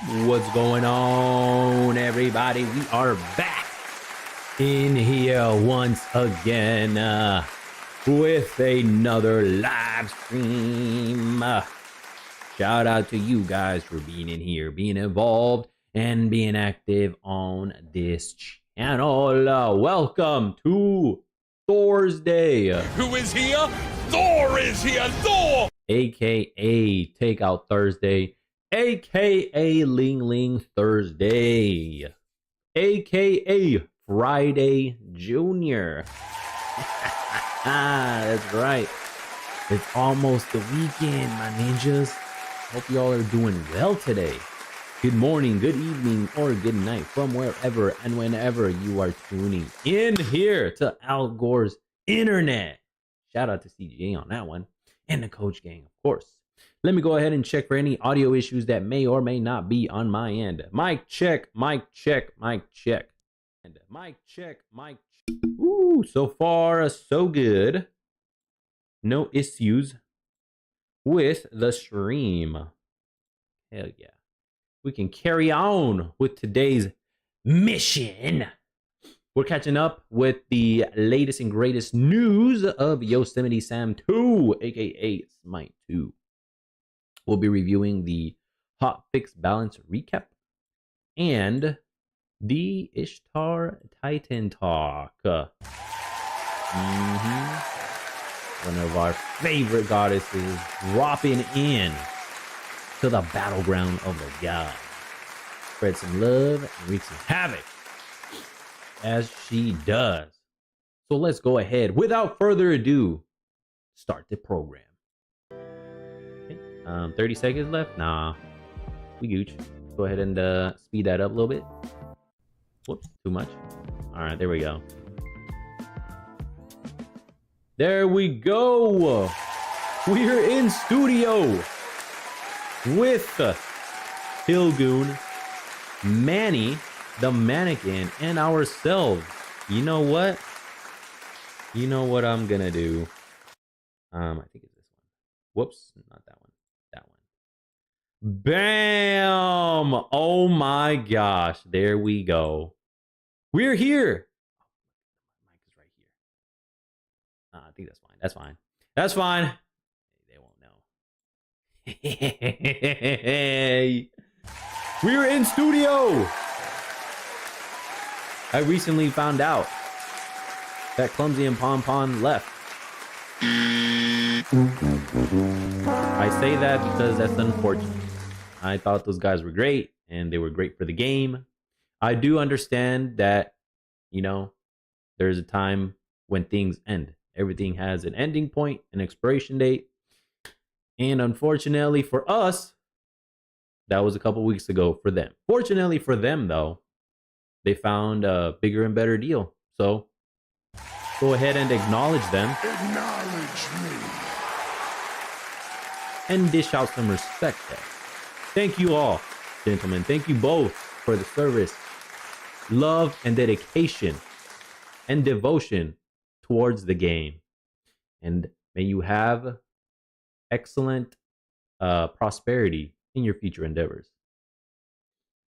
What's going on, everybody? We are back in here once again with another live stream. Shout out to you guys for being in here, being involved, and being active on this channel. Welcome to Thursday. Who is here? Thor is here! Thor! AKA Takeout Thursday. AKA Ling Ling Thursday, AKA Friday Junior. That's right. It's almost the weekend, my ninjas. Hope y'all are doing well today. Good morning, good evening, or good night from wherever and whenever you are tuning in here to Al Gore's Internet. Shout out to CJ on that one, and the Coach Gang, of course. Let me go ahead and check for any audio issues that may or may not be on my end. Mic check, mic check, mic check. And mic check, mic check. Ooh, so far so good. No issues with the stream. Hell yeah. We can carry on with today's mission. We're catching up with the latest and greatest news of Yosemite Sam 2, aka Smite 2. We'll be reviewing the Hotfix balance recap and the Ishtar Titan talk. One of our favorite goddesses dropping in to the battleground of the gods. Spread some love and wreak some havoc as she does. So let's go ahead, without further ado, start the program. 30 seconds left. Nah, we gooch. Go ahead and speed that up a little bit. Whoops, too much. All right, there we go. There we go. We're in studio with Hilgoon, Manny, the mannequin, and ourselves. You know what? You know what I'm gonna do? I think it's this one. Whoops, not that one. That one. Bam! Oh my gosh, there we go. We're here. Mic is right here. I think that's fine. That's fine. That's fine. They won't know. Hey, we're in studio. I recently found out that Clumsy and Pom Pom left. I say that because that's unfortunate. I thought those guys were great and they were great for the game. I do understand that, you know, there's a time when things end. Everything has an ending point, an expiration date. And unfortunately for us, that was a couple weeks ago for them. Fortunately for them, though, they found a bigger and better deal. So go ahead and acknowledge them. Acknowledge me. And dish out some respect there. Thank you all, gentlemen. Thank you both for the service, love, and dedication and devotion towards the game. And may you have excellent prosperity in your future endeavors.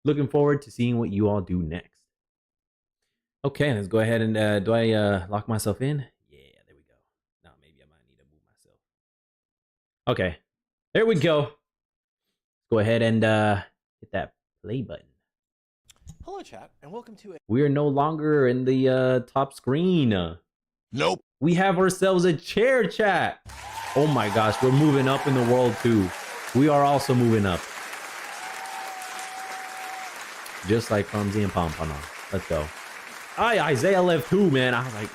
Looking forward to seeing what you all do next. Okay, let's go ahead and do I lock myself in? Yeah, there we go. Now maybe I might need to move myself. Okay, there we go. Go ahead and hit that play button. Hello, chat, and welcome to We are no longer in the top screen. Nope. We have ourselves a chair, chat. Oh my gosh, we're moving up in the world too. We are also moving up. Just like Clumsy and Pom Pom. Let's go. Isaiah left too, man. I was like,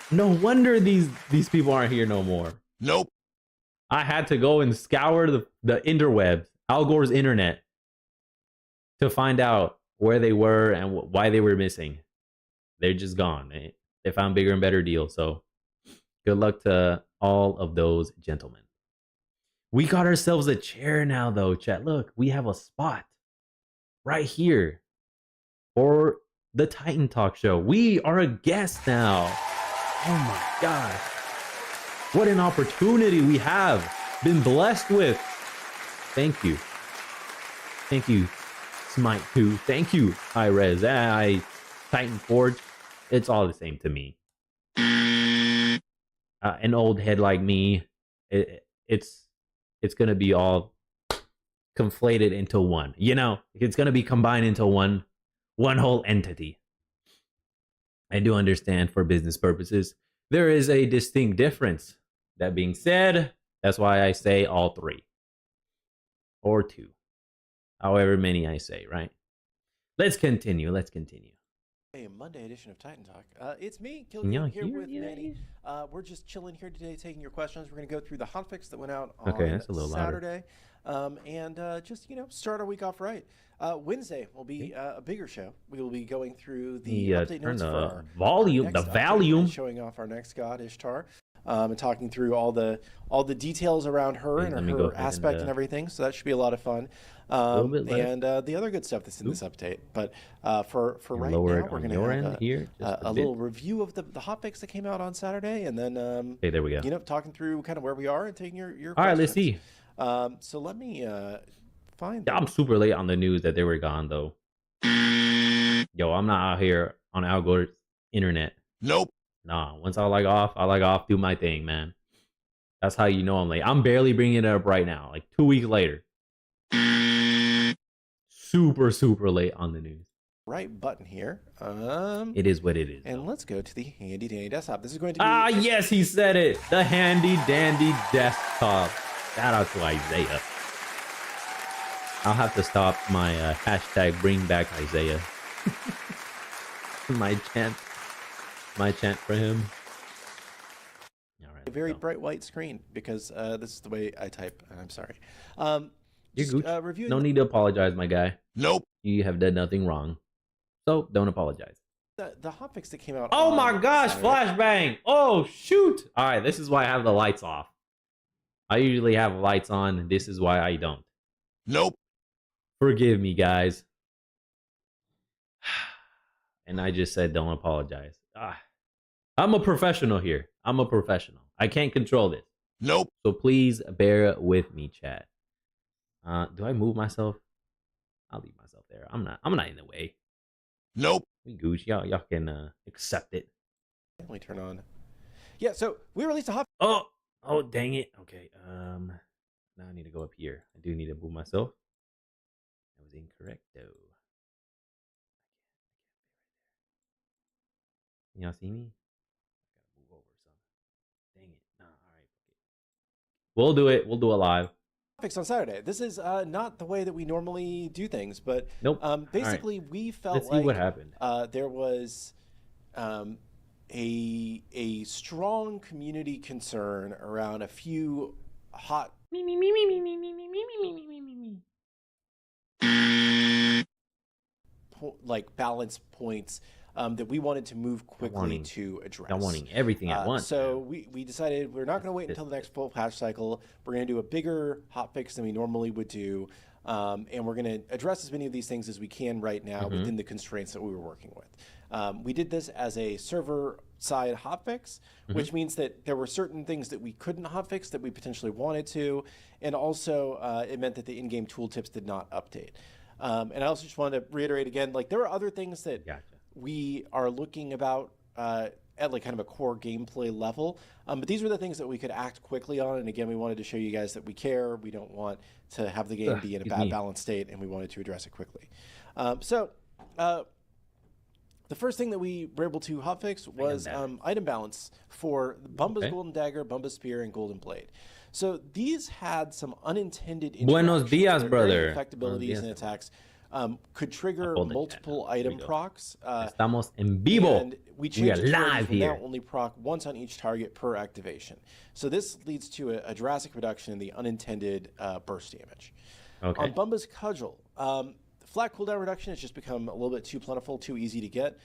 no wonder these people aren't here no more. Nope. I had to go and scour the interwebs, Al Gore's internet, to find out where they were and why they were missing. They're just gone. They found bigger and better deals. So good luck to all of those gentlemen. We got ourselves a chair now, though, chat. Look, we have a spot right here for the Titan Talk show. We are a guest now. Oh my gosh. What an opportunity we have been blessed with. Thank you. Thank you Smite 2. Thank you, Hi-Rez. Titan Forge. It's all the same to me. An old head like me, it's gonna be all conflated into one. You know, it's gonna be combined into one whole entity. I do understand for business purposes there is a distinct difference. That being said, that's why I say all three or two, however many I say. Right? Let's continue. A Monday edition of Titan Talk. It's me, Can y'all here hear with me? Manny. We're just chilling here today, taking your questions. We're going to go through the hotfix that went out Okay, on that's a little louder. Saturday, and just start our week off right. Wednesday will be a bigger show. We will be going through the update Turn notes for our volume, our the next update, volume. showing off our next god Ishtar, and talking through all the details around her Okay, let and me go her ahead aspect and everything. So that should be a lot of fun. And the other good stuff that's in this update. But for right now, we're going to have a little review of the hotfix that came out on Saturday, and then Okay, there we go. talking through kind of where we are and taking your All right, questions. let's see. So let me find I'm super late on the news that they were gone though. Yo, I'm not out here on Al Gore's internet. Nope. Nah, once I log off, do my thing, man. That's how you know I'm late. I'm barely bringing it up right now, like 2 weeks later. Super late on the news. right button here. It is what it is. And let's go to the handy dandy desktop. This is going to be yes, he said it. The handy dandy desktop. Shout out to Isaiah. I'll have to stop my hashtag bring back Isaiah. my chant for him. All right, a very bright white screen because this is the way I type. I'm sorry. You're just, Gooch. reviewing No need to apologize, my guy. Nope. You have done nothing wrong. So don't apologize. the hotfix that came out. Oh on my gosh, Saturday. flashbang. Oh, shoot. All right, this is why I have the lights off. I usually have lights on. This is why I don't. Nope. Forgive me, guys. And I just said don't apologize. I'm a professional here. I'm a professional. I can't control this. Nope. So please bear with me, chat. Do I move myself? I'll leave myself there. I'm not in the way. Nope. We gooch. Y'all can accept it. Let me turn on. Yeah, so we released a hot. Oh, dang it. Okay. Now I need to go up here. I do need to move myself. That was incorrect though. Can y'all see me? I gotta move over some. Dang it. Nah, all right. We'll do it. We'll do it live. Hotfix on Saturday. This is not the way that we normally do things, but Nope. basically we felt Let's like see what happened. There was a strong community concern around a few hot balance points that we wanted to move quickly to address. Not wanting everything at once. So we decided we're not going to wait until the next full patch cycle. We're going to do a bigger hotfix than we normally would do. And we're going to address as many of these things as we can right now within the constraints that we were working with. We did this as a server-side hotfix, which means that there were certain things that we couldn't hotfix that we potentially wanted to, and also it meant that the in-game tooltips did not update. And I also just wanted to reiterate again, like there are other things that we are looking about at like kind of a core gameplay level. But these were the things that we could act quickly on. And again, we wanted to show you guys that we care. We don't want to have the game be in a bad balanced state, and we wanted to address it quickly. The first thing that we were able to hotfix was item balance for Bumba's Golden Dagger, Bumba's Spear, and Golden Blade. So these had some unintended Buenos dias, brother. Effect abilities and attacks could trigger multiple item procs. Estamos en vivo. And we changed it live to here. now only proc once on each target per activation. So this leads to a drastic reduction in the unintended burst damage. Okay. On Bumba's Cudgel, flat cooldown reduction has just become a little bit too plentiful, too easy to get.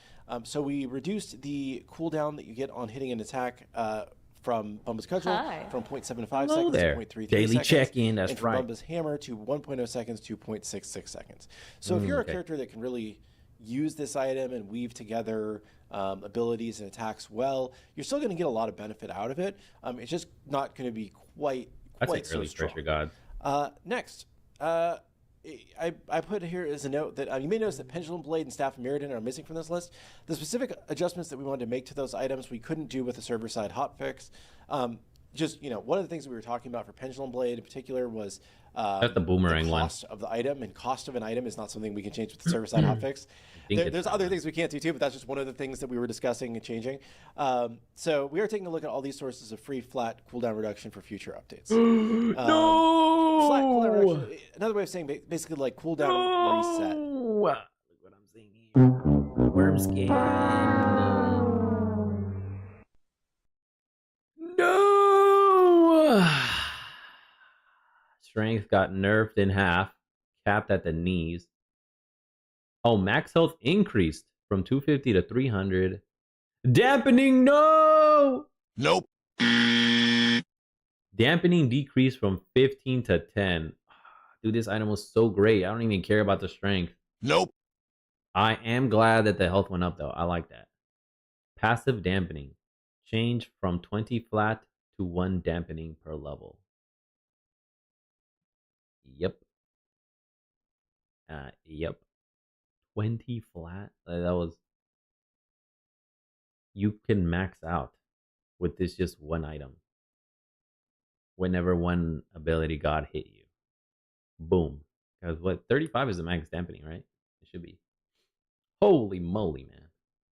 So we reduced the cooldown that you get on hitting an attack from Bumba's Cudgel from 0.75 seconds to 0.33 Daily seconds. check-in, that's and from right. Bumba's Hammer to 1.0 seconds to 0.66 seconds. So if you're a character that can really use this item and weave together abilities and attacks well, you're still going to get a lot of benefit out of it. It's just not going to be quite That's like so early strong. pressure god. Next, I put here as a note that you may notice that Pendulum Blade and Staff of Mirrodin are missing from this list. The specific adjustments that we wanted to make to those items we couldn't do with the server-side hotfix. Just, one of the things that we were talking about for Pendulum Blade in particular was That's the boomerang the one. cost of the item, and cost of an item is not something we can change with the server-side hotfix. There's other things we can't do too, but that's just one of the things that we were discussing and changing. So we are taking a look at all these sources of free flat cooldown reduction for future updates. No! Flat cooldown reduction, another way of saying basically like cooldown reset. Look what I'm saying here. Worm skin. No! Strength got nerfed in half, capped at the knees. Oh, max health increased from 250 to 300. Dampening, no! Nope. Dampening decreased from 15 to 10. Dude, this item was so great. I don't even care about the strength. Nope. I am glad that the health went up, though. I like that. Passive dampening. Change from 20 flat to 1 dampening per level. Yep. Yep. 20 flat? That was... You can max out with this just one item. Whenever one ability god hit you. Boom. Because what, 35 is the max dampening, right? It should be. Holy moly, man.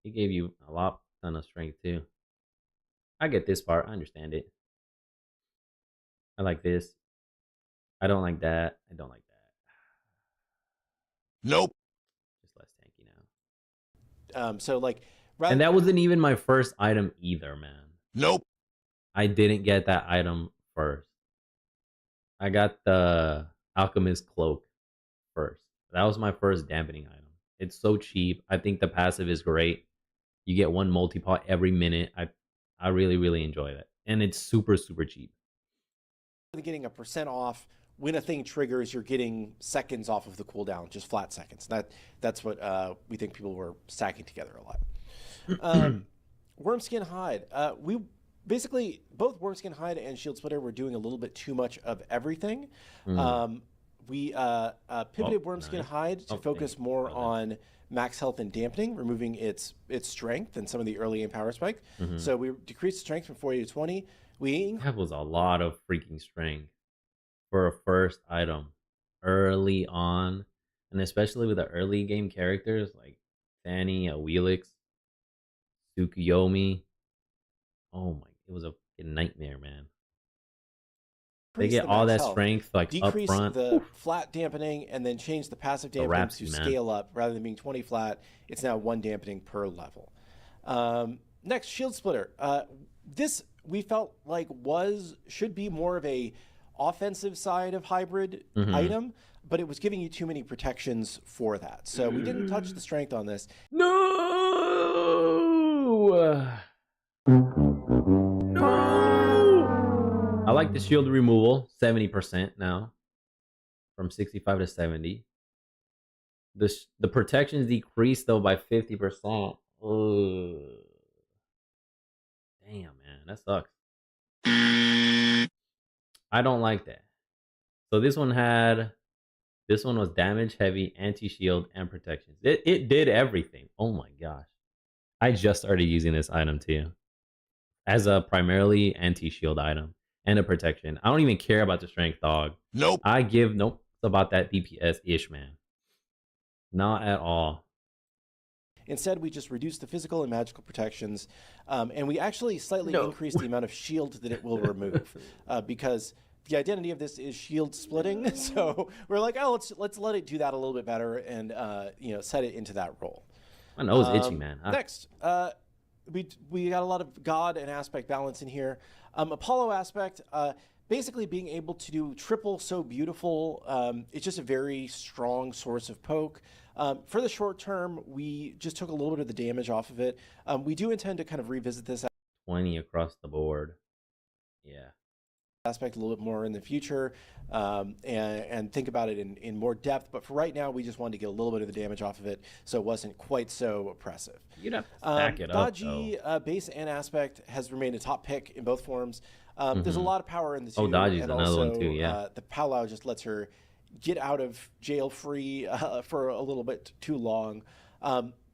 He gave you a ton of strength too. I get this part. I understand it. I like this. I don't like that. I don't like that. Nope. Just less tanky now. So like, and that wasn't even my first item either, man. Nope. I didn't get that item first. I got the Alchemist Cloak first. That was my first dampening item. It's so cheap. I think the passive is great. You get one multi-pot every minute. I really, really enjoy that. And it's super, super cheap. Getting a % off when a thing triggers, you're getting seconds off of the cooldown, just flat seconds. That's what we think people were stacking together a lot. Wormskin Hide. We basically, both Wormskin Hide and Shield Splitter were doing a little bit too much of everything. We pivoted Wormskin Hide to focus more on max health and dampening, removing its strength and some of the early aim power spike. So we decreased strength from 40 to 20. That was a lot of freaking strength for a first item early on, and especially with the early game characters like Fanny, Wheelix, Tsukuyomi. Oh my, it was a nightmare, man. They get all that strength like up front. Decrease the flat dampening and then change the passive dampening to scale up. Rather than being 20 flat, it's now 1 dampening per level. Next, Shield Splitter. This we felt like should be more of a offensive side of hybrid item, but it was giving you too many protections for that. So we didn't touch the strength on this. No! I like the shield removal, 70% now, from 65 to 70. The protections decreased though by 50%. Ugh. Damn, man, that sucks. I don't like that. So this one was damage heavy, anti-shield, and protections. It did everything. Oh my gosh. I just started using this item too. As a primarily anti-shield item and a protection. I don't even care about the strength, dog. Nope. Nope. It's about that DPS-ish, man. Not at all. Instead, we just reduced the physical and magical protections, and we actually slightly increased the amount of shield that it will remove, because the identity of this is shield splitting. So we're like, oh, let's let it do that a little bit better, and set it into that role. My nose itchy, man. Next, we got a lot of God and aspect balance in here. Apollo aspect. Basically being able to do triple so beautiful, it's just a very strong source of poke. For the short term, we just took a little bit of the damage off of it. We do intend to kind of revisit this 20 across the board. Yeah. Aspect a little bit more in the future, and think about it in more depth. But for right now, we just wanted to get a little bit of the damage off of it, so it wasn't quite so oppressive. You'd have to stack it up, Dodgy base and aspect has remained a top pick in both forms. There's a lot of power in the two. Dodgy's another one too, yeah. The Palau just lets her get out of jail free for a little bit too long.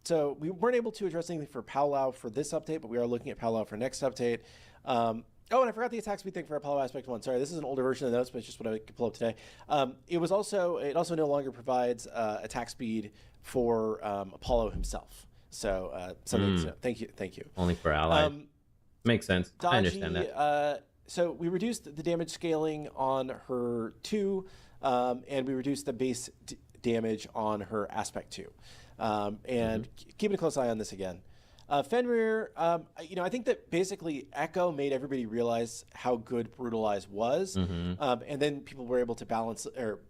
So we weren't able to address anything for Powwow for this update, but we are looking at Powwow for next update. Oh, and I forgot the attack speed thing for Apollo Aspect 1. Sorry, this is an older version of the notes, but it's just what I could pull up today. It also no longer provides attack speed for Apollo himself. So something to know. Thank you. Only for allies. Makes sense. Dodgy, I understand that. So we reduced the damage scaling on her 2, and we reduced the base damage on her Aspect 2. And keeping a close eye on this again. Fenrir, I think that basically Echo made everybody realize how good Brutalize was, and then people were able to balance or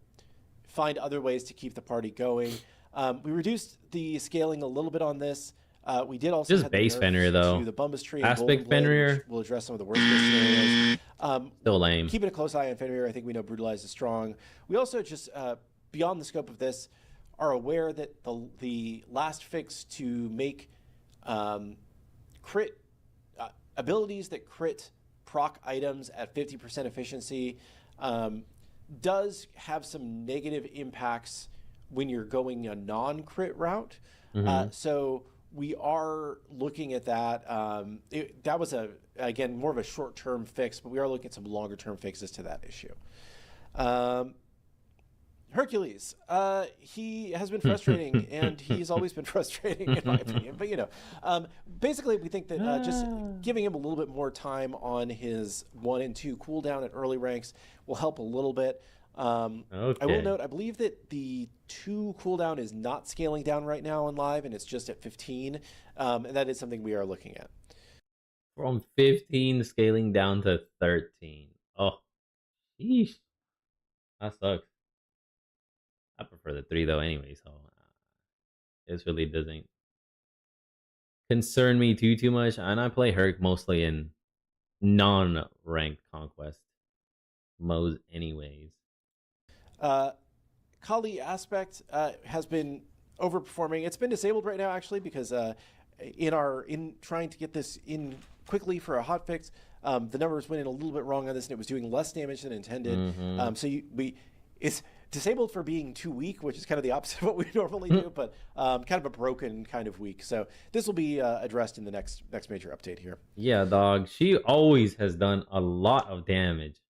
find other ways to keep the party going. We reduced the scaling a little bit on this. We did also just base Fenrir though. The Bumbus Tree Aspect Fenrir will address some of the worst case scenarios. Still lame. Keeping a close eye on Fenrir, I think we know Brutalize is strong. We also just beyond the scope of this are aware that the last fix to make crit abilities that crit proc items at 50% efficiency does have some negative impacts when you're going a non-crit route. So we are looking at that. That was again more of a short-term fix, but we are looking at some longer-term fixes to that issue. Hercules, he has been frustrating, and he's always been frustrating in my opinion. But basically, we think that just giving him a little bit more time on his 1 and 2 cooldown at early ranks will help a little bit. Okay. I will note, I believe that the 2 cooldown is not scaling down right now on live, and it's just at 15, and that is something we are looking at. From 15 scaling down to 13. Oh, sheesh. That sucks. I prefer the 3 though anyway, so this really doesn't concern me too much. And I play Herc mostly in non-ranked conquest modes anyways. Kali Aspect has been overperforming. It's been disabled right now actually because in trying to get this in quickly for a hotfix, the numbers went in a little bit wrong on this, and it was doing less damage than intended. So it's disabled for being too weak, which is kind of the opposite of what we normally do, but kind of a broken kind of weak. So this will be addressed in the next major update here. Yeah, dog. She always has done a lot of damage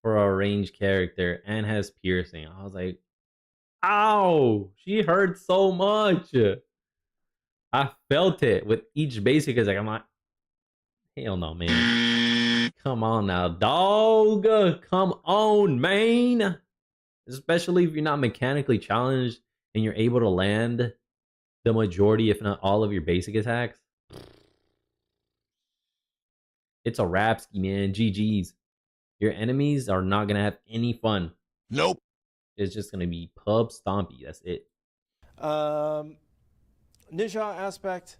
for a ranged character and has piercing. I was like, ow! She hurt so much. I felt it with each basic. It's like, I'm like, hell no, man. Come on now, dog. Come on, man. Especially if you're not mechanically challenged and you're able to land the majority, if not all, of your basic attacks. It's a wrap ski, man. GG's. Your enemies are not going to have any fun. Nope. It's just going to be pub stompy. That's it. Ninja Aspect.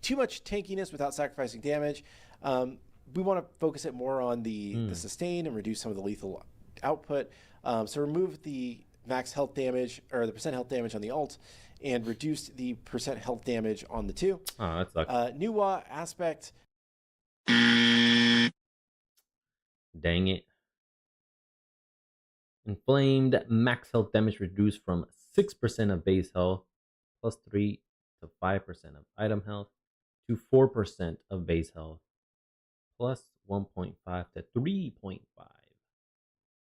Too much tankiness without sacrificing damage. We want to focus it more on the sustain and reduce some of the lethal output. So remove the max health damage or the percent health damage on the ult and reduce the percent health damage on the 2. Oh, that sucks. Nuwa Aspect. Dang it. Inflamed max health damage reduced from 6% of base health plus 3 to 5% of item health to 4% of base health plus 1.5 to 3.5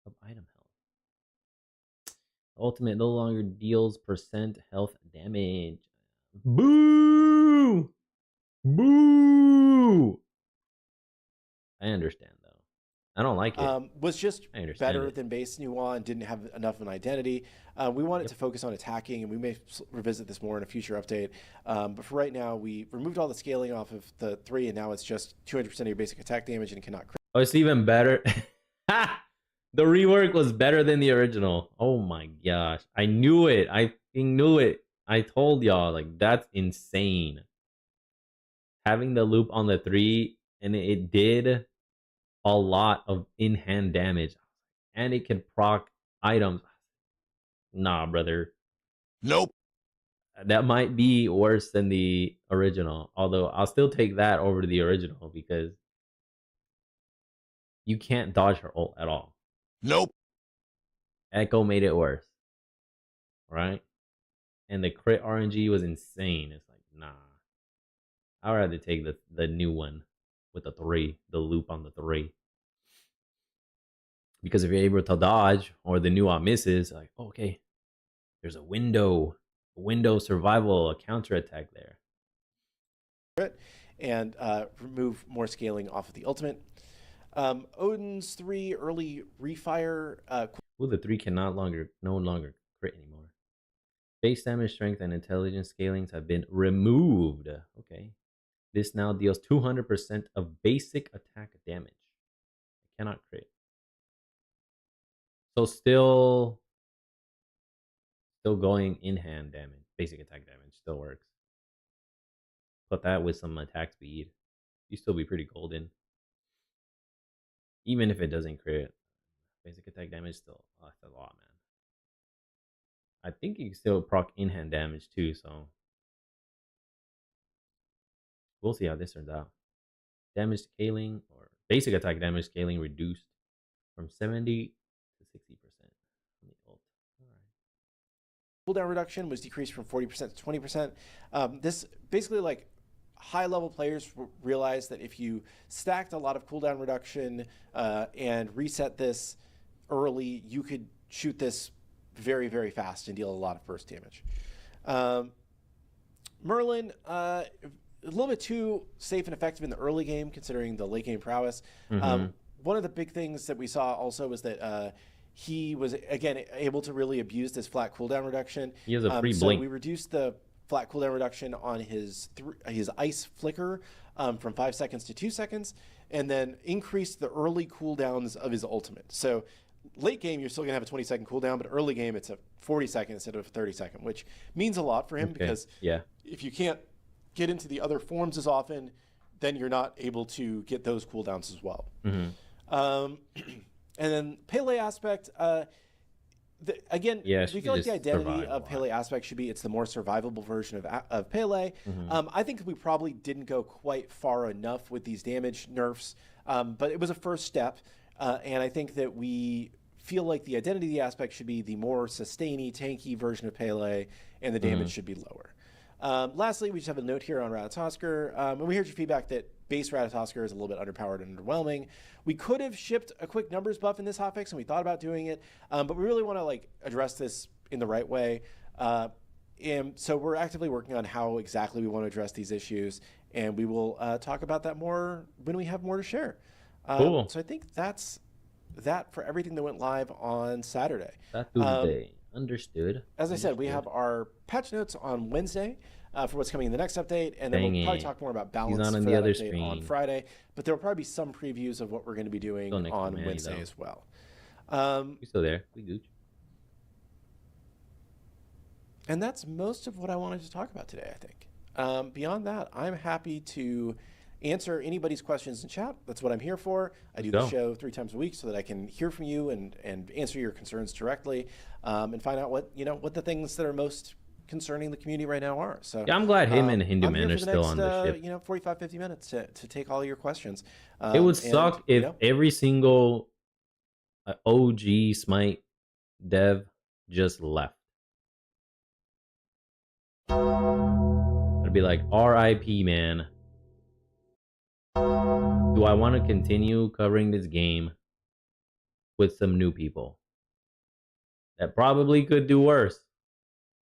of item health. Ultimate no longer deals percent health damage. Boo! Boo! I understand though. I don't like it. Was just better than base Nuwa and didn't have enough of an identity. We wanted to focus on attacking, and we may revisit this more in a future update. But for right now, we removed all the scaling off of the 3, and now it's just 200% of your basic attack damage and cannot crit. Oh, it's even better. The rework was better than the original. Oh my gosh. I knew it. I knew it. I told y'all, like, that's insane. Having the loop on the 3, and it did a lot of in-hand damage, and it can proc items. Nah, brother. Nope. That might be worse than the original, although I'll still take that over the original because you can't dodge her ult at all. Nope. Echo made it worse, right? And the crit RNG was insane. It's like, nah. I'd rather take the new one with the 3, the loop on the 3. Because if you're able to dodge or the new op misses, like, oh, okay, there's a window survival, a counterattack there. And remove more scaling off of the ultimate. Odin's 3 early refire. Well, the 3 can no longer crit anymore. Base damage, strength, and intelligence scalings have been removed. Okay. This now deals 200% of basic attack damage. I cannot crit. So still going in hand damage. Basic attack damage still works. Put that with some attack speed, you still be pretty golden. Even if it doesn't crit, basic attack damage still, that's a lot, man. I think you can still proc in hand damage too, so we'll see how this turns out. Damage scaling or basic attack damage scaling reduced from 70 to 60%. Cooldown reduction was decreased from 40% to 20%. This basically, like, high level players realize that if you stacked a lot of cooldown reduction and reset this early, you could shoot this very, very fast and deal a lot of burst damage. Merlin, a little bit too safe and effective in the early game, considering the late game prowess. One of the big things that we saw also was that he was, again, able to really abuse this flat cooldown reduction. He has a free blink. So we reduced the flat cooldown reduction on his ice flicker from 5 seconds to 2 seconds, and then increased the early cooldowns of his ultimate. So late game, you're still going to have a 20-second cooldown, but early game, it's a 40-second instead of a 30-second, which means a lot for him because if you can't get into the other forms as often, then you're not able to get those cooldowns as well. And then Pele aspect, again, we feel like the identity of Pele aspect should be it's the more survivable version of Pele. I think we probably didn't go quite far enough with these damage nerfs, but it was a first step. And I think that we feel like the identity aspect should be the more sustainy, tanky version of Pele, and the damage should be lower. Lastly, we just have a note here on Ratatosker. And we heard your feedback that base Ratatosker is a little bit underpowered and underwhelming. We could have shipped a quick numbers buff in this hotfix, and we thought about doing it, but we really want to address this in the right way. And so we're actively working on how exactly we want to address these issues, and we will talk about that more when we have more to share. Cool. So I think that's that for everything that went live on Saturday. That's Tuesday. Understood. As I said, we have our patch notes on Wednesday for what's coming in the next update, and then we'll probably talk more about balance for that update on Friday. But there will probably be some previews of what we're going to be doing on Wednesday as well. We're still there. We gooch. And that's most of what I wanted to talk about today, I think. Beyond that, I'm happy to answer anybody's questions in chat. That's what I'm here for. I do the show 3 times a week so that I can hear from you and answer your concerns directly, and find out what the things that are most concerning the community right now are. So yeah, I'm glad him and Hindu Man are still on the ship. 45-50 minutes to take all your questions. It would suck if every single OG Smite dev just left. I'd be like, RIP, man. Do I want to continue covering this game with some new people that probably could do worse,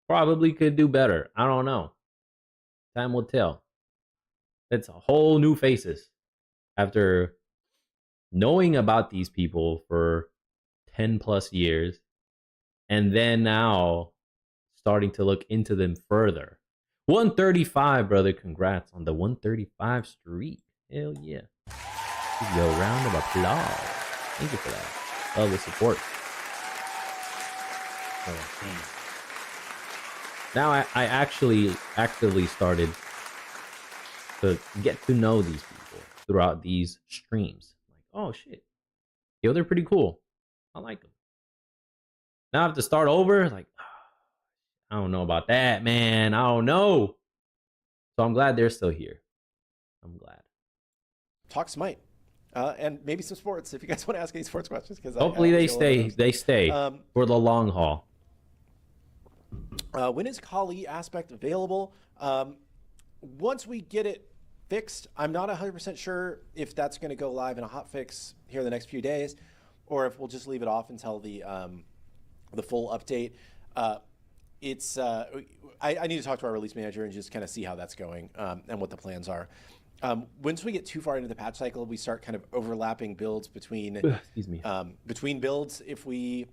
probably could do better? I don't know. Time will tell. It's a whole new faces after knowing about these people for 10 plus years, and then now starting to look into them further. 135, brother. Congrats on the 135 streak. Hell yeah. Give you a round of applause. Thank you for that. Love the support. Now I actually actively started to get to know these people throughout these streams. Like, oh shit. Yo, they're pretty cool. I like them. Now I have to start over. Like, I don't know about that, man. I don't know. So I'm glad they're still here. I'm glad. Talk Smite. and maybe some sports if you guys want to ask any sports questions. Because hopefully they stay. They stay for the long haul. When is Kali aspect available? Once we get it fixed, I'm not 100% sure if that's going to go live in a hotfix here in the next few days, or if we'll just leave it off until the full update. I need to talk to our release manager and just kind of see how that's going and what the plans are. Once we get too far into the patch cycle, we start kind of overlapping builds between between builds if we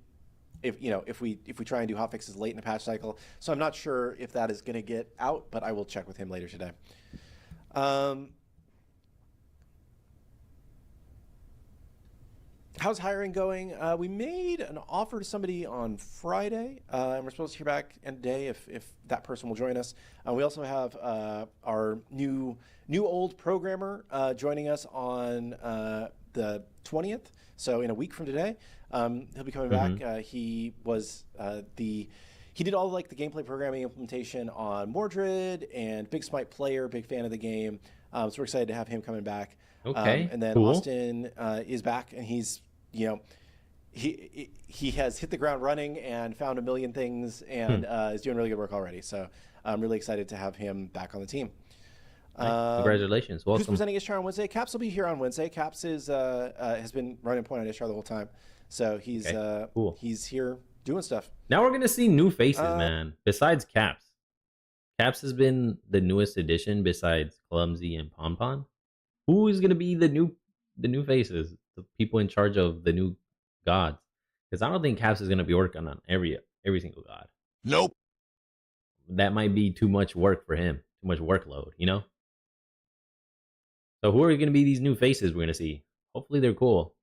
try and do hotfixes late in the patch cycle. So I'm not sure if that is going to get out, but I will check with him later today. How's hiring going? We made an offer to somebody on Friday, and we're supposed to hear back end of day if that person will join us. We also have our new old programmer joining us on the 20th, so in a week from today. He'll be coming back. He was he did all like the gameplay programming implementation on Mordred and big Smite player, big fan of the game. So we're excited to have him coming back. Okay. And then cool. Austin is back, and he's he has hit the ground running and found a million things and is doing really good work already. So I'm really excited to have him back on the team. Nice. Congratulations. Welcome. Who's presenting Ishtar on Wednesday? Caps will be here on Wednesday. Caps is has been running point on Ishtar the whole time. So he's cool. He's here doing stuff. Now we're going to see new faces, man. Besides Caps. Caps has been the newest addition besides Clumsy and Pon. Who is going to be the new faces? The people in charge of the new gods? Because I don't think Caps is going to be working on every single god. Nope. That might be too much work for him. Too much workload, you know? So who are going to be these new faces we're going to see? Hopefully they're cool.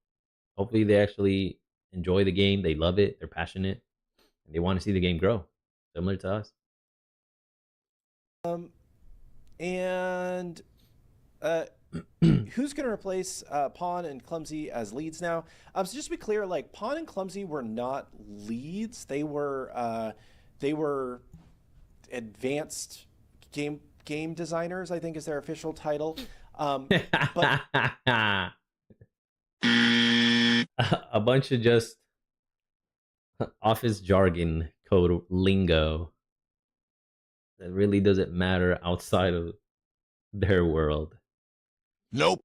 Hopefully they actually enjoy the game. They love it. They're passionate. And they want to see the game grow. Similar to us. Who's going to replace Pawn and Clumsy as leads now? So just to be clear, like Pawn and Clumsy were not leads. They were advanced game designers, I think is their official title. But a bunch of just office jargon code lingo that really doesn't matter outside of their world. Nope.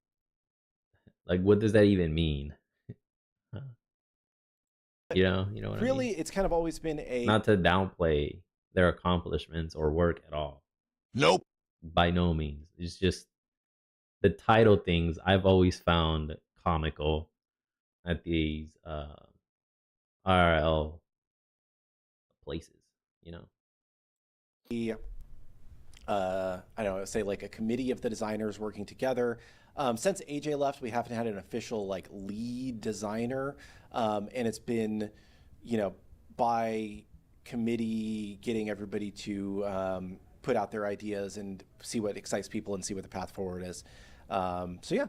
Like, what does that even mean? You know what really, I mean? it's kind of always been Not to downplay their accomplishments or work at all. Nope. By no means. It's just the title things I've always found comical at these RL places, you know. I don't know, say like a committee of the designers working together. Since AJ left, we haven't had an official like lead designer, and it's been, by committee getting everybody to put out their ideas and see what excites people and see what the path forward is. So yeah.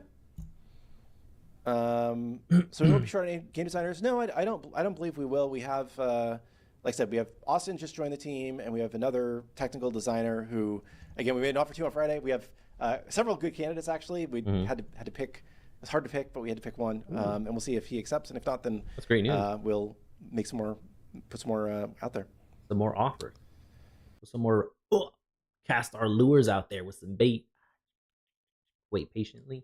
So we won't be short on game designers. No, I don't believe we will. We have, like I said, we have Austin just joined the team, and we have another technical designer who, again, we made an offer to on Friday. We have several good candidates actually. We had to pick. It's hard to pick, but we had to pick one, and we'll see if he accepts. And if not, then that's great news. We'll make put some more out there. Some more offers. Some more cast our lures out there with some bait. Wait patiently.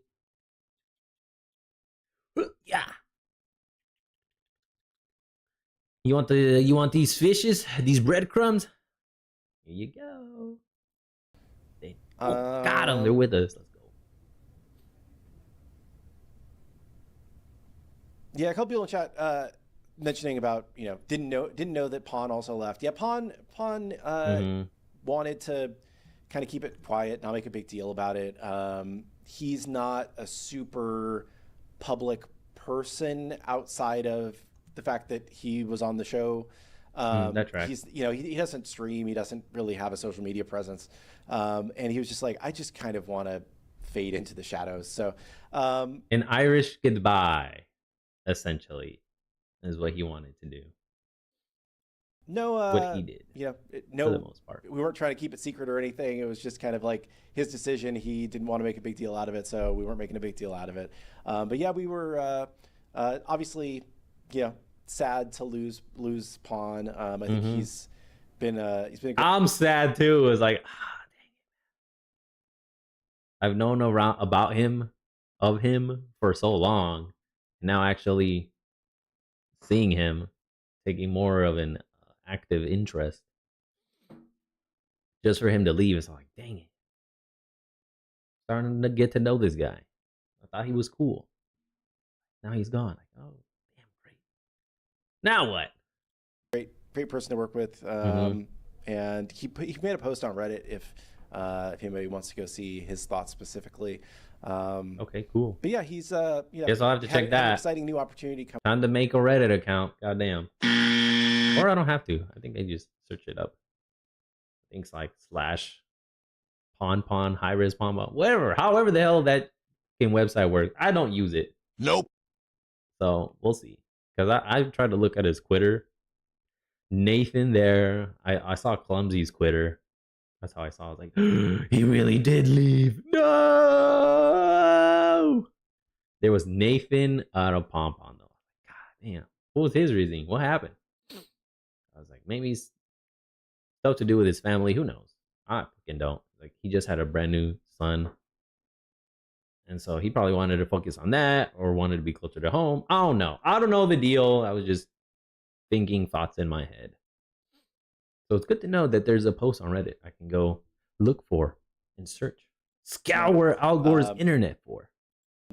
Yeah. You want these fishes? These breadcrumbs? Here you go. Got them. They're with us. Let's go. Yeah, a couple people in chat mentioning about didn't know that Pawn also left. Yeah, Pawn wanted to kind of keep it quiet, not make a big deal about it. He's not a super public person outside of the fact that he was on the show. That's right. He's he doesn't stream. He doesn't really have a social media presence. And he was just like, I just kind of want to fade into the shadows. So an Irish goodbye, essentially, is what he wanted to do. No, what he did you know, for the no, most part. we weren't trying to keep it secret or anything. It was just kind of like his decision. He didn't want to make a big deal out of it, so we weren't making a big deal out of it. But yeah, we were obviously, you know, sad to lose Pawn. I think he's been a great. I'm sad too. It's like, dang it. I've known about him, of him for so long. Now actually seeing him, taking more of an active interest, just for him to leave, it's like, dang it. Starting to get to know this guy. I thought he was cool. Now he's gone. Like, oh, damn, great. Now what? Great person to work with. And he made a post on Reddit if anybody wants to go see his thoughts specifically. Okay, cool. But yeah, he's guess I'll have to check an that. exciting new opportunity coming. Time to make a Reddit account. Goddamn. Or I don't have to. I think they just search it up. Things like / pawn, high res pawn, whatever. However the hell that website works. I don't use it. Nope. So we'll see. Because I tried to look at his Twitter. Nathan there. I saw Clumsy's Twitter. That's how I saw it. I was like, he really did leave. No! There was Nathan out of Pom Pom though. God damn. What was his reasoning? What happened? I was like, maybe stuff to do with his family. Who knows? I fucking don't. Like, he just had a brand new son. And so he probably wanted to focus on that or wanted to be closer to home. I don't know. I don't know the deal. I was just thinking thoughts in my head. So it's good to know that there's a post on Reddit I can go look for and search. Scour Al Gore's internet for.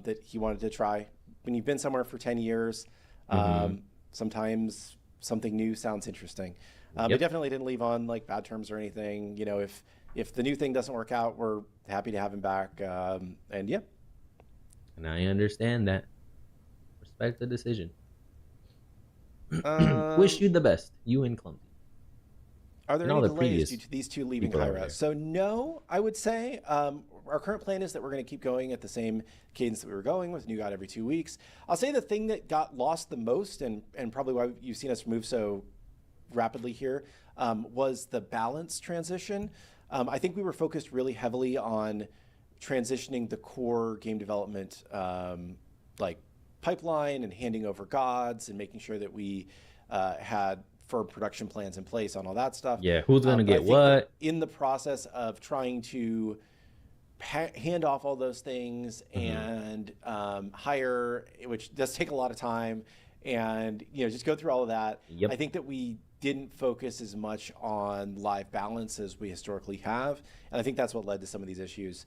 That he wanted to try. When you've been somewhere for 10 years, sometimes something new sounds interesting. But definitely didn't leave on like bad terms or anything. You know, if the new thing doesn't work out, we're happy to have him back. And yeah. And I understand that. Respect the decision. Wish you the best, you and Clumsy. Are there any delays due to these two leaving high-res? So no, I would say our current plan is that we're going to keep going at the same cadence that we were going with, new god every 2 weeks. I'll say the thing that got lost the most, and probably why you've seen us move so rapidly here, was the balance transition. I think we were focused really heavily on transitioning the core game development like pipeline and handing over gods and making sure that we had firm production plans in place on all that stuff. Yeah, who's gonna get what? In the process of trying to hand off all those things and hire, which does take a lot of time, and just go through all of that. I think that we didn't focus as much on live balance as we historically have, and I think that's what led to some of these issues.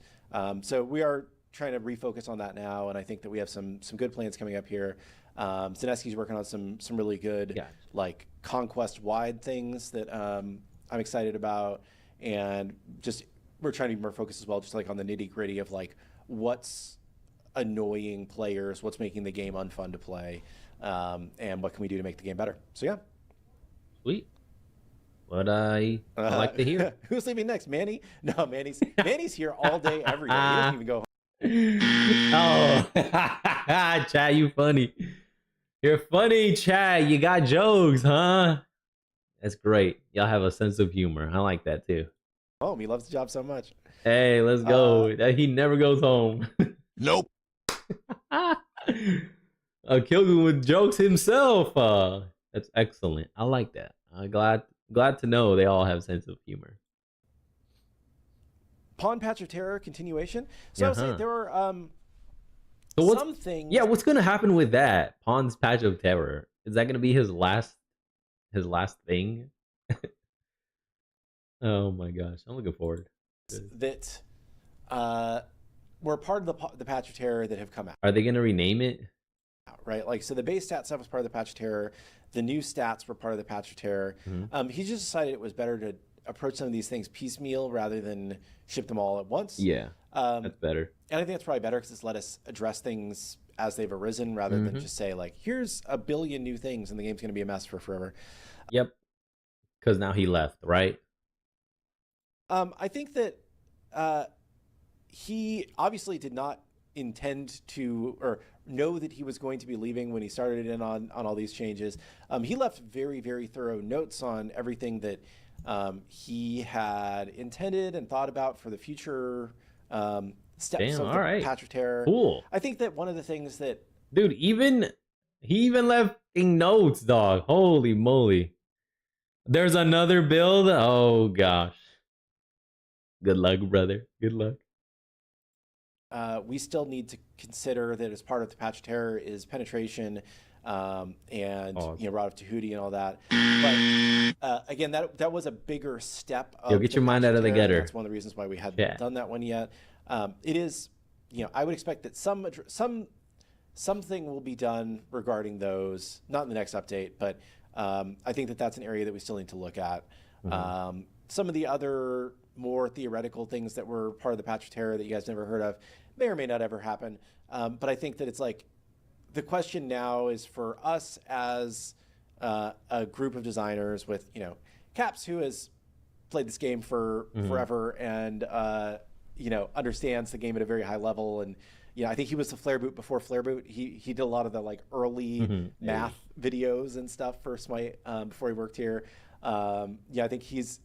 So we are trying to refocus on that now, and I think that we have some good plans coming up here. Zineski's working on some really good like conquest-wide things that I'm excited about, and just we're trying to be more focused as well, just like on the nitty-gritty of like what's annoying players, what's making the game unfun to play, and what can we do to make the game better. So yeah. Sweet. What I like to hear. Who's leaving next? Manny? No, Manny's here all day, every day. He doesn't even go home. Oh, Chad, you funny. You're funny, Chad. You got jokes, huh? That's great. Y'all have a sense of humor. I like that too. Oh, he loves the job so much. Hey, let's go. He never goes home. Nope. Kilgun with jokes himself. That's excellent. I like that. Glad to know they all have a sense of humor. Pawn Patch of Terror continuation. So I was saying there are some things. Yeah, what's gonna happen with that? Pawn's Patch of Terror. Is that gonna be his last thing? Oh my gosh, I'm looking forward. That were part of the Patch of Terror that have come out. Are they gonna rename it? Right, like so the base stat stuff was part of the Patch of Terror. The new stats were part of the Patch of Terror. He just decided it was better to approach some of these things piecemeal rather than ship them all at once. Yeah, that's better. And I think that's probably better because it's let us address things as they've arisen rather than just say like, here's a billion new things and the game's going to be a mess for forever. Yep, because now he left, right? I think that he obviously did not intend to or know that he was going to be leaving when he started in on all these changes. He left very, very thorough notes on everything that he had intended and thought about for the future steps of the Patch of Terror. Cool. I think that one of the things that... Dude, he even left notes, dog. Holy moly. There's another build? Oh, gosh. Good luck, brother. Good luck. We still need to consider that as part of the Patch of Terror is penetration and Rod of Tahuti and all that. But again, that was a bigger step. Yo, get your mind out of the gutter. That's one of the reasons why we hadn't done that one yet. It is, I would expect that something will be done regarding those, not in the next update, but I think that that's an area that we still need to look at. Some of the other more theoretical things that were part of the Patch of Terror that you guys never heard of may or may not ever happen. But I think that it's like the question now is for us as a group of designers with, Caps, who has played this game for forever and, understands the game at a very high level. And, I think he was the Flare Boot before Flare Boot. He did a lot of the like early math videos and stuff for Smite before he worked here. I think he's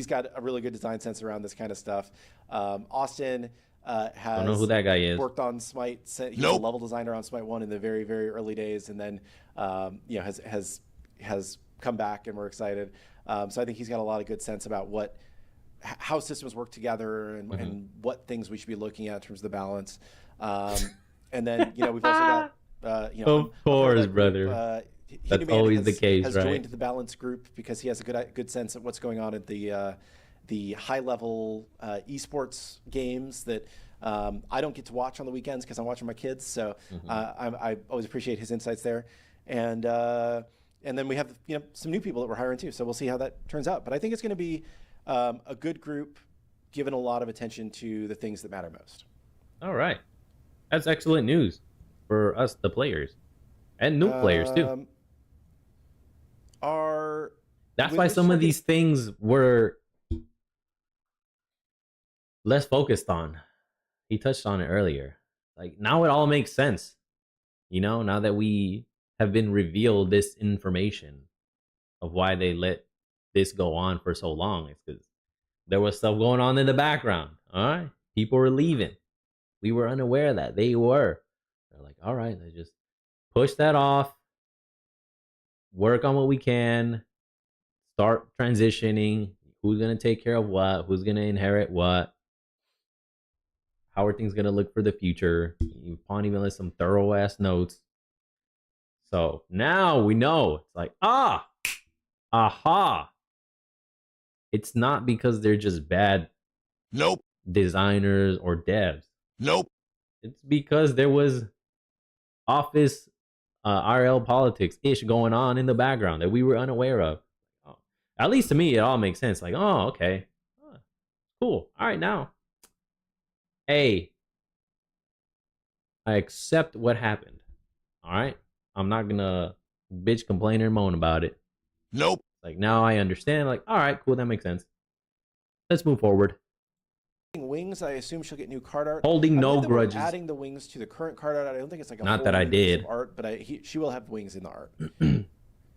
got a really good design sense around this kind of stuff. Austin has don't know who that guy is. Worked on Smite. He's a level designer on Smite 1 in the very, very early days, and then has come back, and we're excited. So I think he's got a lot of good sense about how systems work together and what things we should be looking at in terms of the balance. And then we've also got of course, brother. That's always the case, has right? Joined the balance group because he has a good sense of what's going on at the high level esports games that I don't get to watch on the weekends because I'm watching my kids. So I always appreciate his insights there. And then we have some new people that we're hiring too. So we'll see how that turns out. But I think it's going to be a good group, given a lot of attention to the things that matter most. All right, that's excellent news for us, the players, and new players too. That's why some of these things were less focused on. He touched on it earlier. Like now it all makes sense. Now that we have been revealed this information of why they let this go on for so long. It's because there was stuff going on in the background. All right. People were leaving. We were unaware of that. They were. They're like, all right, let's just push that off. Work on what we can. Start transitioning. Who's going to take care of what? Who's going to inherit what? How are things going to look for the future? Pawn even list some thorough ass notes. So now we know. It's like, aha. It's not because they're just bad designers or devs. It's because there was office RL politics-ish going on in the background that we were unaware of. At least to me, it all makes sense. Like, oh, okay. Cool. All right, now. Hey, I accept what happened. All right? I'm not going to bitch, complain, or moan about it. Like, now I understand. Like, all right, cool. That makes sense. Let's move forward. Wings, I assume she'll get new card art. Holding no grudges. Adding the wings to the current card art. I don't think it's like a not that I did art, but she will have wings in the art.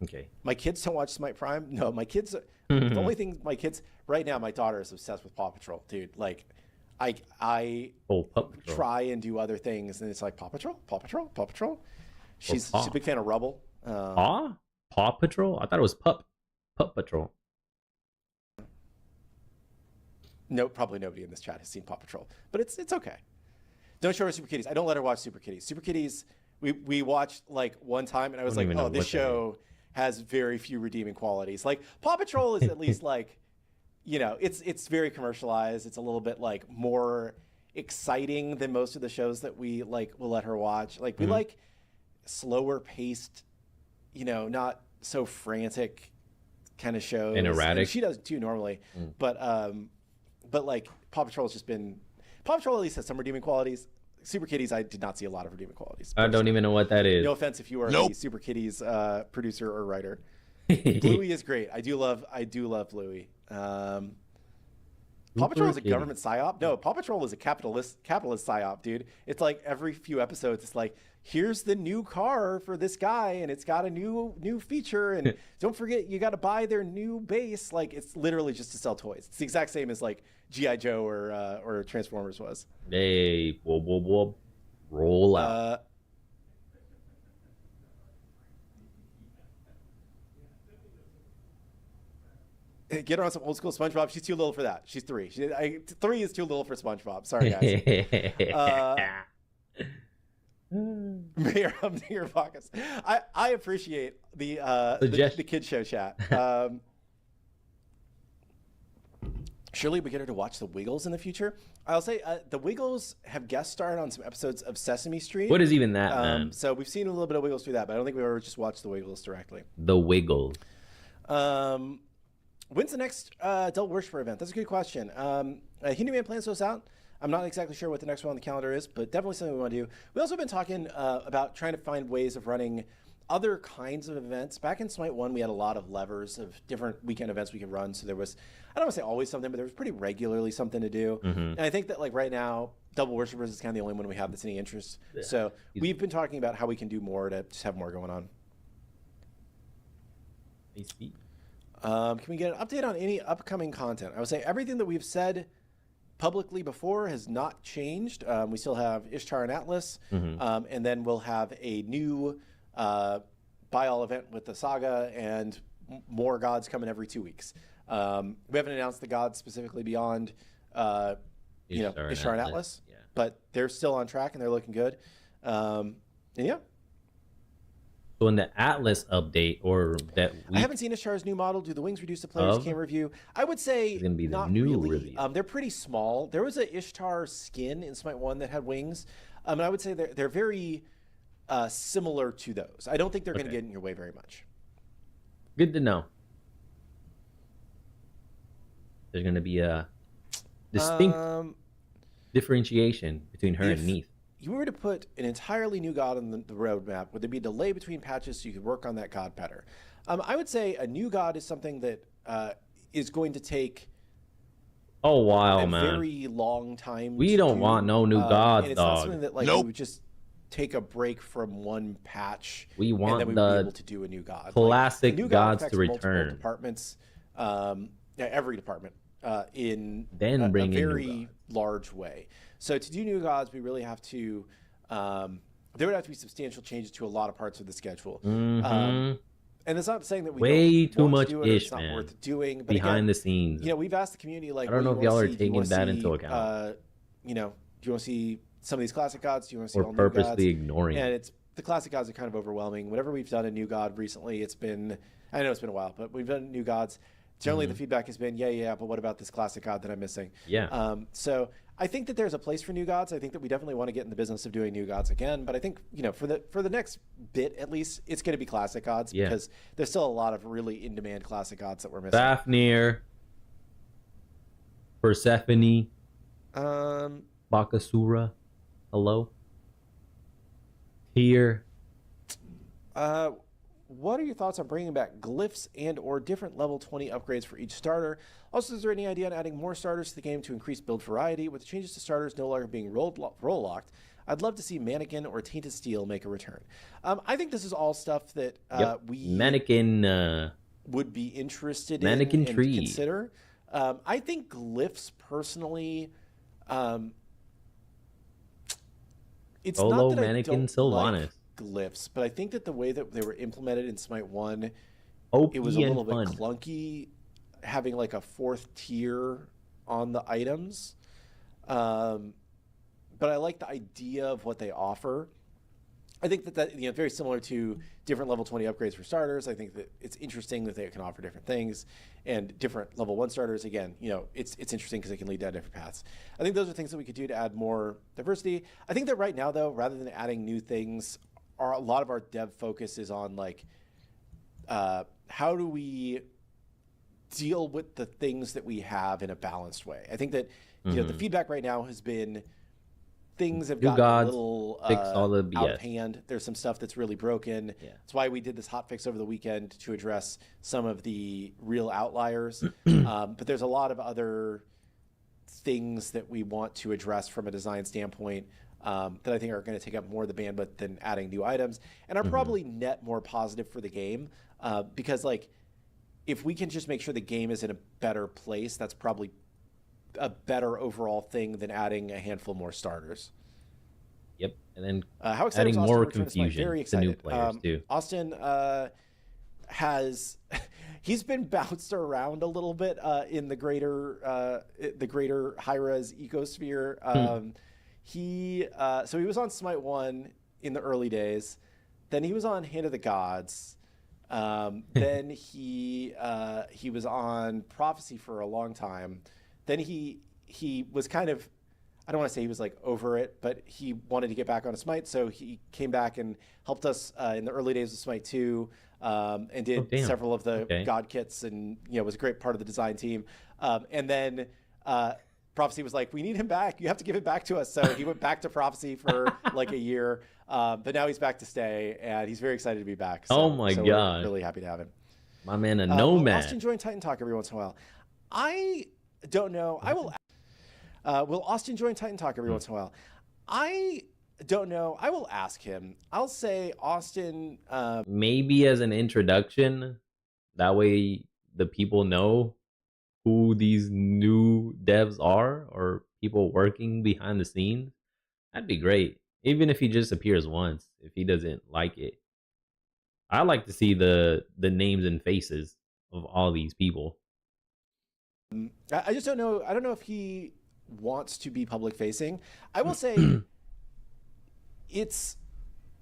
Okay. My kids don't watch Smite Prime. No, my kids. The only thing my kids right now, my daughter is obsessed with Paw Patrol, dude. Like, I try and do other things, and it's like Paw Patrol, Paw Patrol, Paw Patrol. She's a big fan of Rubble. Paw Patrol? I thought it was Pup Patrol. No, probably nobody in this chat has seen Paw Patrol, but it's okay. Don't show her Super Kitties. I don't let her watch Super Kitties. Super Kitties, we watched like one time, and I was like, oh, this show has very few redeeming qualities. Like Paw Patrol is at least like, it's very commercialized. It's a little bit like more exciting than most of the shows that we like will let her watch. Like we like slower paced, not so frantic kind of shows. And erratic. And she does too normally, but like Paw Patrol at least has some redeeming qualities. Super Kitties, I did not see a lot of redeeming qualities. I don't even know what that is. No offense if you are a Super Kitties producer or writer. Bluey is great. I do love Bluey. Paw Patrol is a Kitty. government psyop? No, Paw Patrol is a capitalist psyop, dude. It's like every few episodes, it's like, here's the new car for this guy, and it's got a new feature, and don't forget you got to buy their new base. Like, it's literally just to sell toys. It's the exact same as like G.I. Joe or Transformers was. Hey, whoa, whoa, whoa. Roll out. Get her on some old school SpongeBob. She's too little for that. She's 3. 3 is too little for SpongeBob. Sorry, guys. Mayor of Mayor Bacchus. I appreciate the kid show chat. Surely we get her to watch the Wiggles in the future. I'll say the Wiggles have guest starred on some episodes of Sesame Street. What is even that, man? So we've seen a little bit of Wiggles through that, but I don't think we've ever just watched the Wiggles directly. The Wiggles. When's the next Adult Worshiper event? That's a good question. Hindi Man plans those out. I'm not exactly sure what the next one on the calendar is, but definitely something we want to do. We also been talking about trying to find ways of running other kinds of events. Back in Smite 1, we had a lot of levers of different weekend events we could run. So there was, I don't want to say always something, but there was pretty regularly something to do. And I think that like right now, Double Worshippers is kind of the only one we have that's any interest. Yeah. So we've been talking about how we can do more to just have more going on. Can we get an update on any upcoming content? I would say everything that we've said publicly before has not changed. We still have Ishtar and Atlas, and then we'll have a new buy all event with the Saga and more gods coming every 2 weeks. We haven't announced the gods specifically beyond Ishtar and Atlas, yeah. But they're still on track and they're looking good. And yeah. So in the Atlas update, or that I haven't seen Ishtar's new model. Do the wings reduce the players can review? I would say it's gonna be the not new really. review. They're pretty small. There was a Ishtar skin in Smite 1 that had wings, and I would say they're very similar to those. I don't think they're going to get in your way very much. Good to know. There's going to be a distinct differentiation between her and Neith. You were to put an entirely new god on the roadmap, would there be a delay between patches so you could work on that god better? I would say a new god is something that is going to take a very long time. We don't want no new gods, and it's dog. not something that like we would just take a break from one patch. We want and then we would be able to do a new god. Classic new gods god to return. Departments, every department in then a bring very large way. So to do new gods, we really have to. There would have to be substantial changes to a lot of parts of the schedule. And it's not saying that we way don't too want much to do it, ish, it's not man. worth doing. But Behind again, the scenes, we've asked the community like, I don't know if y'all are taking that into account. Do you want to see some of these classic gods? Do you want to see or all purposely new gods? ignoring? And it's the classic gods are kind of overwhelming. Whenever we've done a new god recently, it's been, I know it's been a while, but we've done new gods. Generally, the feedback has been, yeah, but what about this classic god that I'm missing? Yeah. So I think that there's a place for new gods. I think that we definitely want to get in the business of doing new gods again. But I think, for the next bit, at least, it's going to be classic gods because there's still a lot of really in-demand classic gods that we're missing. Fafnir, Persephone, Bakasura, hello? Here. What are your thoughts on bringing back glyphs and or different level 20 upgrades for each starter? Also, is there any idea on adding more starters to the game to increase build variety? With the changes to starters no longer being roll locked, I'd love to see Mannequin or Tainted Steel make a return. I think this is all stuff that we Mannequin would be interested Mannequin in tree. and consider. I think glyphs personally, it's Solo not that Mannequin I don't Sylvanas. like glyphs, but I think that the way that they were implemented in Smite 1, OP it was a little and bit clunky having like a 4th tier on the items. But I like the idea of what they offer. I think that very similar to different level 20 upgrades for starters. I think that it's interesting that they can offer different things, and different level 1 starters. Again, it's interesting because they can lead down different paths. I think those are things that we could do to add more diversity. I think that right now, though, rather than adding new things, a lot of our dev focus is on like how do we deal with the things that we have in a balanced way. I think that the feedback right now has been things have gotten a little out of hand. There's some stuff that's really broken. That's why we did this hotfix over the weekend to address some of the real outliers. But there's a lot of other things that we want to address from a design standpoint that I think are going to take up more of the bandwidth than adding new items, and are probably net more positive for the game, because like if we can just make sure the game is in a better place, that's probably a better overall thing than adding a handful more starters. Yep, and then how excited adding was Austin more to return to Smite? confusion Very to excited. new players too. Austin has he's been bounced around a little bit in the greater high-res ecosphere. So he was on Smite 1 in the early days, then he was on Hand of the Gods, then he was on Prophecy for a long time. Then he was kind of, I don't want to say he was like over it, but he wanted to get back on a Smite, so he came back and helped us in the early days of Smite 2, and did several of the God kits, and was a great part of the design team. And then Prophecy was like, we need him back. You have to give it back to us. So he went back to Prophecy for like a year, but now he's back to stay, and he's very excited to be back. So, oh my God. We're really happy to have him. My man, a nomad. Will Austin join Titan Talk every once in a while? I don't know. I will. Will Austin join Titan Talk every once in a while? I don't know. I will ask him. I'll say Austin. Maybe as an introduction. That way the people know who these new devs are, or people working behind the scenes. That'd be great. Even if he just appears once, if he doesn't like it. I like to see the names and faces of all these people. I just don't know. I don't know if he wants to be public facing. I will say it's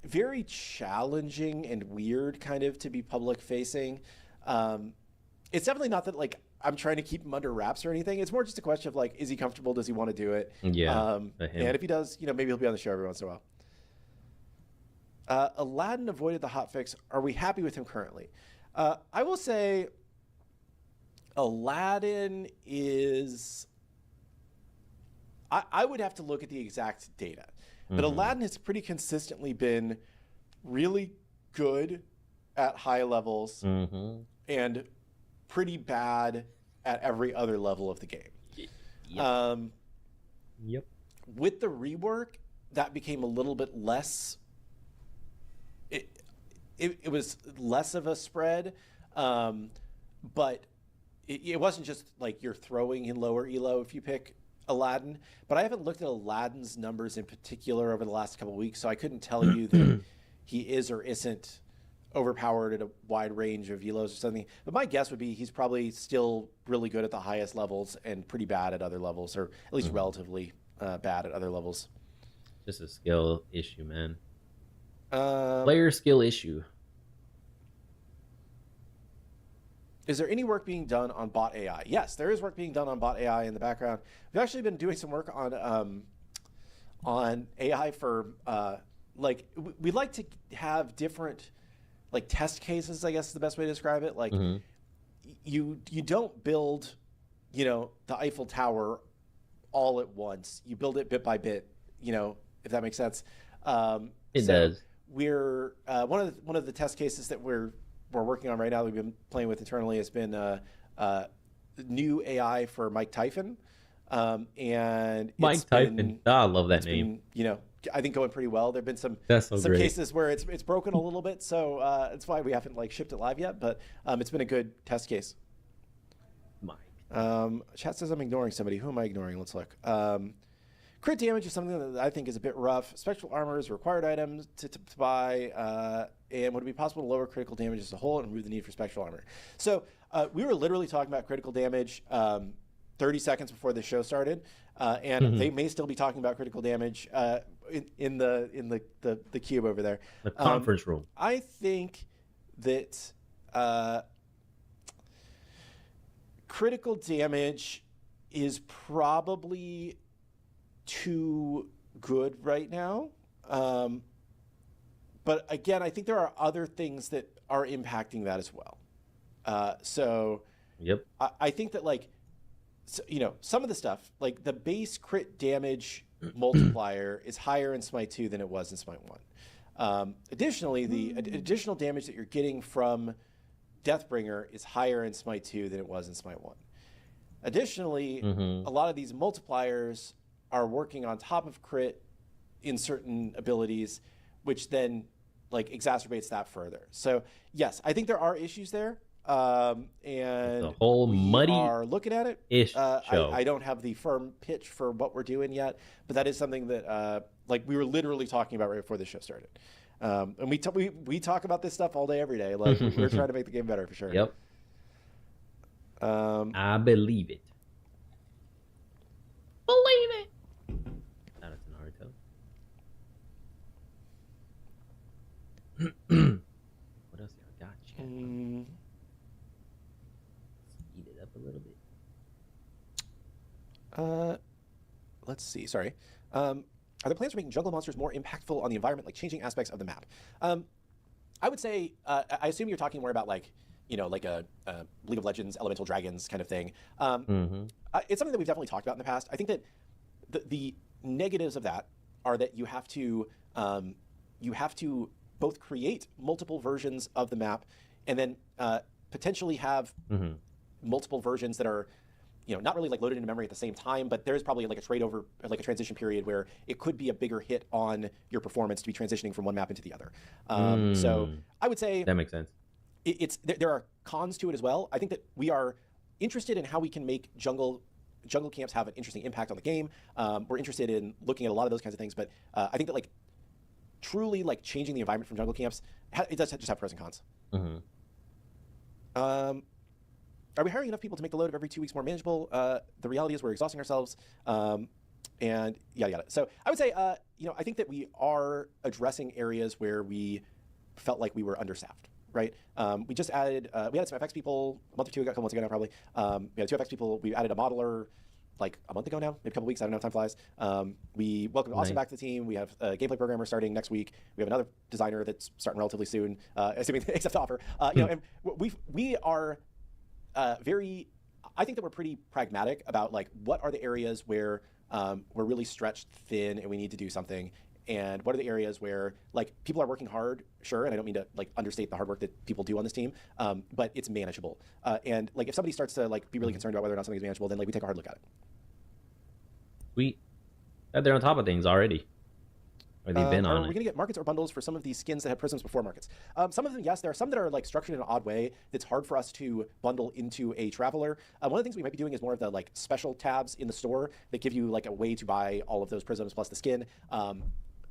very challenging and weird kind of to be public facing. It's definitely not that like I'm trying to keep him under wraps or anything. It's more just a question of like, is he comfortable? Does he want to do it? Yeah. And if he does, maybe he'll be on the show every once in a while. Aladdin avoided the hotfix. Are we happy with him currently? I will say Aladdin is... I would have to look at the exact data. But Aladdin has pretty consistently been really good at high levels and pretty bad at every other level of the game. Yep. With the rework, that became a little bit less... It was less of a spread, but it wasn't just like you're throwing in lower elo if you pick Aladdin. But I haven't looked at Aladdin's numbers in particular over the last couple of weeks, so I couldn't tell you that he is or isn't overpowered at a wide range of elos or something. But my guess would be he's probably still really good at the highest levels and pretty bad at other levels, or at least relatively bad at other levels. Just a skill issue, man. Player skill issue. Is there any work being done on bot AI? Yes, there is work being done on bot AI in the background. We've actually been doing some work on AI for like we like to have different like test cases, I guess is the best way to describe it. Like you don't build, the Eiffel Tower all at once. You build it bit by bit, if that makes sense. It does. We're one of the test cases that we're working on right now that we've been playing with internally has been new AI for Mike Typhon. And Mike Typhon. I love that name. I think going pretty well. There've been some cases where it's broken a little bit, so that's why we haven't like shipped it live yet. But it's been a good test case. Mike. Chat says I'm ignoring somebody. Who am I ignoring? Let's look. Crit damage is something that I think is a bit rough. Spectral armor is a required item to buy. And would it be possible to lower critical damage as a whole and remove the need for spectral armor? So we were literally talking about critical damage 30 seconds before the show started, and they may still be talking about critical damage in the cube over there. The conference room. I think that critical damage is probably too good right now. But again, I think there are other things that are impacting that as well. Yep. I think that some of the stuff, like the base crit damage multiplier is higher in Smite 2 than it was in Smite 1. Additionally, the additional damage that you're getting from Deathbringer is higher in Smite 2 than it was in Smite 1. Additionally, a lot of these multipliers are working on top of crit in certain abilities, which then like exacerbates that further. So yes, I think there are issues there. And the whole we are looking at it. show. I don't have the firm pitch for what we're doing yet, but that is something that like we were literally talking about right before the show started. And we talk about this stuff all day, every day. Like we're trying to make the game better for sure. Yep. I believe it. Believe it. That is an Naruto. What else I got? Speed it up a little bit. Let's see. Sorry. Are there plans for making jungle monsters more impactful on the environment, like changing aspects of the map? I would say, I assume you're talking more about like, you know, like a League of Legends, Elemental Dragons kind of thing. It's something that we've definitely talked about in the past. I think that the negatives of that are that you have to both create multiple versions of the map and then potentially have multiple versions that are, you know, not really like loaded into memory at the same time, but there's probably like a trade over, like a transition period where it could be a bigger hit on your performance to be transitioning from one map into the other. So I would say that makes sense. There are cons to it as well. I think that we are interested in how we can make jungle camps have an interesting impact on the game. We're interested in looking at a lot of those kinds of things, but I think that like truly like changing the environment from jungle camps, it does just have pros and cons. Are we hiring enough people to make the load of every 2 weeks more manageable? The reality is we're exhausting ourselves, and yada yada. So I would say, you know, I think that we are addressing areas where we felt like we were understaffed. Right. We just added, we added some FX people a month or two ago, a couple months ago now, probably. We had 2 FX people. We added a modeler like a month ago now, maybe a couple weeks. I don't know, time flies. We welcomed Austin back to the team. We have a gameplay programmer starting next week. We have another designer that's starting relatively soon, assuming they accept offer. You know, and we are very, I think that we're pretty pragmatic about like what are the areas where we're really stretched thin and we need to do something. And what are the areas where like people are working hard, sure, and I don't mean to like understate the hard work that people do on this team, but it's manageable. And like if somebody starts to like be really concerned about whether or not something is manageable, then like we take a hard look at it. Sweet. They're on top of things already. Or they've been on it. Are we going to get markets or bundles for some of these skins that have prisms before markets? Some of them, yes. There are some that are like structured in an odd way that's hard for us to bundle into a traveler. One of the things we might be doing is more of the like special tabs in the store that give you like a way to buy all of those prisms plus the skin.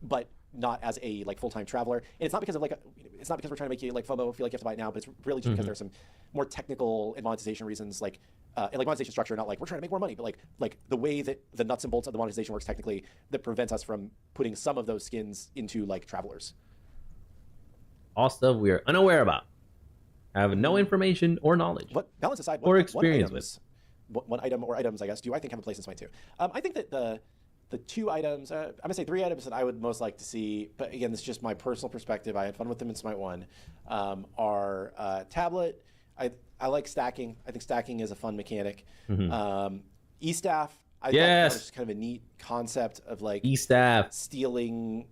But not as a like full-time traveler. And it's not because of like it's not because we're trying to make you like FOMO feel like you have to buy it now, but it's really just because there's some more technical and monetization reasons, like and like monetization structure, not like we're trying to make more money, but like the way that the nuts and bolts of the monetization works technically that prevents us from putting some of those skins into like travelers. All stuff we are unaware about, have no information or knowledge. What balance aside, or experience with one item or items, I guess, do I think have a place in Smite 2? I think that the 2 items, I'm gonna say 3 items that I would most like to see, but again, this is just my personal perspective. I had fun with them in Smite 1. Are tablet. I like stacking. I think stacking is a fun mechanic. E-staff. I thought that was just kind of a neat concept of like E-staff stealing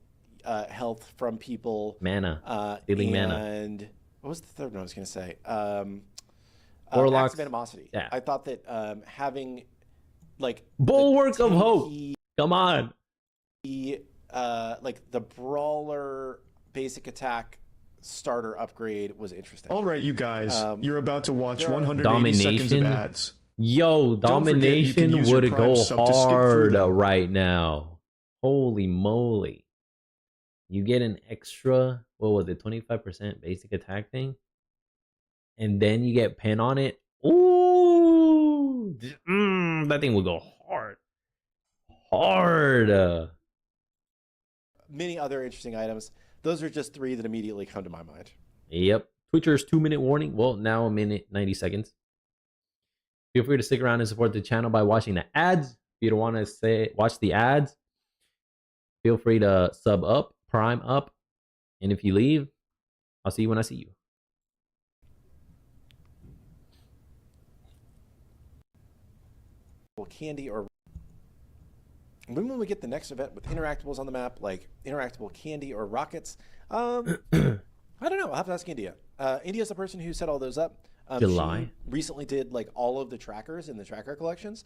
health from people. Mana. Stealing mana. And what was the third one I was gonna say? Warlocks. Acts of animosity. Yeah. I thought that having like Bulwark of Hope. Come on. Like the brawler basic attack starter upgrade was interesting. All right, you guys, you're about to watch 180 seconds of ads. Yo, domination would go hard right now. Holy moly. You get an extra, what was it, 25% basic attack thing? And then you get pen on it. Ooh, that thing will go hard. Many other interesting items. Those are just 3 that immediately come to my mind. Yep. Twitcher's 2-minute warning. Well, now 1:90 seconds. Feel free to stick around and support the channel by watching the ads. If you don't want to watch the ads, feel free to sub up, prime up, and if you leave, I'll see you when I see you. Candy or when we get the next event with interactables on the map, like interactable candy or rockets, I don't know. I'll have to ask India. India's the person who set all those up. July. She recently did like all of the trackers in the tracker collections.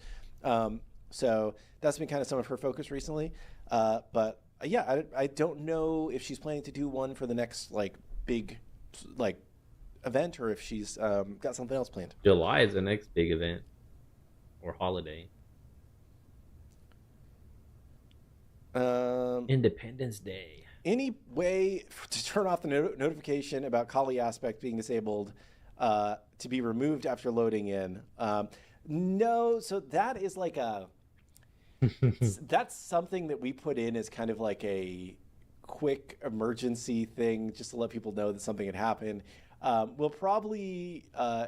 So that's been kind of some of her focus recently. But yeah, I don't know if she's planning to do one for the next like big like event, or if she's got something else planned. July is the next big event or holiday. Independence Day. Any way to turn off the notification about Kali aspect being disabled to be removed after loading in? No, so that is like a that's something that we put in as kind of like a quick emergency thing, just to let people know that something had happened. We'll probably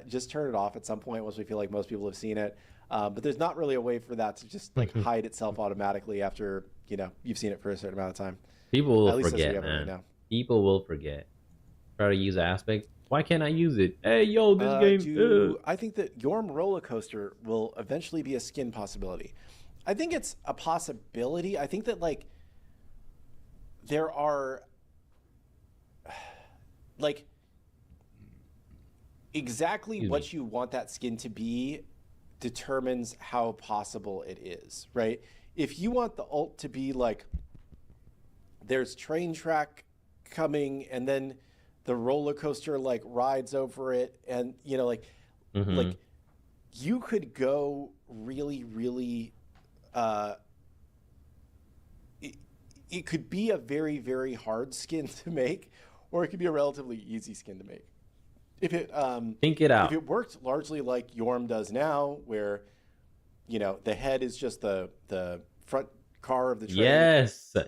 just turn it off at some point once we feel like most people have seen it. But there's not really a way for that to just like hide itself automatically after, you know, you've seen it for a certain amount of time. People will forget, man. Right, people will forget. Try to use aspect. Why can't I use it? Hey, yo, this game. I think that Yorm Roller Coaster will eventually be a skin possibility. I think it's a possibility. I think that like there are like exactly what you want that skin to be determines how possible it is, right? If you want the ult to be like there's train track coming and then the roller coaster like rides over it, and you know like like you could go really it could be a very, very hard skin to make, or it could be a relatively easy skin to make. If it think it out. If it worked largely like Yorm does now, where you know the head is just the front car of the train.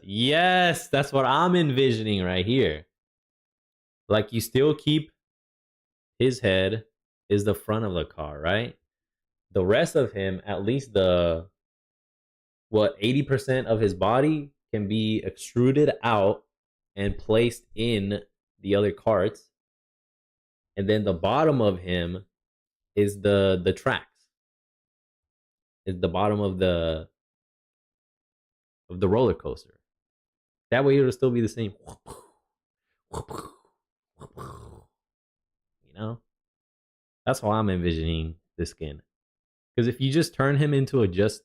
Yes, that's what I'm envisioning right here. Like you still keep his head is the front of the car, right? The rest of him, at least the 80% of his body can be extruded out and placed in the other carts. And then the bottom of him is the tracks. Is the bottom of the roller coaster. That way it'll still be the same. You know? That's how I'm envisioning this skin. Because if you just turn him into a just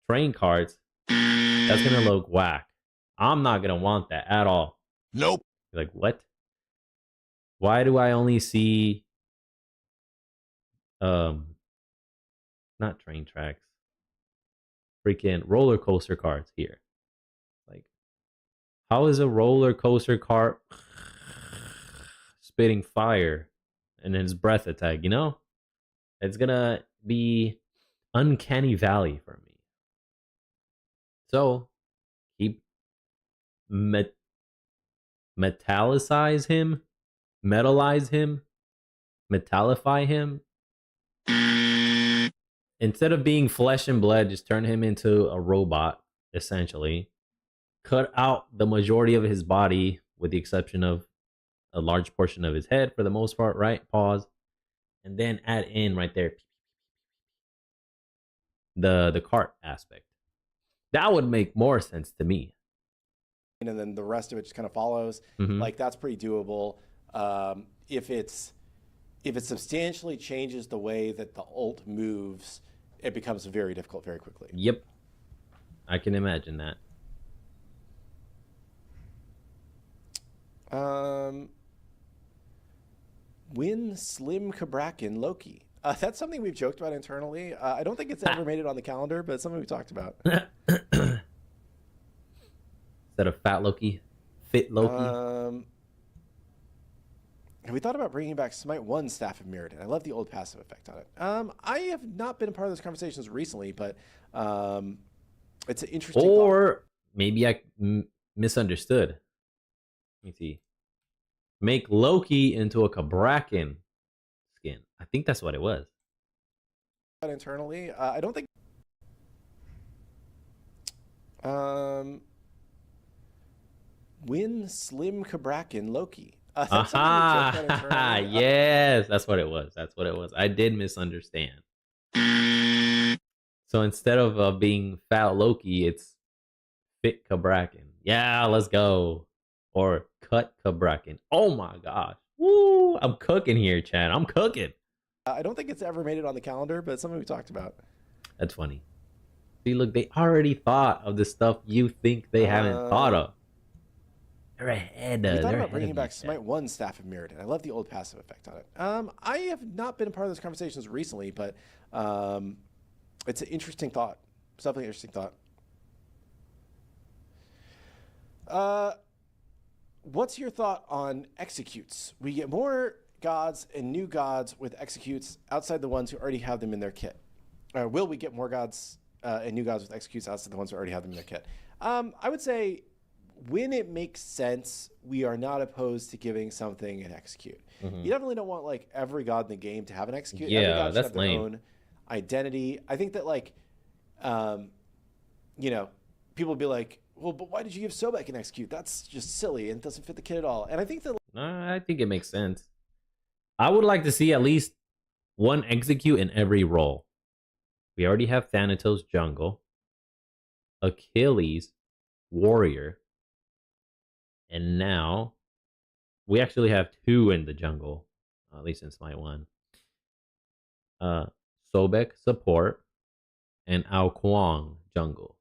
train carts, that's gonna look whack. I'm not gonna want that at all. Nope. Like, what? Why do I only see not train tracks, freaking roller coaster carts here? Like, how is a roller coaster cart spitting fire and his breath attack, you know? It's gonna be uncanny valley for me. So keep metallicize him, metalize him, metallify him. Instead of being flesh and blood, just turn him into a robot, essentially. Cut out the majority of his body, with the exception of a large portion of his head for the most part, right? Pause. And then add in right there the cart aspect. That would make more sense to me. And then the rest of it just kind of follows. Like that's pretty doable. If it substantially changes the way that the ult moves, it becomes very difficult very quickly. Yep. I can imagine that. Win Slim Kabrakin Loki. That's something we've joked about internally. I don't think it's ever made it on the calendar, but it's something we talked about. Instead of Fat Loki, Fit Loki. Have we thought about bringing back Smite 1 Staff of Mirrodin? I love the old passive effect on it. I have not been a part of those conversations recently, but it's an interesting Or maybe I misunderstood. Let me see. Make Loki into a Kabrakin skin. I think that's what it was. Internally, I don't think. Win Slim Kabrakin Loki. Yes, that's what it was. That's what it was. I did misunderstand. So instead of being Fat Loki, it's Fit Kabrakin. Yeah, let's go. Or Cut Kabrakin. Oh my gosh. Woo! I'm cooking here, Chad. I'm cooking. I don't think it's ever made it on the calendar, but it's something we talked about. That's funny. See, look, they already thought of the stuff you think they haven't thought of. They're ahead. We thought they're about ahead bringing of back you, Smite Chad. 1 Staff of Mirrodin. I love the old passive effect on it. I have not been a part of those conversations recently, but it's an interesting thought. It's definitely an interesting thought. What's your thought on executes? We get more gods and new gods with executes outside the ones who already have them in their kit. Will we get more gods and new gods with executes outside the ones who already have them in their kit? I would say when it makes sense, we are not opposed to giving something an execute. You definitely don't want like every god in the game to have an execute. Every Yeah, god should that's have their lame. own identity. I think that like, you know, people would be like, well, but why did you give Sobek an execute? That's just silly and doesn't fit the kit at all. And I think that I think it makes sense. I would like to see at least one execute in every role. We already have Thanatos jungle, Achilles warrior, and now we actually have 2 in the jungle, at least in Smite 1. Sobek support and Ao Kuang jungle.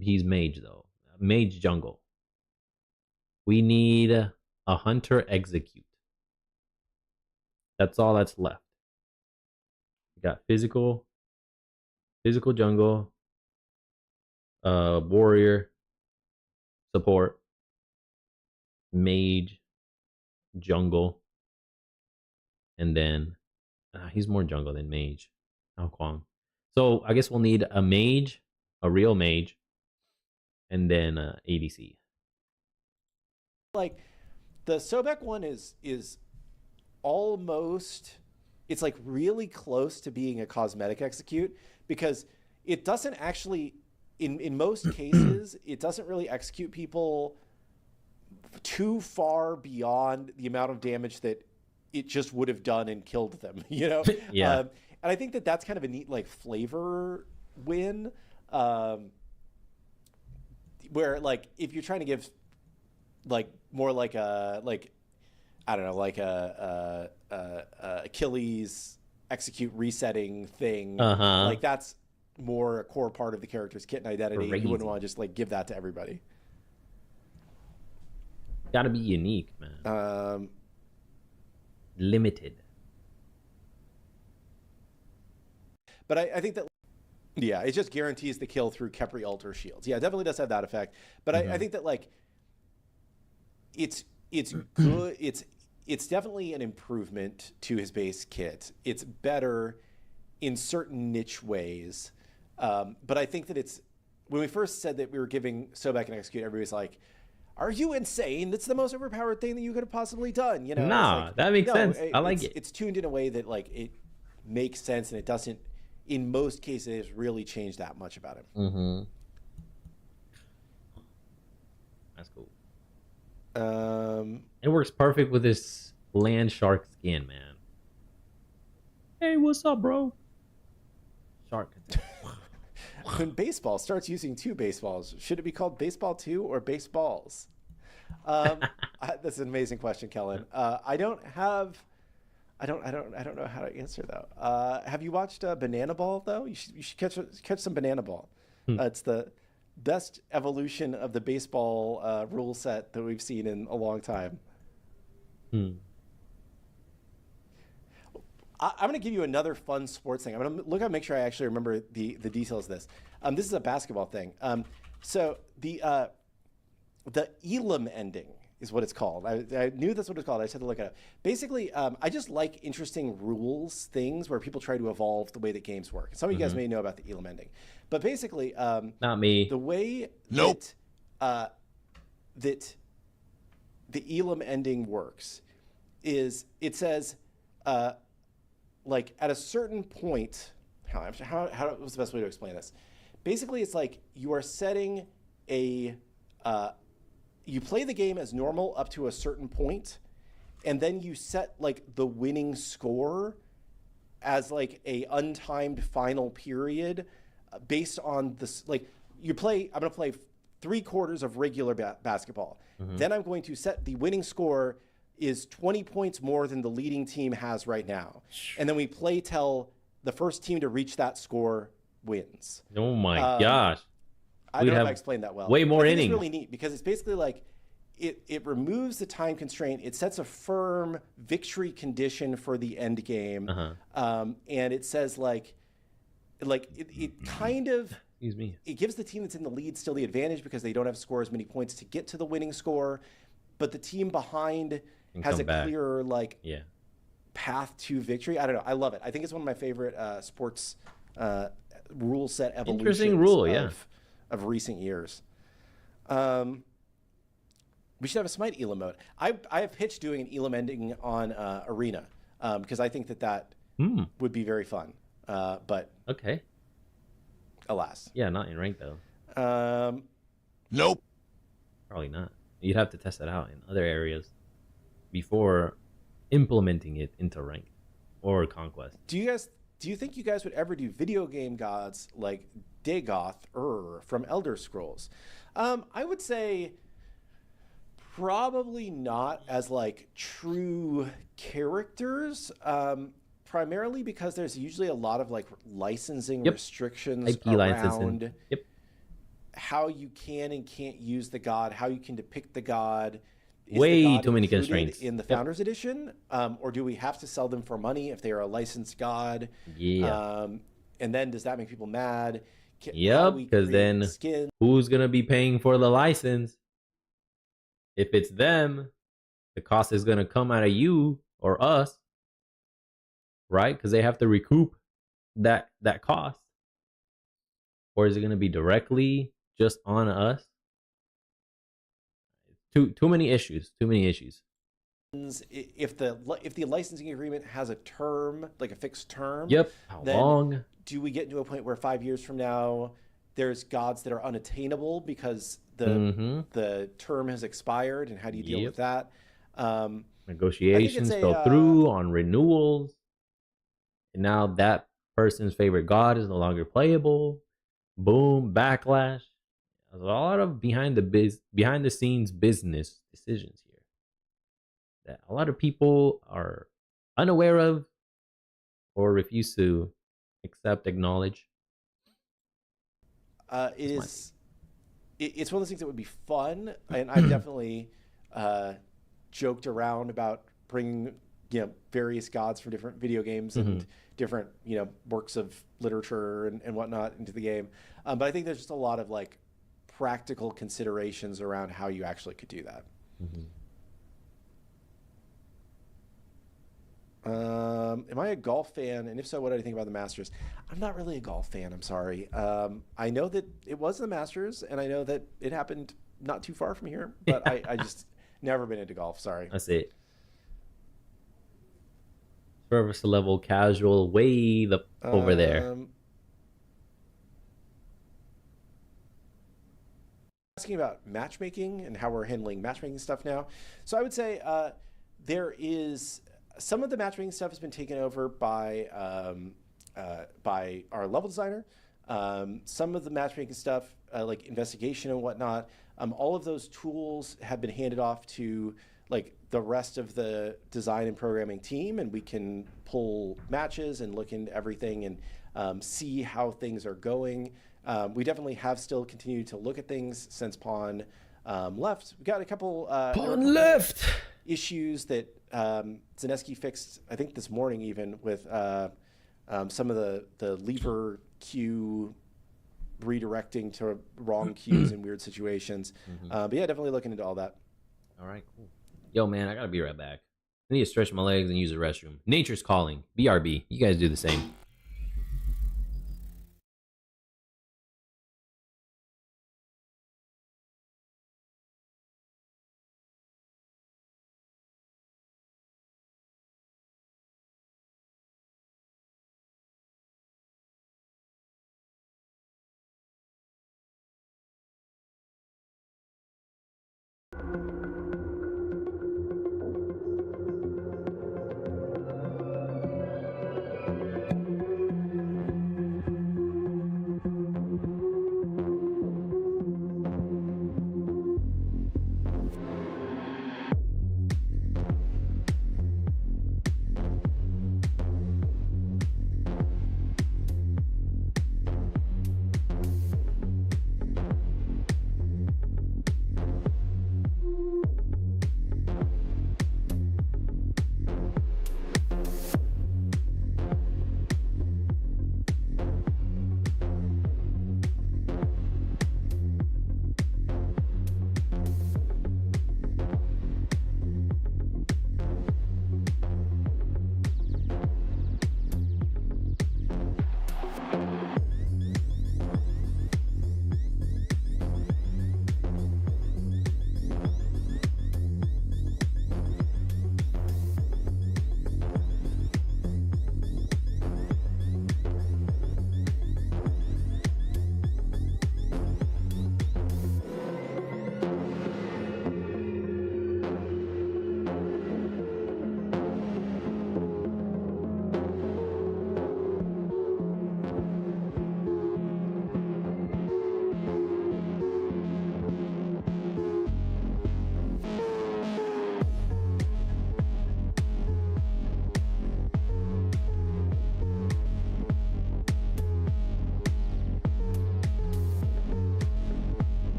He's mage though. Mage jungle. We need a hunter execute. That's all that's left. We got physical jungle, warrior, support, mage, jungle, and then he's more jungle than mage. Ao Kuang. So I guess we'll need a mage, a real mage, and then ADC. like the Sobek one is almost, it's like really close to being a cosmetic execute because it doesn't actually in most cases it doesn't really execute people too far beyond the amount of damage that it just would have done and killed them, you know. Yeah. And I think that that's kind of a neat like flavor win, where like if you're trying to give like more like a like I don't know like a Achilles execute resetting thing, like that's more a core part of the character's kit and identity. Crazy. You wouldn't want to just like give that to everybody. Gotta be unique, man. Limited. But I think that, yeah, it just guarantees the kill through Kepri ult or shields. Yeah, it definitely does have that effect. But I think that like it's good. It's definitely an improvement to his base kit. It's better in certain niche ways. But I think that it's, when we first said that we were giving Sobek an execute, everybody's like, are you insane? That's the most overpowered thing that you could have possibly done. You know, Nah, like, that makes sense. I like it. It's tuned in a way that like it makes sense, and it doesn't, in most cases, really change that much about him. That's cool. Um, It works perfect with this land shark skin, man. Hey, what's up, bro? Shark. when baseball starts using 2 baseballs, should it be called baseball 2 or baseballs? That's an amazing question, Kellen. I don't know how to answer though. Have you watched Banana Ball though? You should catch some Banana Ball. It's the best evolution of the baseball rule set that we've seen in a long time. I'm going to give you another fun sports thing. I'm going to look up, make sure I actually remember the details of this. This is a basketball thing. So the Elam ending is what it's called. I knew that's what it's called. I just had to look it up. Basically, I just like interesting rules, things where people try to evolve the way that games work. Some of you guys may know about the Elam ending. But basically, Not me. the way that the Elam ending works is it says, like at a certain point, what's the best way to explain this? Basically, it's like you are setting a, you play the game as normal up to a certain point, and then you set like the winning score as like a untimed final period based on this. Like you play, I'm going to play 3 quarters of regular basketball. Then I'm going to set the winning score is 20 points more than the leading team has right now. And then we play till the first team to reach that score wins. Oh my gosh. I don't know if I explained that well. Way more innings. It's really neat because it's basically like it removes the time constraint. It sets a firm victory condition for the end game. And it says like it kind of, excuse me, it gives the team that's in the lead still the advantage because they don't have to score as many points to get to the winning score, but the team behind has a clearer path to victory. I don't know. I love it. I think it's one of my favorite sports rule set evolutions. Interesting rule, of recent years. We should have a Smite Elam mode. I have pitched doing an Elam ending on Arena because I think that would be very fun. But okay, alas, yeah, not in rank though. Nope, probably not. You'd have to test it out in other areas before implementing it into rank or conquest. Do you think you guys would ever do video game gods like Dagoth from Elder Scrolls? I would say probably not as like true characters, primarily because there's usually a lot of like licensing restrictions IP around licensing. how you can and can't use the god, how you can depict the god. Way too many constraints in the Founders Edition, or do we have to sell them for money if they are a licensed god? And then does that make people mad? Because then who's gonna be paying for the license? If it's them, the cost is gonna come out of you or us, right? Because they have to recoup that cost, or is it gonna be directly just on us? Too many issues. Too many issues. If the licensing agreement has a term, like a fixed term, how long? Do we get to a point where 5 years from now there's gods that are unattainable because the term has expired, and how do you deal with that? Negotiations go through on renewals, and now that person's favorite god is no longer playable. Boom, backlash. There's a lot of behind the scenes business decisions here that a lot of people are unaware of or refuse to acknowledge. It's one of those things that would be fun, and I've definitely joked around about bringing various gods from different video games and different works of literature and whatnot into the game. But I think there's just a lot of like practical considerations around how you actually could do that. Am I a golf fan? And if so, what do I think about the Masters? I'm not really a golf fan. I'm sorry. I know that it was the Masters, and I know that it happened not too far from here, but I just never been into golf. Sorry. That's it. Service level casual way over there. Asking about matchmaking and how we're handling matchmaking stuff now. So I would say there is some of the matchmaking stuff has been taken over by our level designer. Some of the matchmaking stuff, like investigation and whatnot, all of those tools have been handed off to like the rest of the design and programming team, and we can pull matches and look into everything and see how things are going. We definitely have still continued to look at things since Pawn left. We got a couple Pawn left issues that Zaneski fixed, I think this morning even, with some of the lever queue redirecting to wrong queues in weird situations. But yeah, definitely looking into all that. All right, cool. Yo, man, I gotta be right back. I need to stretch my legs and use the restroom. Nature's calling. BRB. You guys do the same.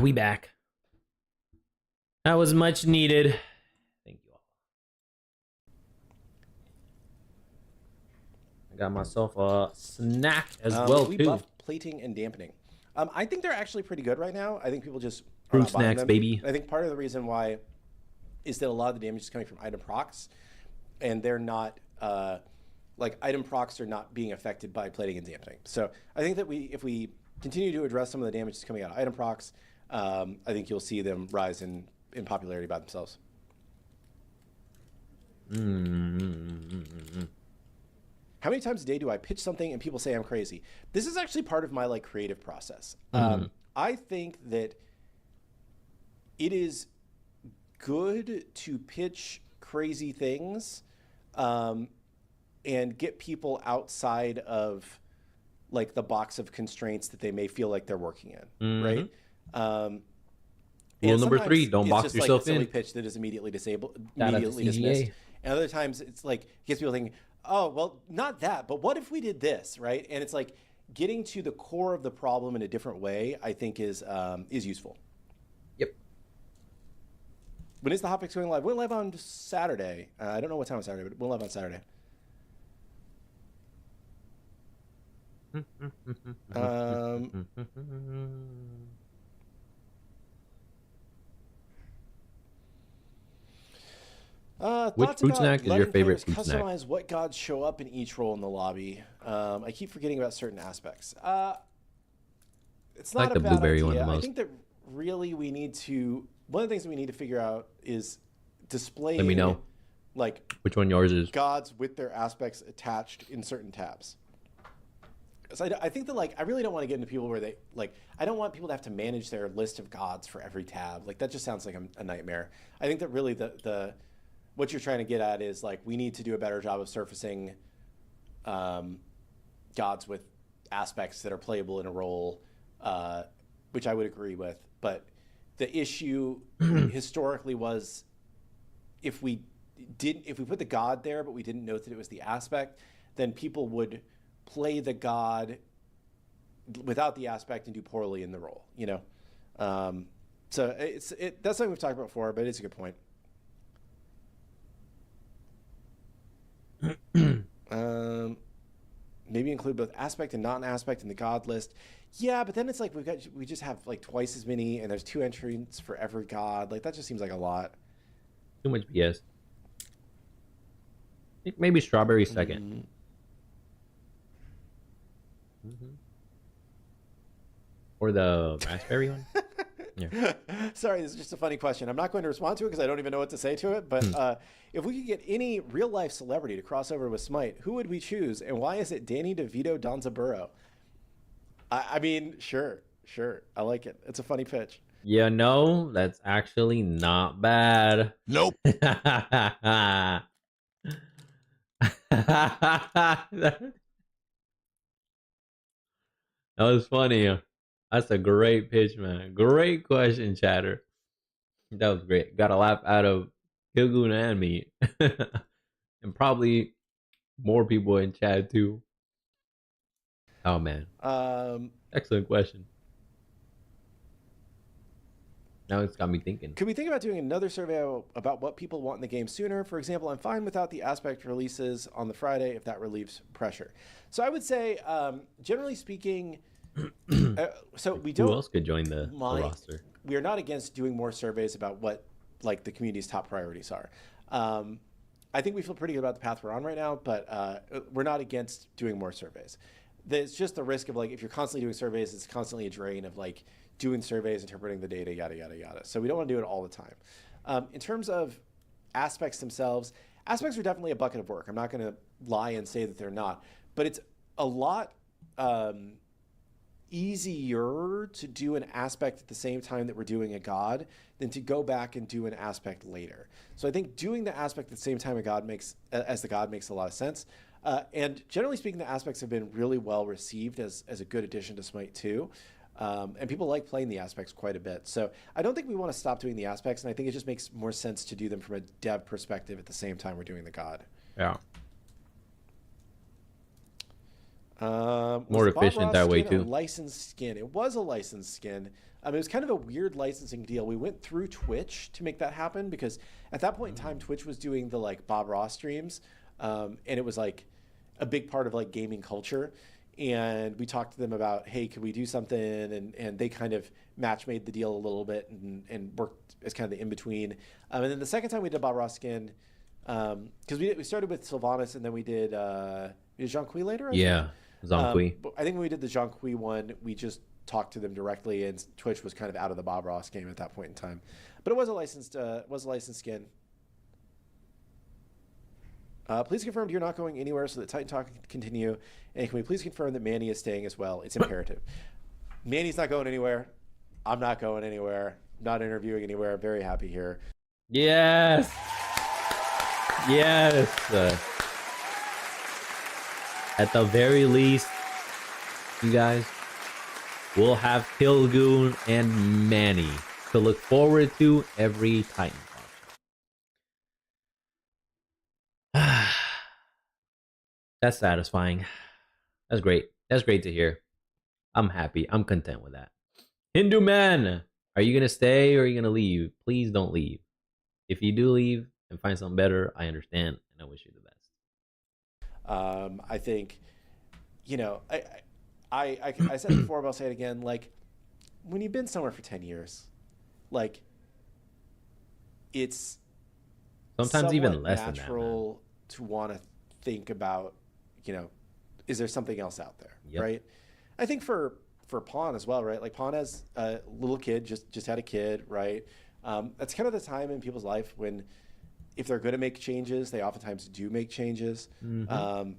We back. That was much needed. Thank you all. I got myself a snack as well We too. buffed plating and dampening. I think they're actually pretty good right now. I think people just are Fruit not buying snacks, them. baby. And I think part of the reason why is that a lot of the damage is coming from item procs, and they're not like item procs are not being affected by plating and dampening. So I think that if we continue to address some of the damage that's coming out of item procs, I think you'll see them rise in popularity by themselves. How many times a day do I pitch something and people say I'm crazy? This is actually part of my like creative process. I think that it is good to pitch crazy things and get people outside of like the box of constraints that they may feel like they're working in, right? Rule number 3: don't box just yourself like a silly in. pitch that is immediately disabled, Shout out to immediately dismissed. CGA. And other times it's like it gets people thinking, oh, well, not that, but what if we did this, right? And it's like getting to the core of the problem in a different way, I think is useful. Yep. When is the Hotfix going live? We're live on Saturday. I don't know what time on Saturday, but we're live on Saturday. Which fruit snack is your favorite fruit snack? Customize what gods show up in each role in the lobby. I keep forgetting about certain aspects. It's not like a the bad blueberry idea. one the I most. think that really we need to. One of the things that we need to figure out is displaying. Let me know like which one yours is. gods with their aspects attached in certain tabs. So I think that like I really don't want to get into people where they like I don't want people to have to manage their list of gods for every tab. Like that just sounds like a nightmare. I think that really the what you're trying to get at is like we need to do a better job of surfacing gods with aspects that are playable in a role, which I would agree with. But the issue historically was if we put the god there but we didn't know that it was the aspect, then people would play the god without the aspect and do poorly in the role, you know? So that's something we've talked about before, but it's a good point. Maybe include both aspect and non-aspect in the god list. Yeah, but then it's like we just have like twice as many and there's 2 entries for every god. Like that just seems like a lot. Too much BS. Maybe strawberry second. Or the raspberry one. Yeah. Sorry, this is just a funny question. I'm not going to respond to it because I don't even know what to say to it. But if we could get any real-life celebrity to cross over with Smite, who would we choose? And why is it Danny DeVito Donzaburo? I mean, sure. I like it. It's a funny pitch. You know, that's actually not bad. Nope. That was funny. That's a great pitch, man. Great question, chatter. That was great. Got a laugh out of Kilgoon and me. And probably more people in chat too. Oh man. Excellent question. Now it's got me thinking. Could we think about doing another survey about what people want in the game sooner? For example, I'm fine without the aspect releases on the Friday if that relieves pressure. So I would say, generally speaking, so we don't. Who else could join the roster? We are not against doing more surveys about what like the community's top priorities are. I think we feel pretty good about the path we're on right now, but we're not against doing more surveys. There's just the risk of like if you're constantly doing surveys, it's constantly a drain of like doing surveys, interpreting the data, yada yada yada. So we don't want to do it all the time. In terms of aspects themselves, aspects are definitely a bucket of work. I'm not going to lie and say that they're not, but it's a lot easier to do an aspect at the same time that we're doing a god than to go back and do an aspect later. So I think doing the aspect at the same time as the god makes a lot of sense. And generally speaking, the aspects have been really well received as a good addition to Smite 2. And people like playing the aspects quite a bit. So I don't think we want to stop doing the aspects, and I think it just makes more sense to do them from a dev perspective at the same time we're doing the god. Yeah. More efficient that way too. Licensed skin. It was a licensed skin. It was kind of a weird licensing deal. We went through Twitch to make that happen because at that point in time, Twitch was doing the like Bob Ross streams, and it was like a big part of like gaming culture. And we talked to them about, hey, could we do something? And they kind of match made the deal a little bit and worked as kind of the in between. And then the second time we did Bob Ross skin, because we started with Sylvanas and then we did Jean-Qui later. Yeah, Jean-Qui. I think when we did the Jean-Qui one, we just talked to them directly, and Twitch was kind of out of the Bob Ross game at that point in time. But it was a licensed skin. Please confirm you're not going anywhere so that Titan Talk can continue. And can we please confirm that Manny is staying as well? It's imperative. Manny's not going anywhere. I'm not going anywhere. Not interviewing anywhere. I'm very happy here. Yes. Yes. At the very least, you guys will have Kilgoon and Manny to look forward to every Titan Talk. That's satisfying. That's great. That's great to hear. I'm happy. I'm content with that. Hindu man, are you going to stay or are you going to leave? Please don't leave. If you do leave and find something better, I understand and I wish you the best. I think, you know, I said it before, but I'll say it again. Like, when you've been somewhere for 10 years, like, it's sometimes even less than that, natural to want to think about, you know, is there something else out there, right? I think for Pawn as well, right? Like, Pawn has a little kid, just had a kid, right? That's kind of the time in people's life when, if they're going to make changes, they oftentimes do make changes. Mm-hmm.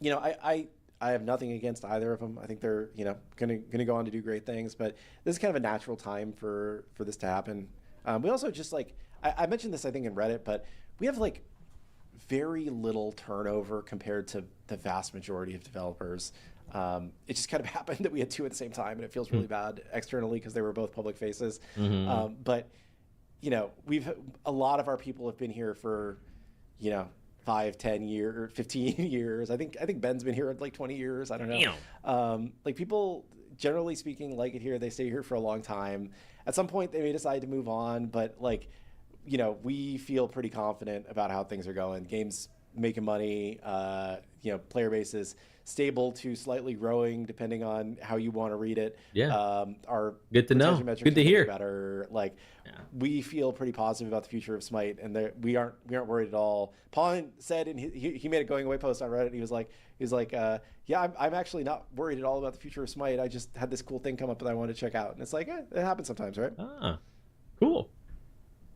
You know, I have nothing against either of them. I think they're, you know, gonna go on to do great things. But this is kind of a natural time for this to happen. We also just like I mentioned this I think in Reddit, but we have like very little turnover compared to the vast majority of developers. It just kind of happened that we had two at the same time, and it feels really bad externally because they were both public faces. Mm-hmm. But you know, a lot of our people have been here for, you know, 5, 10 years, 15 years. I think Ben's been here like 20 years. I don't know. Like, people, generally speaking, like it here. They stay here for a long time. At some point, they may decide to move on, but like, you know, we feel pretty confident about how things are going. Games making money. You know, player base is stable to slightly growing, depending on how you want to read it. Yeah. Our good to know. Good to hear. Better. Like, we feel pretty positive about the future of Smite, and we aren't worried at all. Pawn said, and he made a going away post on Reddit. He was like, yeah, I'm actually not worried at all about the future of Smite. I just had this cool thing come up that I wanted to check out, and it's like, it happens sometimes, right? Ah, cool.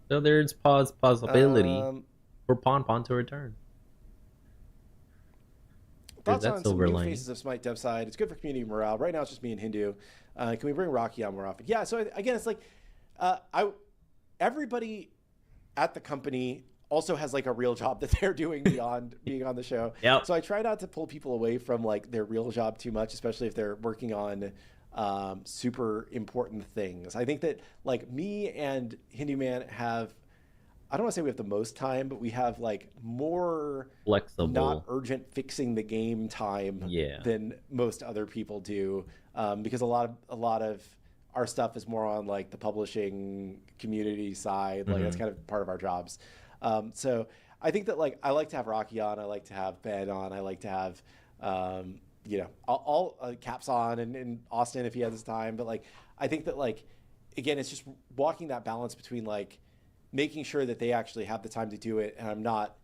So there's possibility for Pawn to return. Thoughts on some new faces of Smite dev side. It's good for community morale. Right now it's just me and Hindu. Can we bring Rocky on more often? Yeah, so again, it's like everybody at the company also has like a real job that they're doing beyond being on the show. Yep. So I try not to pull people away from like their real job too much, especially if they're working on super important things. I think that like me and Hindu Man have, I don't want to say we have the most time, but we have like more flexible, not urgent fixing the game time than most other people do, because a lot of our stuff is more on like the publishing community side. Like that's kind of part of our jobs. So I think that like I like to have Rocky on, I like to have Ben on, I like to have you know, all Caps on and Austin if he has his time. But like I think that like again, it's just walking that balance between like making sure that they actually have the time to do it, and I'm not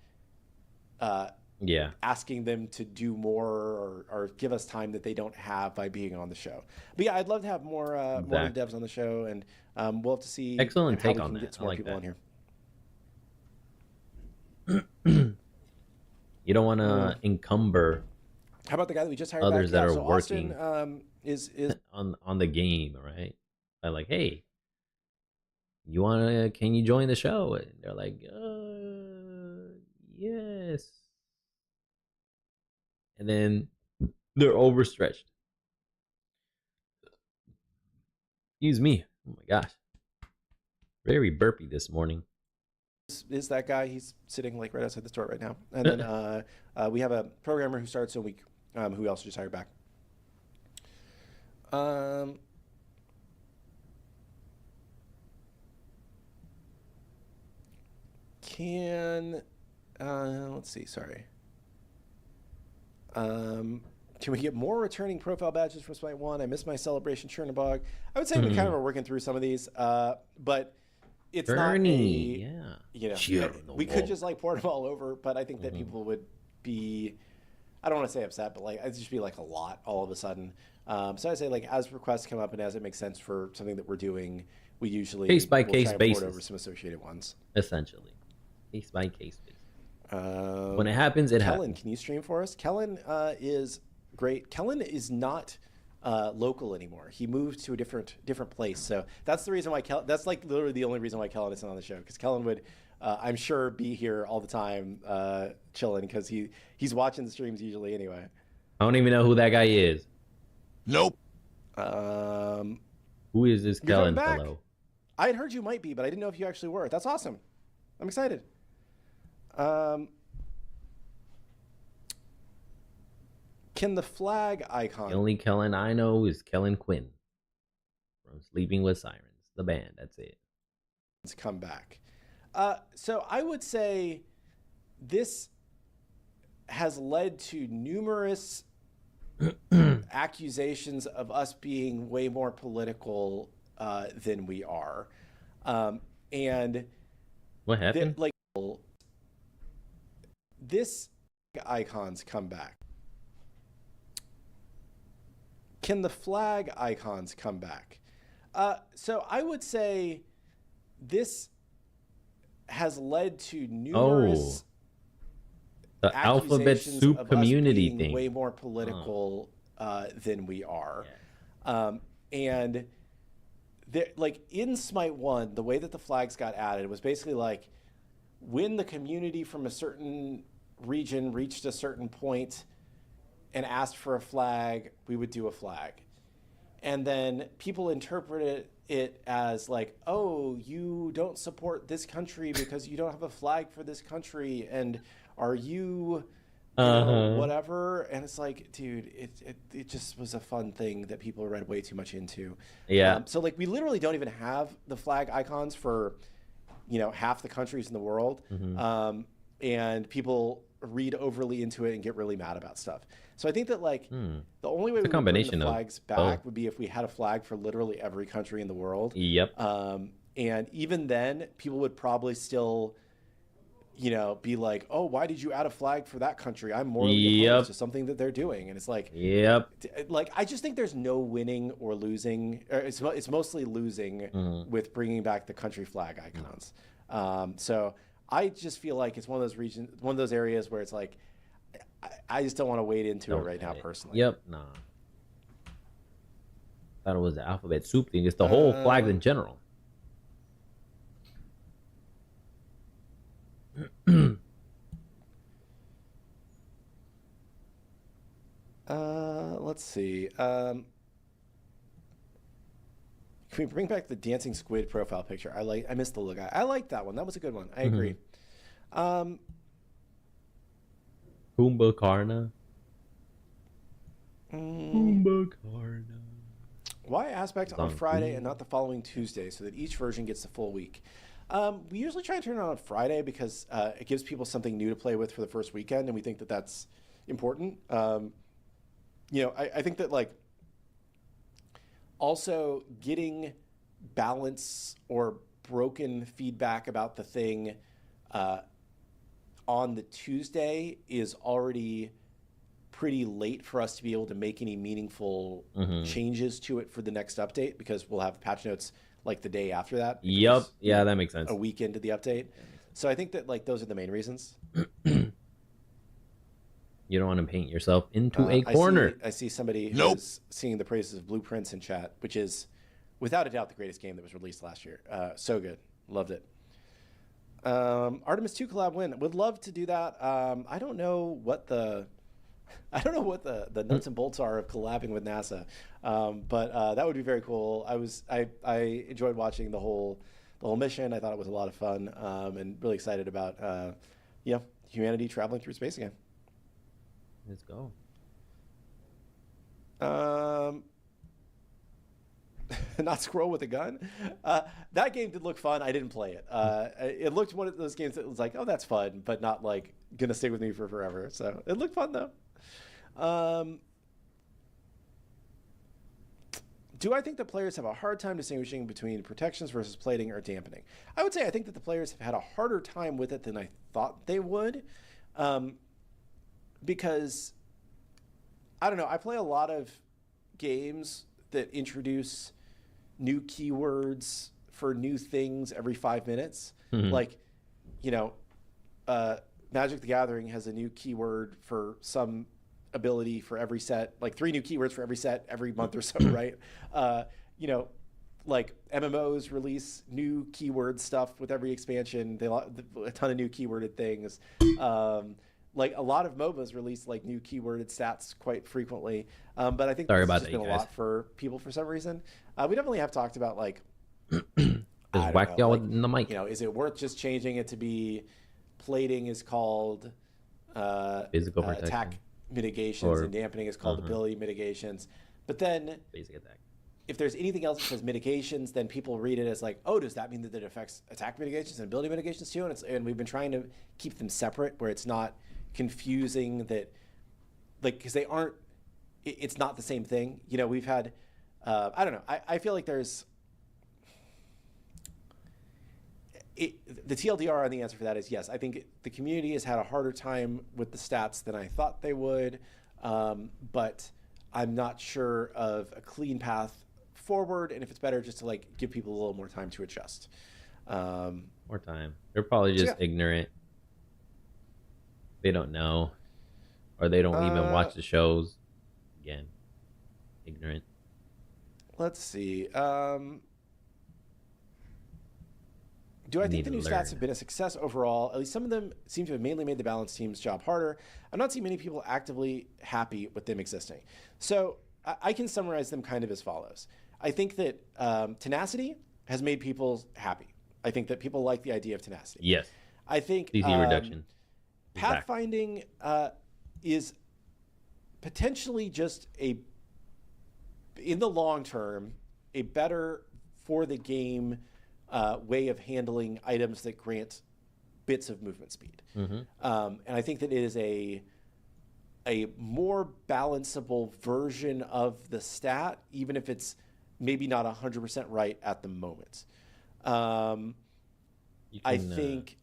asking them to do more or give us time that they don't have by being on the show. But yeah, I'd love to have more devs on the show, and we'll have to see. Excellent how take we on can that. get some more people on here. You don't want to encumber. How about the guy that we just hired? Others back? that Yeah, are working Austin, is on the game, right? They're like, hey, can you join the show? And they're like, yes. And then they're overstretched. Excuse me. Oh my gosh. Very burpy this morning. Is that guy? He's sitting like right outside the store right now. And then we have a programmer who starts in a week. Who else just hired back? can, let's see, sorry. Can we get more returning profile badges from Smite 1? I missed my celebration Chernobog. I would say we kind of are working through some of these, but it's not a, you know, we could just like port them all over, but I think that people would be, I don't want to say upset, but like, it'd just be like a lot all of a sudden. So I say like as requests come up and as it makes sense for something that we're doing, we usually case by case basis port over some associated ones. Essentially, case by case basis. When it happens, it happens. Kellen, can you stream for us? Kellen is great. Kellen is not local anymore. He moved to a different place. So that's the reason why that's like literally the only reason why Kellen isn't on the show, because Kellen would, I'm sure, be here all the time chilling, because he's watching the streams usually anyway. I don't even know who that guy is. Nope. Who is this Kellen fellow? I had heard you might be, but I didn't know if you actually were. That's awesome. I'm excited. Can the flag icon... The only Kellen I know is Kellen Quinn from Sleeping with Sirens, the band. That's it. Come back. So I would say this has led to numerous accusations of us being way more political than we are. And what happened? Like this icons come back. Can the flag icons come back? So I would say this has led to numerous the alphabet soup community thing. Way more political than we are. And like in Smite 1, the way that the flags got added was basically like when the community from a certain region reached a certain point and asked for a flag, we would do a flag. And then people interpreted it as like, oh, you don't support this country because you don't have a flag for this country, and are you know, whatever. And it's like, dude, it just was a fun thing that people read way too much into. Yeah. So like we literally don't even have the flag icons for, you know, half the countries in the world. And people read overly into it and get really mad about stuff. So I think that like the only way we would bring the flags back would be if we had a flag for literally every country in the world. Yep. And even then, people would probably still, you know, be like, oh, why did you add a flag for that country? I'm morally opposed to something that they're doing. And it's like, like, I just think there's no winning or losing. Or it's mostly losing with bringing back the country flag icons. So I just feel like it's one of those areas where it's like, I just don't want to wade into it right now personally. Yep. Nah. Thought it was the alphabet soup thing. It's the whole flag in general. Let's see. Can we bring back the dancing squid profile picture? I missed the look. I like that one. That was a good one. I agree. Kumbhakarna. Kumbhakarna. Why aspect on Friday and not the following Tuesday so that each version gets the full week? We usually try to turn it on Friday because it gives people something new to play with for the first weekend, and we think that that's important. You know, I think that like also getting balance or broken feedback about the thing on the Tuesday is already pretty late for us to be able to make any meaningful changes to it for the next update, because we'll have patch notes like the day after that. Yep. Yeah, that makes sense. A week into the update. So I think that like those are the main reasons. You don't want to paint yourself into a corner. I see somebody who's singing the praises of Blueprints in chat, which is without a doubt the greatest game that was released last year. So good. Loved it. Artemis 2 collab win. Would love to do that. I don't know what the nuts and bolts are of collabing with NASA, but that would be very cool. I enjoyed watching the whole mission. I thought it was a lot of fun, and really excited about humanity traveling through space again. Let's go. not scroll with a gun. That game did look fun. I didn't play it. It looked one of those games that was like, oh, that's fun, but not like gonna stick with me for forever. So it looked fun though. Do I think the players have a hard time distinguishing between protections versus plating or dampening? I would say I think that the players have had a harder time with it than I thought they would, because I don't know. I play a lot of games that introduce new keywords for new things every 5 minutes. Like, you know, Magic the Gathering has a new keyword for some ability for every set, like 3 new keywords for every set every month or so, right? You know, like MMOs release new keyword stuff with every expansion. They a ton of new keyworded things. Like a lot of MOBAs release like new keyworded stats quite frequently. But I think there's just been a lot for people for some reason. We definitely have talked about like, just whack y'all in the mic. You know, is it worth just changing it to be plating is called physical protection, attack mitigations, and dampening is called ability mitigations. But then basic attack. If there's anything else that says mitigations, then people read it as like, oh, does that mean that it affects attack mitigations and ability mitigations too? And we've been trying to keep them separate where it's not confusing that, like, because they aren't, it's not the same thing. You know, we've had, I don't know. I feel like there's, the TLDR on the answer for that is yes. I think the community has had a harder time with the stats than I thought they would, but I'm not sure of a clean path forward, and if it's better just to like give people a little more time to adjust. More time. They're probably just ignorant. They don't know, or they don't even watch the shows. Again, ignorant. Let's see. Do I think the new stats have been a success overall? At least some of them seem to have mainly made the balance team's job harder. I'm not seeing many people actively happy with them existing. So I can summarize them kind of as follows. I think that tenacity has made people happy. I think that people like the idea of tenacity. Yes. I think CC reduction. Pathfinding is potentially just in the long term, a better for the game way of handling items that grant bits of movement speed. And I think that it is a more balanceable version of the stat, even if it's maybe not 100% right at the moment. I think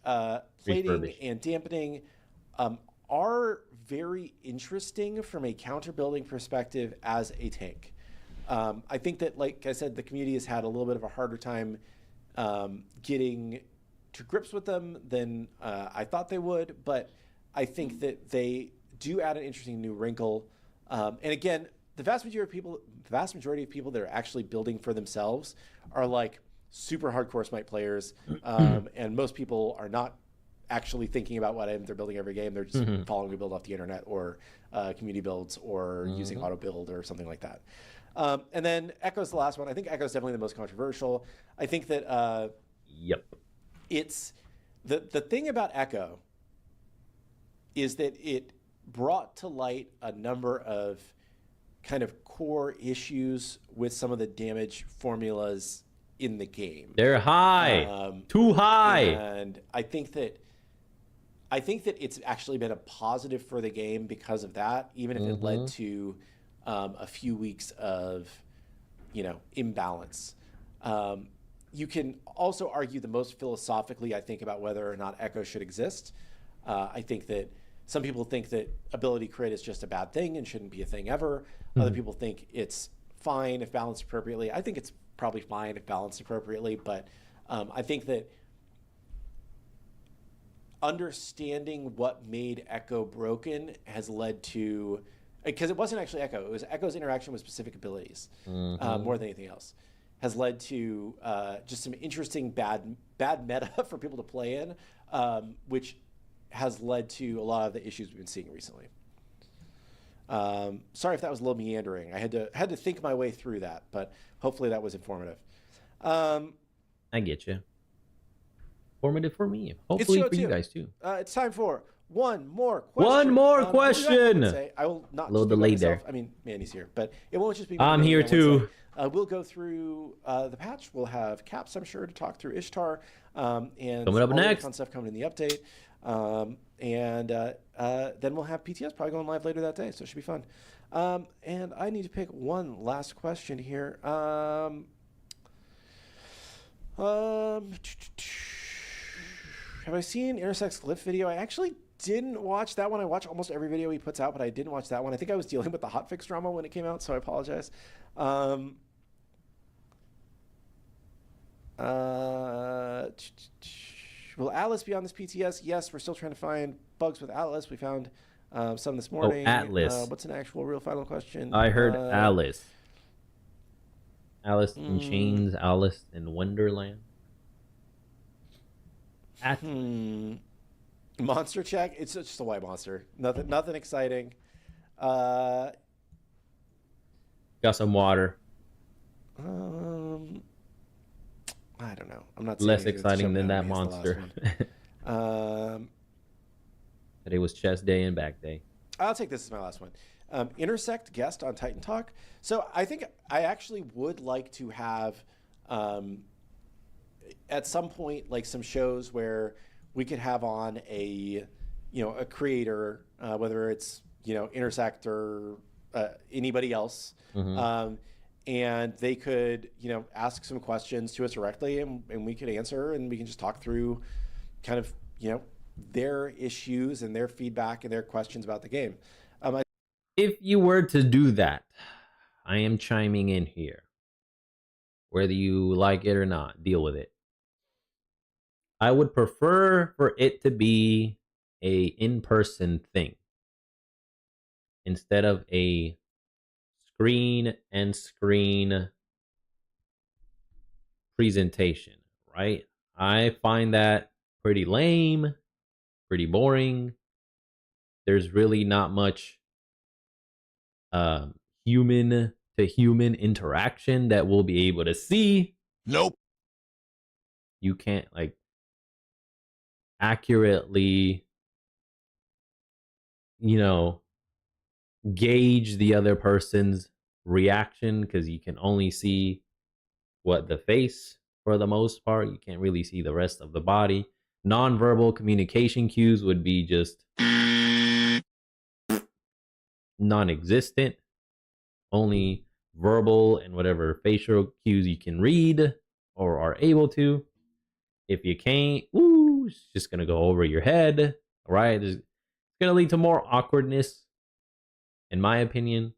plating and dampening are very interesting from a counter building perspective as a tank. I think that, like I said, the community has had a little bit of a harder time getting to grips with them than I thought they would, but I think that they do add an interesting new wrinkle. And again, the vast majority of people that are actually building for themselves are like super hardcore Smite players, and most people are not actually thinking about what item they're building every game. They're just following a build off the internet or community builds or using auto build or something like that. And then Echo's the last one. I think Echo's definitely the most controversial. I think that it's the thing about Echo is that it brought to light a number of kind of core issues with some of the damage formulas in the game. They're high, too high. And I think that it's actually been a positive for the game because of that, even if it led to a few weeks of, imbalance. You can also argue the most philosophically, I think, about whether or not Echo should exist. I think that some people think that ability crit is just a bad thing and shouldn't be a thing ever. Other people think it's fine if balanced appropriately. I think it's probably fine if balanced appropriately, but I think that understanding what made Echo broken has led to, because it wasn't actually Echo, it was Echo's interaction with specific abilities more than anything else, has led to just some interesting bad meta for people to play in, which has led to a lot of the issues we've been seeing recently. Sorry if that was a little meandering. I had to think my way through that, but hopefully that was informative. I get you. Informative for me. Hopefully for you guys too. It's time for one more question. One more We'll question. I will not A little just be by delayed myself. there. I mean, Mandy's here, but it won't just be me. I'm Mandy here on Wednesday. too. We'll go through the patch. We'll have Caps, I'm sure, to talk through Ishtar, and Coming up all the next. fun stuff coming in the update. And then we'll have PTS probably going live later that day, so it should be fun. And I need to pick one last question here. Have I seen Intersect's Glyph video? I actually didn't watch that one. I watch almost every video he puts out, but I didn't watch that one. I think I was dealing with the Hotfix drama when it came out, so I apologize. Will Atlas be on this PTS? Yes, we're still trying to find bugs with Atlas. We found some this morning. Oh, Atlas. What's an actual real final question? I heard Alice. Alice in Chains, Alice in Wonderland. Monster check? It's just a white monster. Nothing exciting. Got some water. I don't know. I'm not less exciting than that monster. Today was chest day and back day. I'll take this as my last one. Intersect guest on Titan Talk. So I think I actually would like to have at some point like some shows where we could have on a creator, whether it's Intersect or anybody else. And they could, ask some questions to us directly, and we could answer, and we can just talk through kind of, their issues and their feedback and their questions about the game. If you were to do that, I am chiming in here. Whether you like it or not, deal with it. I would prefer for it to be a in-person thing instead of a screen presentation, right? I find that pretty lame, pretty boring. There's really not much human to human interaction that we'll be able to see. Nope. You can't like accurately, gauge the other person's reaction because you can only see what the face for the most part. You can't really see the rest of the body. Non-verbal communication cues would be just non-existent. Only verbal and whatever facial cues you can read or are able to. If you can't, it's just gonna go over your head, right? It's gonna lead to more awkwardness, in my opinion,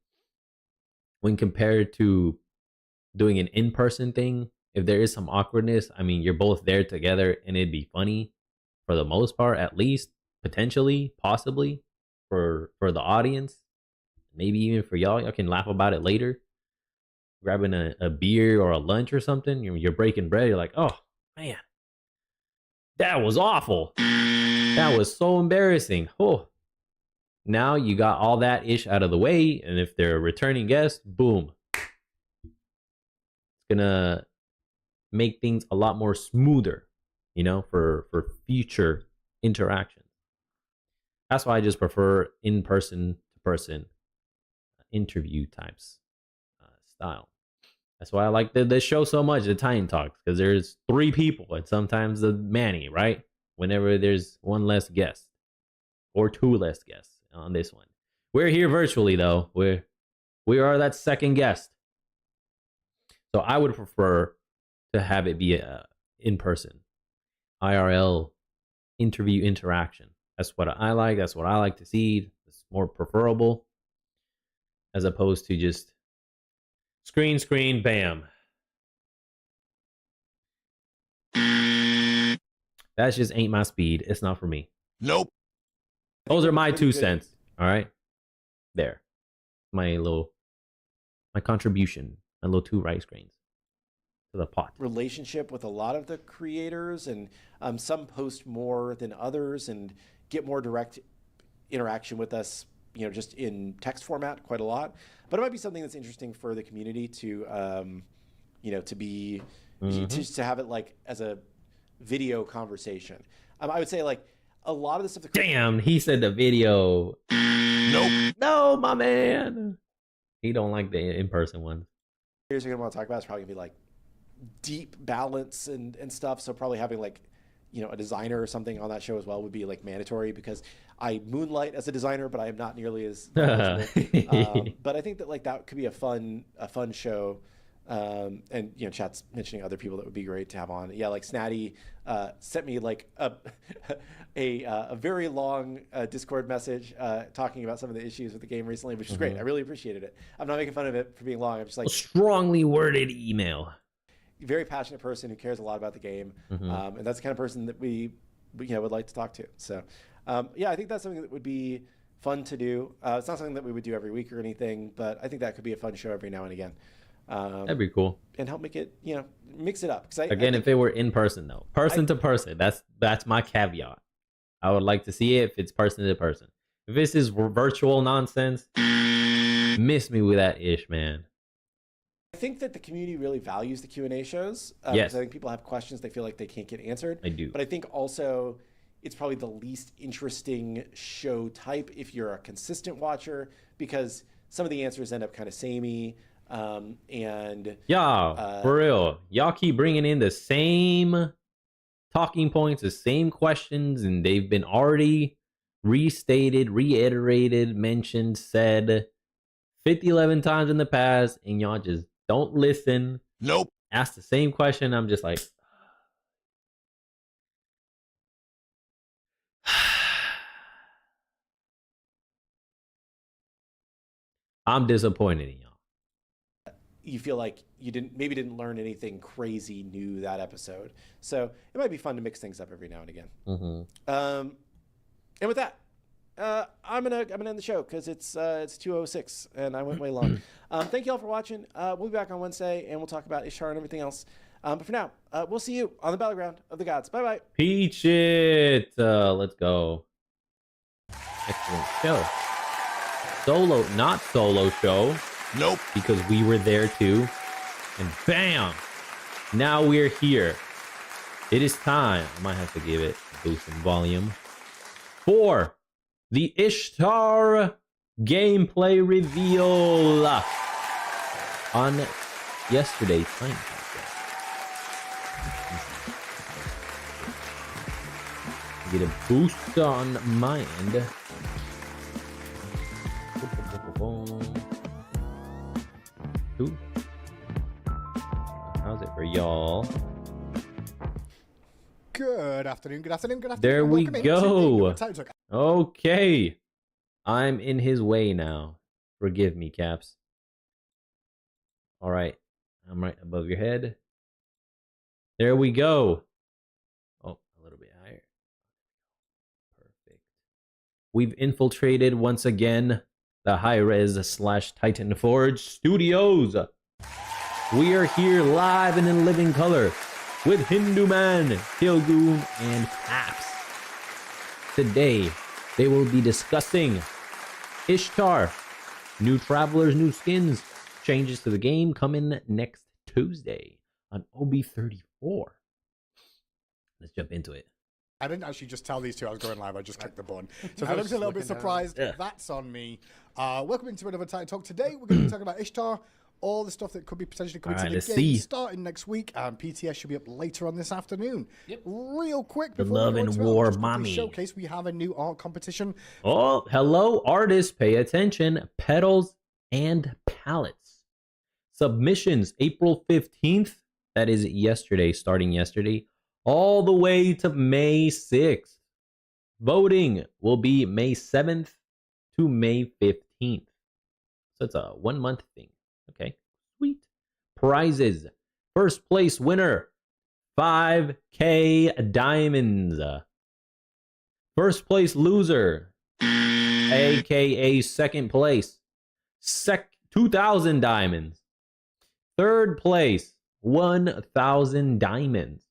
when compared to doing an in-person thing. If there is some awkwardness, I mean, you're both there together and it'd be funny for the most part, at least, potentially, possibly, for the audience. Maybe even for y'all can laugh about it later. Grabbing a beer or a lunch or something, you're breaking bread, you're like, oh, man, that was awful. That was so embarrassing. Oh, now you got all that ish out of the way, and if they're a returning guest, boom. It's gonna make things a lot more smoother, for future interactions. That's why I just prefer in-person to person interview types style. That's why I like the show so much, the Titan Talks, because there's 3 people and sometimes the Manny, right? Whenever there's one less guest or 2 less guests on this one. We're here virtually though. We are that second guest. So I would prefer to have it be in person, IRL interview interaction. That's what I like. That's what I like to see. It's more preferable as opposed to just screen, bam. That just ain't my speed. It's not for me. Nope. Those are my 2 cents. All right. There. My contribution. My little 2 rice grains to the pot. Relationship with a lot of the creators, and some post more than others and get more direct interaction with us, just in text format quite a lot. But it might be something that's interesting for the community to, to be, to have it like as a video conversation. I would say like a lot of the stuff. Damn, he said the video. Nope. No, my man. He don't like the in-person ones. Here's what you're gonna want to talk about is probably gonna be like deep balance and stuff. So probably having like, you know, a designer or something on that show as well would be like mandatory, because I moonlight as a designer, but I am not nearly as knowledgeable. But I think that like that could be a fun show. And you know, chat's mentioning other people that would be great to have on. Yeah, like Snatty sent me like a very long Discord message talking about some of the issues with the game recently, which was great. I really appreciated it. I'm not making fun of it for being long. I'm just like a strongly worded email. Very passionate person who cares a lot about the game, and that's the kind of person that we you know would like to talk to. So yeah, I think that's something that would be fun to do. It's not something that we would do every week or anything, but I think that could be a fun show every now and again. That'd be cool, and help make it, you know, mix it up. Again, if it were in person though, to person, that's my caveat. I would like to see it if it's person to person. If this is virtual nonsense, miss me with that ish, man. I think that the community really values the Q&A shows. Yes. I think people have questions they feel like they can't get answered. I do. But I think also it's probably the least interesting show type if you're a consistent watcher, because some of the answers end up kind of samey. And yeah, for real, y'all keep bringing in the same talking points, the same questions, and they've been already restated, reiterated, mentioned, said 11 times in the past, and y'all just don't listen. Nope. Ask the same question. I'm just like, I'm disappointed in y'all. You feel like you maybe didn't learn anything crazy new that episode. So it might be fun to mix things up every now and again. And with that, I'm gonna end the show because it's 2:06 and I went way long. Thank you all for watching. We'll be back on Wednesday and we'll talk about Ishtar and everything else. But for now, we'll see you on the battleground of the gods. Bye bye. Peach it. Let's go. Excellent show. Solo, not solo show. Nope. Because we were there too. And bam! Now we're here. It is time. I might have to give it a boost in volume. For the Ishtar gameplay reveal on yesterday's time. Get a boost on my end. Ooh. How's it for y'all? Good afternoon, good afternoon, good afternoon. There we go. Welcome Okay. I'm in his way now. Forgive me, Caps. All right. I'm right above your head. There we go. Oh, a little bit higher. Perfect. We've infiltrated once again the Hi-Res / Titan Forge Studios. We are here live and in living color with Hindu Man, Kilgoon, and Caps. Today, they will be discussing Ishtar, new travelers, new skins, changes to the game coming next Tuesday on OB34. Let's jump into it. I didn't actually just tell these two I was going live, I just clicked the button. So if I looked a little bit surprised, that's on me. Welcome into another Titan Talk. Today we're going to be talking about Ishtar, all the stuff that could be potentially coming to the game starting next week. PTS should be up later on this afternoon. Yep. Real quick, The before Love we go and into it, War I'll just quickly Mommy showcase we have a new art competition. Oh, hello, artists. Pay attention. Petals and palettes. Submissions April 15th. That is yesterday, starting yesterday, all the way to May 6th. Voting will be May 7th to May 15th. So it's a 1 month thing. Okay, sweet. Prizes. First place winner, 5K diamonds. First place loser, aka second place, 2,000 diamonds. Third place, 1,000 diamonds.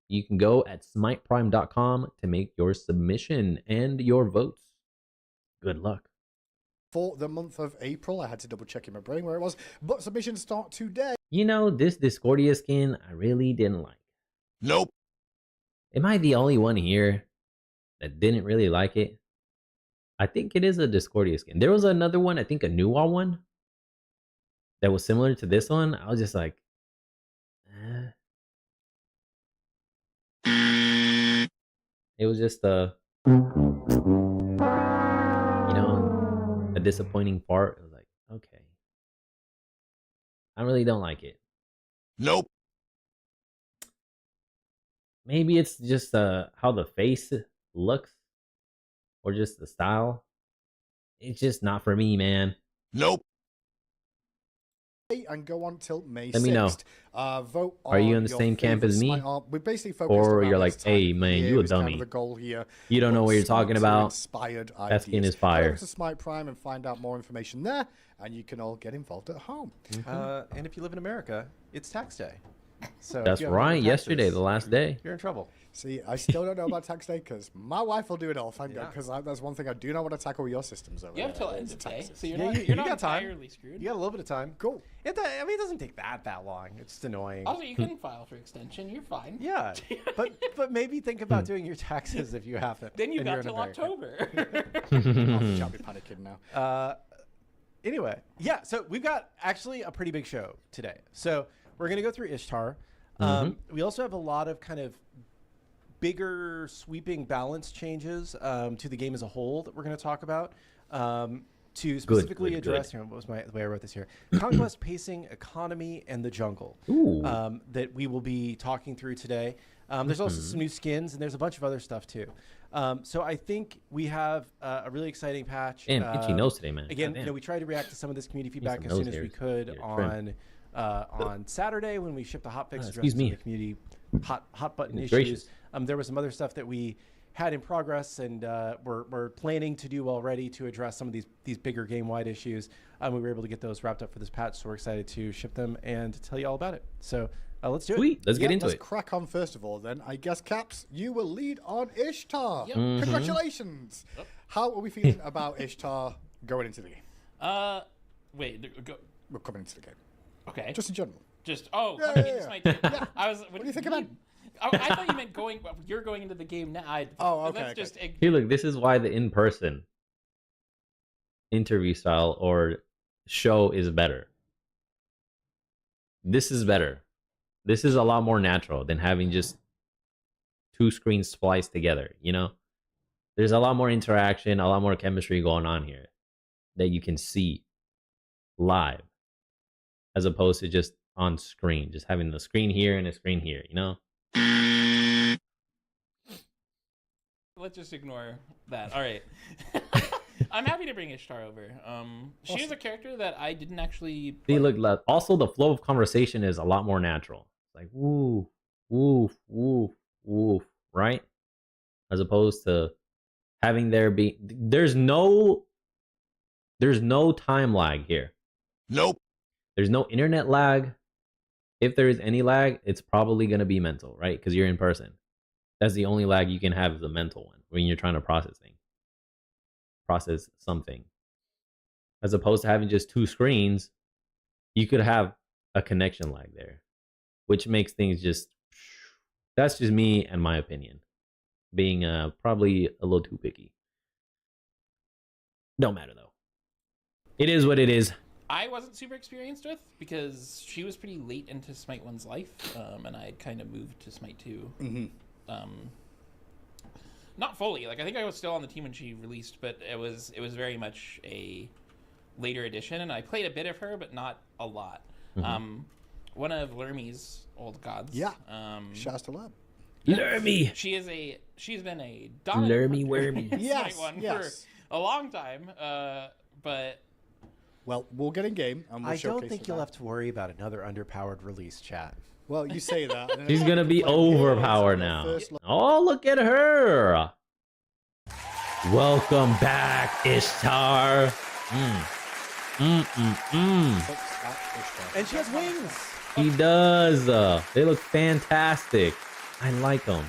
You can go at smiteprime.com to make your submission and your votes. Good luck. For the month of April, I had to double check in my brain where it was, but submissions start today. You know, this Discordia skin I really didn't like. Nope. Am I the only one here? that didn't really like it. I think it is a Discordia skin. There was another one, I think a newer one, that was similar to this one. I was just like, eh. It was just a disappointing part. It was like, okay, I really don't like it. Nope. Maybe it's just how the face looks, or just the style. It's just not for me, man. Nope. And go on till May 6th. Let me know. Vote. Are you on the same camp as me? We basically focused or around you're like, hey man, you a dummy. Kind of the goal here. You don't know what you're talking about. Inspired that skin is fire. Go to Smite Prime and find out more information there, and you can all get involved at home. And if you live in America, it's tax day. So that's right. Yesterday, the last day. You're in trouble. See, I still don't know about tax day because my wife will do it all. Thank God, because that's one thing I do not want to tackle your systems over. You have till end of day, so you're not entirely screwed. You got a little bit of time. Cool. It doesn't take that long. It's just annoying. Also, you can file for extension. You're fine. Yeah, but maybe think about doing your taxes if you have to. Then you got till October. I'll be panicking now. Anyway, yeah. So we've got actually a pretty big show today. So we're gonna go through Ishtar. We also have a lot of kind of bigger sweeping balance changes to the game as a whole that we're going to talk about to specifically address here. What was the way I wrote this here? Conquest, pacing, economy, and the jungle that we will be talking through today. There's also some new skins, and there's a bunch of other stuff too. So I think we have a really exciting patch. And itchy nose today, man. Again, we tried to react to some of this community feedback as soon as we could on Saturday when we shipped the hotfix address to the community hot button issues. There was some other stuff that we had in progress and we're planning to do already to address some of these bigger game-wide issues. We were able to get those wrapped up for this patch, so we're excited to ship them and tell you all about it. So let's do it. Let's get into it. Let's crack on first of all then. I guess, Caps, you will lead on Ishtar. Yep. Congratulations. Yep. How are we feeling about Ishtar going into the game? We're coming into the game. Okay. Just in general. Coming into Smite 2. Yeah. What do you think about it? I thought you meant you're going into the game now. Okay. Hey, look, this is why the in-person interview style or show is better. This is better. This is a lot more natural than having just two screens spliced together, There's a lot more interaction, a lot more chemistry going on here that you can see live as opposed to just on screen, just having the screen here and a screen here, Let's just ignore that. All right. I'm happy to bring Ishtar over. She is a character that I didn't actually play. See, look, also the flow of conversation is a lot more natural. It's like woof, woof, woof, woof, right? As opposed to having there's no time lag here. Nope. There's no internet lag. If there is any lag, it's probably going to be mental, right? Because you're in person. That's the only lag you can have, is the mental one when you're trying to process something. As opposed to having just two screens, you could have a connection lag there, which makes things that's just me and my opinion, being probably a little too picky. Don't matter though. It is what it is. I wasn't super experienced with because she was pretty late into Smite 1's life, and I had kind of moved to Smite 2. Not fully. I think I was still on the team when she released, but it was very much a later edition, and I played a bit of her, but not a lot. One of Lermy's old gods. Yeah. Shasta Lab. Lermy. She's been a dominant Lermy wormy. Smite 1 for a long time, but. Well, we'll get in game and we'll I showcase don't think you'll have to worry about another underpowered release, chat. Well, you say that. She's going to be overpowered now. Oh, look at her. Welcome back, Ishtar. And she has wings. She does. They look fantastic. I like them.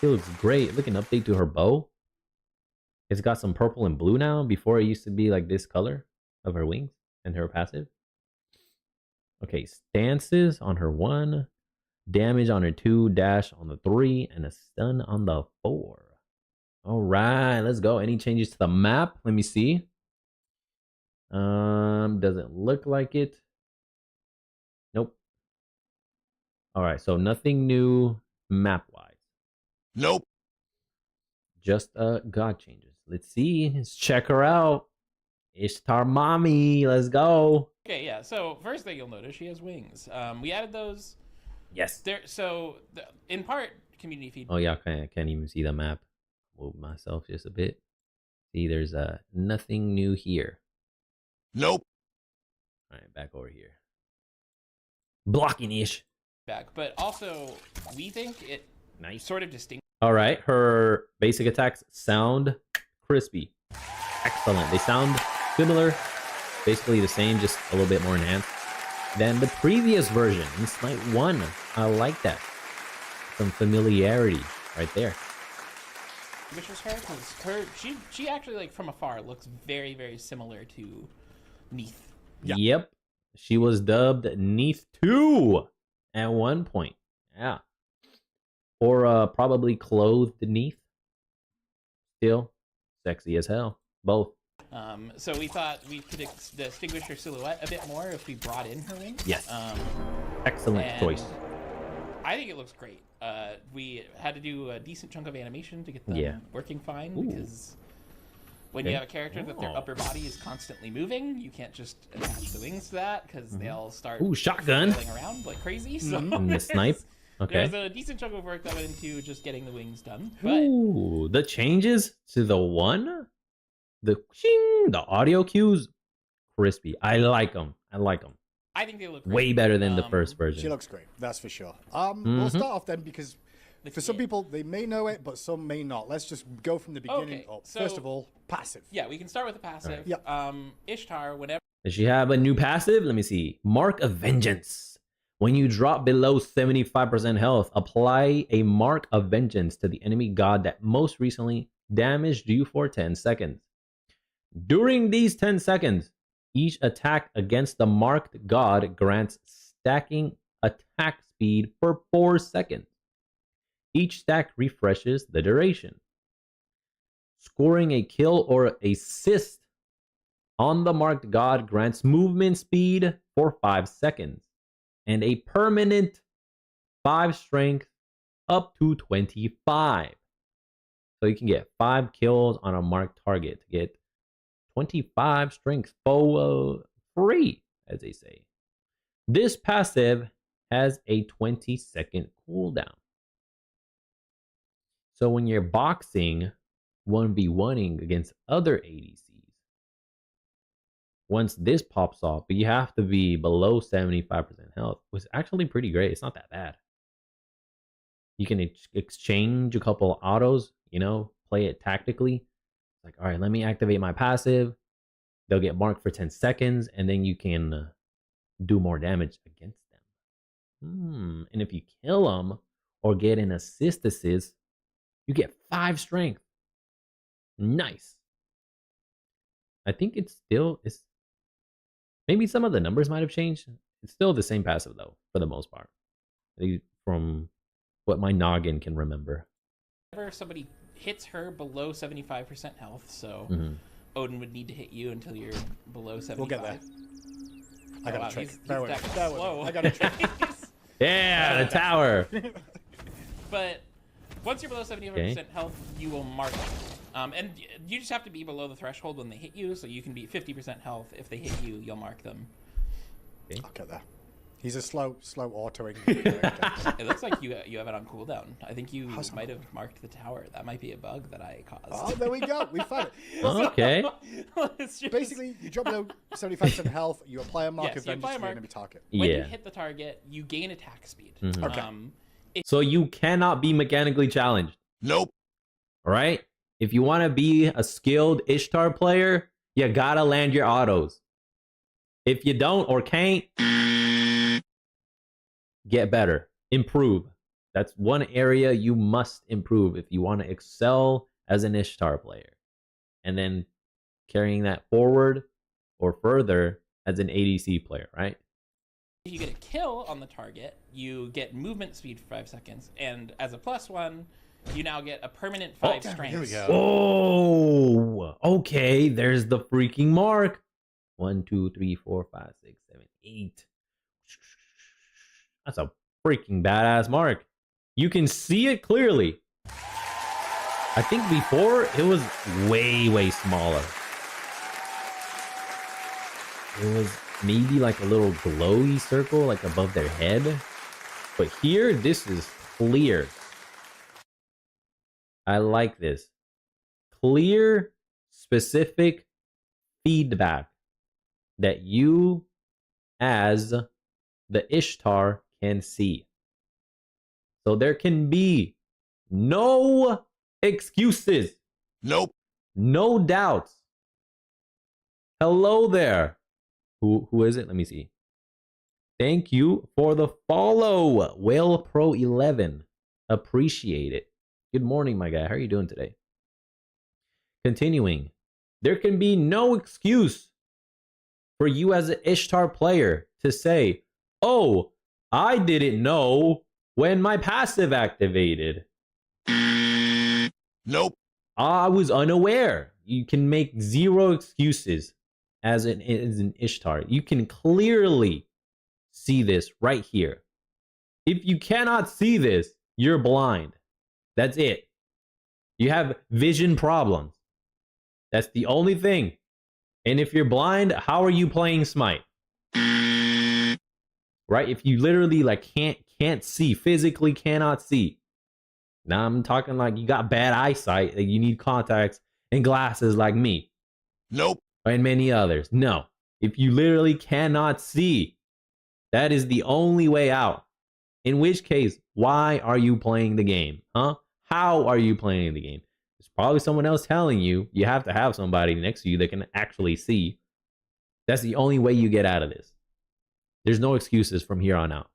She looks great. Look, an update to her bow. It's got some purple and blue now. Before it used to be like this color of her wings and her passive. Okay, stances on her 1, damage on her 2, dash on the 3, and a stun on the 4. All right, let's go. Any changes to the map? Let me see. Doesn't look like it. Nope. All right, so nothing new map-wise. Nope. Just god changes. Let's see. Let's check her out. Ishtar mommy. Let's go. Okay, yeah. So first thing you'll notice, she has wings. We added those. Yes. There. So in part, community feedback. Oh yeah, I can't even see the map. Move myself just a bit. See, there's nothing new here. Nope. All right, back over here. Blocking ish. But also, we think it Nice. sort of distinct. All right, her basic attacks sound crispy. Excellent. They sound similar, basically the same, just a little bit more enhanced than the previous version in Smite 1. I like that. Some familiarity right there. Which was her, because she actually, like, from afar looks very, very similar to Neath. Yeah. Yep. She was dubbed Neath 2 at one point. Yeah. Or probably clothed Neath. Still sexy as hell. Both. So we thought we could distinguish her silhouette a bit more if we brought in her wings. Yes. Excellent choice. I think it looks great. We had to do a decent chunk of animation to get them working fine, because when you have a character that their upper body is constantly moving, you can't just attach the wings to that, because they'll start shotgun flailing around like crazy. So and the snipe. Okay. There's a decent chunk of work that went into just getting the wings done. But Ooh, the changes to the one, the audio cues, crispy. I like them. I think they look great. Way better than the first version. She looks great, that's for sure. We'll start off then, because for some people, they may know it, but some may not. Let's just go from the beginning up. So, first of all, passive. Yeah, we can start with the passive. Right. Yeah. Ishtar, whenever... Does she have a new passive? Let me see. Mark of Vengeance. When you drop below 75% health, apply a Mark of Vengeance to the enemy god that most recently damaged you for 10 seconds. During these 10 seconds, each attack against the marked god grants stacking attack speed for 4 seconds. Each stack refreshes the duration. Scoring a kill or assist on the marked god grants movement speed for 5 seconds and a permanent 5 strength up to 25. So you can get 5 kills on a marked target to get 25 strength for free, as they say. This passive has a 20-second cooldown. So when you're boxing 1v1ing against other ADCs, once this pops off, but you have to be below 75% health, was actually pretty great. It's not that bad. You can exchange a couple autos, play it tactically. Like, all right, let me activate my passive. They'll get marked for 10 seconds, and then you can do more damage against them. And if you kill them or get an assist, you get 5 strength. Nice. I think it's maybe some of the numbers might have changed. It's still the same passive, though, for the most part. From what my noggin can remember. Whenever somebody hits her below 75% health, so Odin would need to hit you until you're below 75. We'll get there. I got a trick. He's slow. I got a trick. Yeah, the tower. But once you're below 75% health, you will mark them. And you just have to be below the threshold when they hit you, so you can be 50% health. If they hit you, you'll mark them. Okay. I'll get there. He's a slow autoing. It looks like you have it on cooldown. I think you might have marked the tower. That might be a bug that I caused. Oh, there we go. We found it. Okay. Basically, you drop below 75% health, you apply a mark of vengeance to the enemy target. When you hit the target, you gain attack speed. Okay. So you cannot be mechanically challenged. Nope. All right? If you want to be a skilled Ishtar player, you gotta land your autos. If you don't or can't, get better. Improve. That's one area you must improve if you want to excel as an Ishtar player. And then carrying that forward or further as an ADC player, right? If you get a kill on the target, you get movement speed for 5 seconds. And as a +1, you now get a permanent 5 strength. Here we go. Oh, okay. There's the freaking mark. 1, 2, 3, 4, 5, 6, 7, 8. That's a freaking badass mark. You can see it clearly. I think before it was way smaller. It was maybe like a little glowy circle like above their head. But here, this is clear. I like this. Clear, specific feedback that you as the Ishtar can see. So there can be no excuses. Nope. No doubts. Hello there. Who is it? Let me see. Thank you for the follow. Whale Pro 11. Appreciate it. Good morning, my guy. How are you doing today? Continuing. There can be no excuse for you as an Ishtar player to say, oh, I didn't know when my passive activated. Nope. I was unaware. You can make zero excuses as an Ishtar. You can clearly see this right here. If you cannot see this, you're blind. That's it. You have vision problems. That's the only thing. And if you're blind, how are you playing Smite? Right? If you literally like can't see, physically cannot see. Now I'm talking like you got bad eyesight, like you need contacts and glasses like me. Nope. And many others. No. If you literally cannot see, that is the only way out. In which case, why are you playing the game? Huh? How are you playing the game? There's probably someone else telling you. You have to have somebody next to you that can actually see. That's the only way you get out of this. There's no excuses from here on out.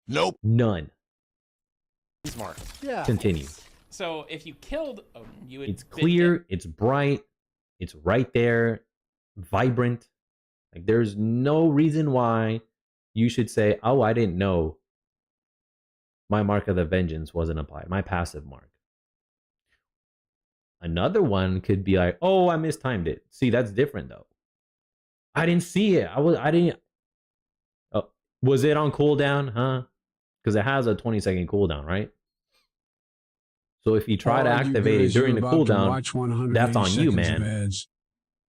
Nope. None. Smart. Yeah. Continue. So if you killed, you would. It's clear. It's bright. It's right there. Vibrant. Like there's no reason why you should say, oh, I didn't know my Mark of the Vengeance wasn't applied. My passive mark. Another one could be like, oh, I mistimed it. See, that's different though. I didn't see it. I didn't. Oh, was it on cooldown? Huh? Because it has a 20-second cooldown, right? So if you try to activate it during the cooldown, that's on you, man.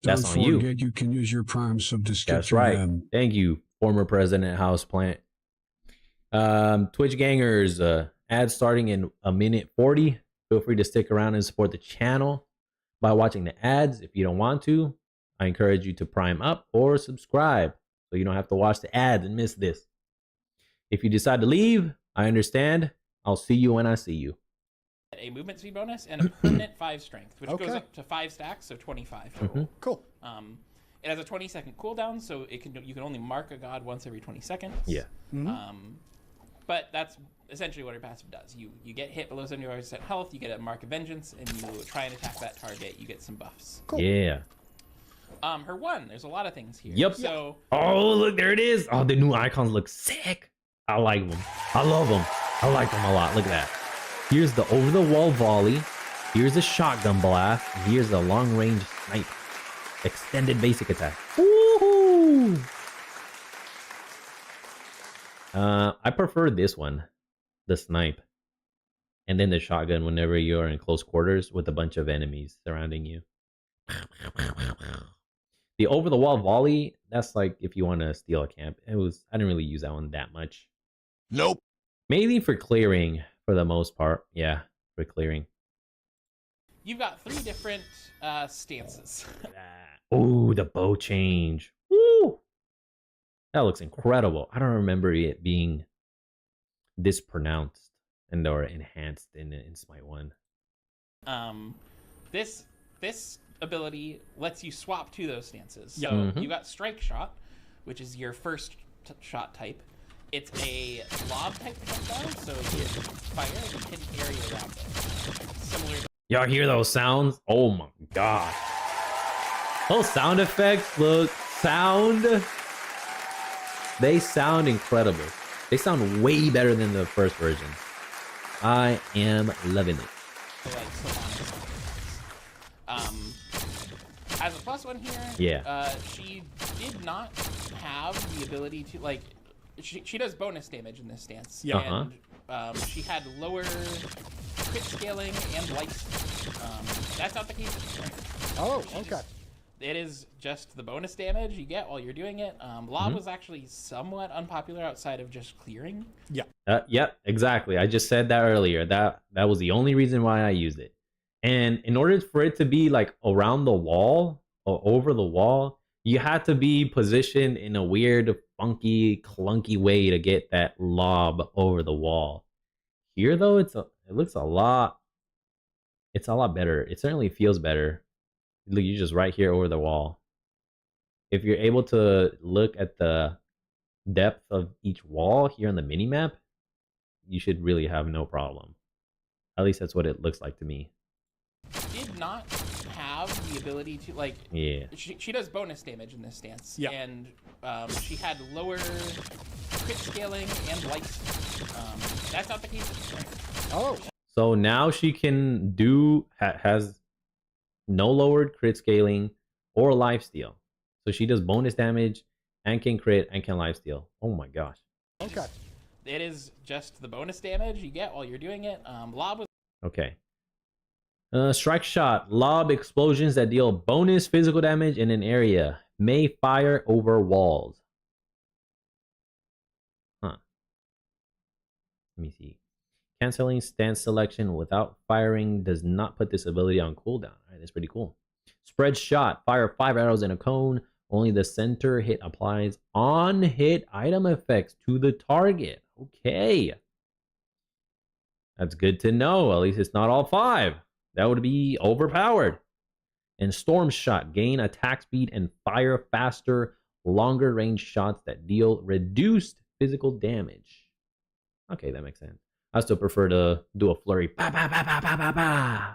That's on you. You can use your Prime sub to skip. That's right. Thank you, former President Houseplant. Twitch gangers, ads starting in 1:40. Feel free to stick around and support the channel by watching the ads. If you don't want to, I encourage you to prime up or subscribe so you don't have to watch the ads and miss this. If you decide to leave, I understand. I'll see you when I see you. A movement speed bonus and a permanent 5 strength, which goes up to 5 stacks, so 25 total. Cool. It has a 20-second cooldown, so you can only mark a god once every 20 seconds. Yeah. But that's essentially what her passive does. You get hit below 75% health, you get a Mark of Vengeance, and you try and attack that target, you get some buffs. Cool. Yeah. Her one, there's a lot of things here. Yep. So oh, look, there it is. Oh, the new icons look sick. I like them. I love them. I like them a lot. Look at that. Here's the over-the-wall volley. Here's a shotgun blast. And here's a long-range snipe. Extended basic attack. Woohoo! I prefer this one, the snipe, and then the shotgun whenever you're in close quarters with a bunch of enemies surrounding you. The over-the-wall volley, that's like if you want to steal a camp. I didn't really use that one that much. Nope. Maybe for clearing, for the most part. Yeah, for clearing. you've got 3 different stances. Oh, the bow change. Woo! That looks incredible. I don't remember it being this pronounced and or enhanced in Smite 1. This ability lets you swap to those stances. So you got Strike Shot, which is your first shot type. It's a lob type shotgun, so you hit fire and hit an area around it. Similar to Y'all hear those sounds? Oh my god. Those sound effects they sound incredible. They sound way better than the first version. I am loving it. like Sylvanas. As a +1 here, yeah, she did not have the ability to like. She does bonus damage in this stance, and she had lower crit scaling and life. That's not the case. Oh, okay. It is just the bonus damage you get while you're doing it. Lob was actually somewhat unpopular outside of just clearing. Yeah. Yep, exactly. I just said that earlier. That was the only reason why I used it. And in order for it to be like around the wall or over the wall, you had to be positioned in a weird, funky, clunky way to get that lob over the wall. Here though, it looks a lot. It's a lot better. It certainly feels better. Look, you're just right here over the wall. If you're able to look at the depth of each wall here on the mini map, you should really have no problem. At least that's what it looks like to me. Did not have the ability to like. Yeah. She does bonus damage in this stance, and she had lower crit scaling and life. That's not the case. Oh. So now she can do has no lowered crit scaling or lifesteal. So she does bonus damage and can crit and can lifesteal. Oh my gosh. Okay. It is just the bonus damage you get while you're doing it. Lob was Okay. Strike shot. Lob explosions that deal bonus physical damage in an area. May fire over walls. Huh. Let me see. Canceling stance selection without firing does not put this ability on cooldown. All right, that's pretty cool. Spread shot. Fire 5 arrows in a cone. Only the center hit applies on-hit item effects to the target. Okay. That's good to know. At least it's not all 5. That would be overpowered. And storm shot. Gain attack speed and fire faster, longer range shots that deal reduced physical damage. Okay, that makes sense. I still prefer to do a flurry. Bah, bah, bah, bah, bah, bah, bah.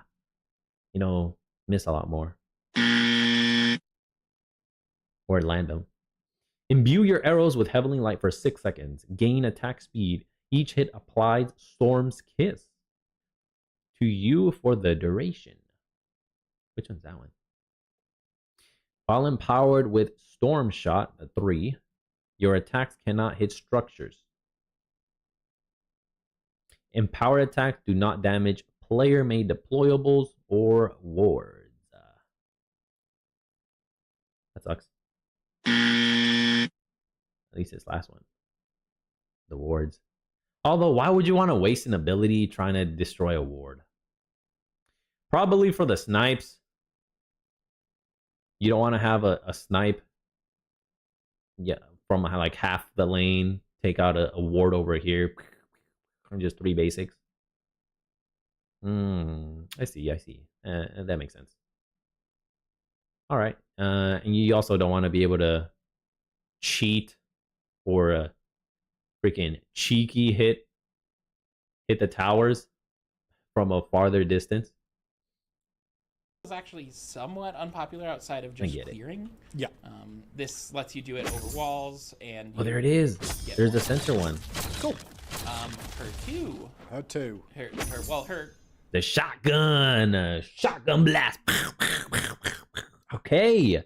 You know, miss a lot more. Or land them. Imbue your arrows with heavenly light for 6 seconds. Gain attack speed. Each hit applies Storm's Kiss to you for the duration. Which one's that one? While empowered with Storm Shot, 3, your attacks cannot hit structures. Empowered attacks do not damage player-made deployables or wards. That sucks. At least this last one. The wards. Although, why would you want to waste an ability trying to destroy a ward? Probably for the snipes. You don't want to have a snipe. Yeah, from like half the lane. Take out a ward over here. From just 3 basics. I see. That makes sense. All right. And you also don't want to be able to cheat or a freaking cheeky hit the towers from a farther distance. was actually somewhat unpopular outside of just clearing. Yeah. This lets you do it over walls and. Oh, there it is. There's the center one. Cool. Her two. Her. The shotgun. Shotgun blast. Okay.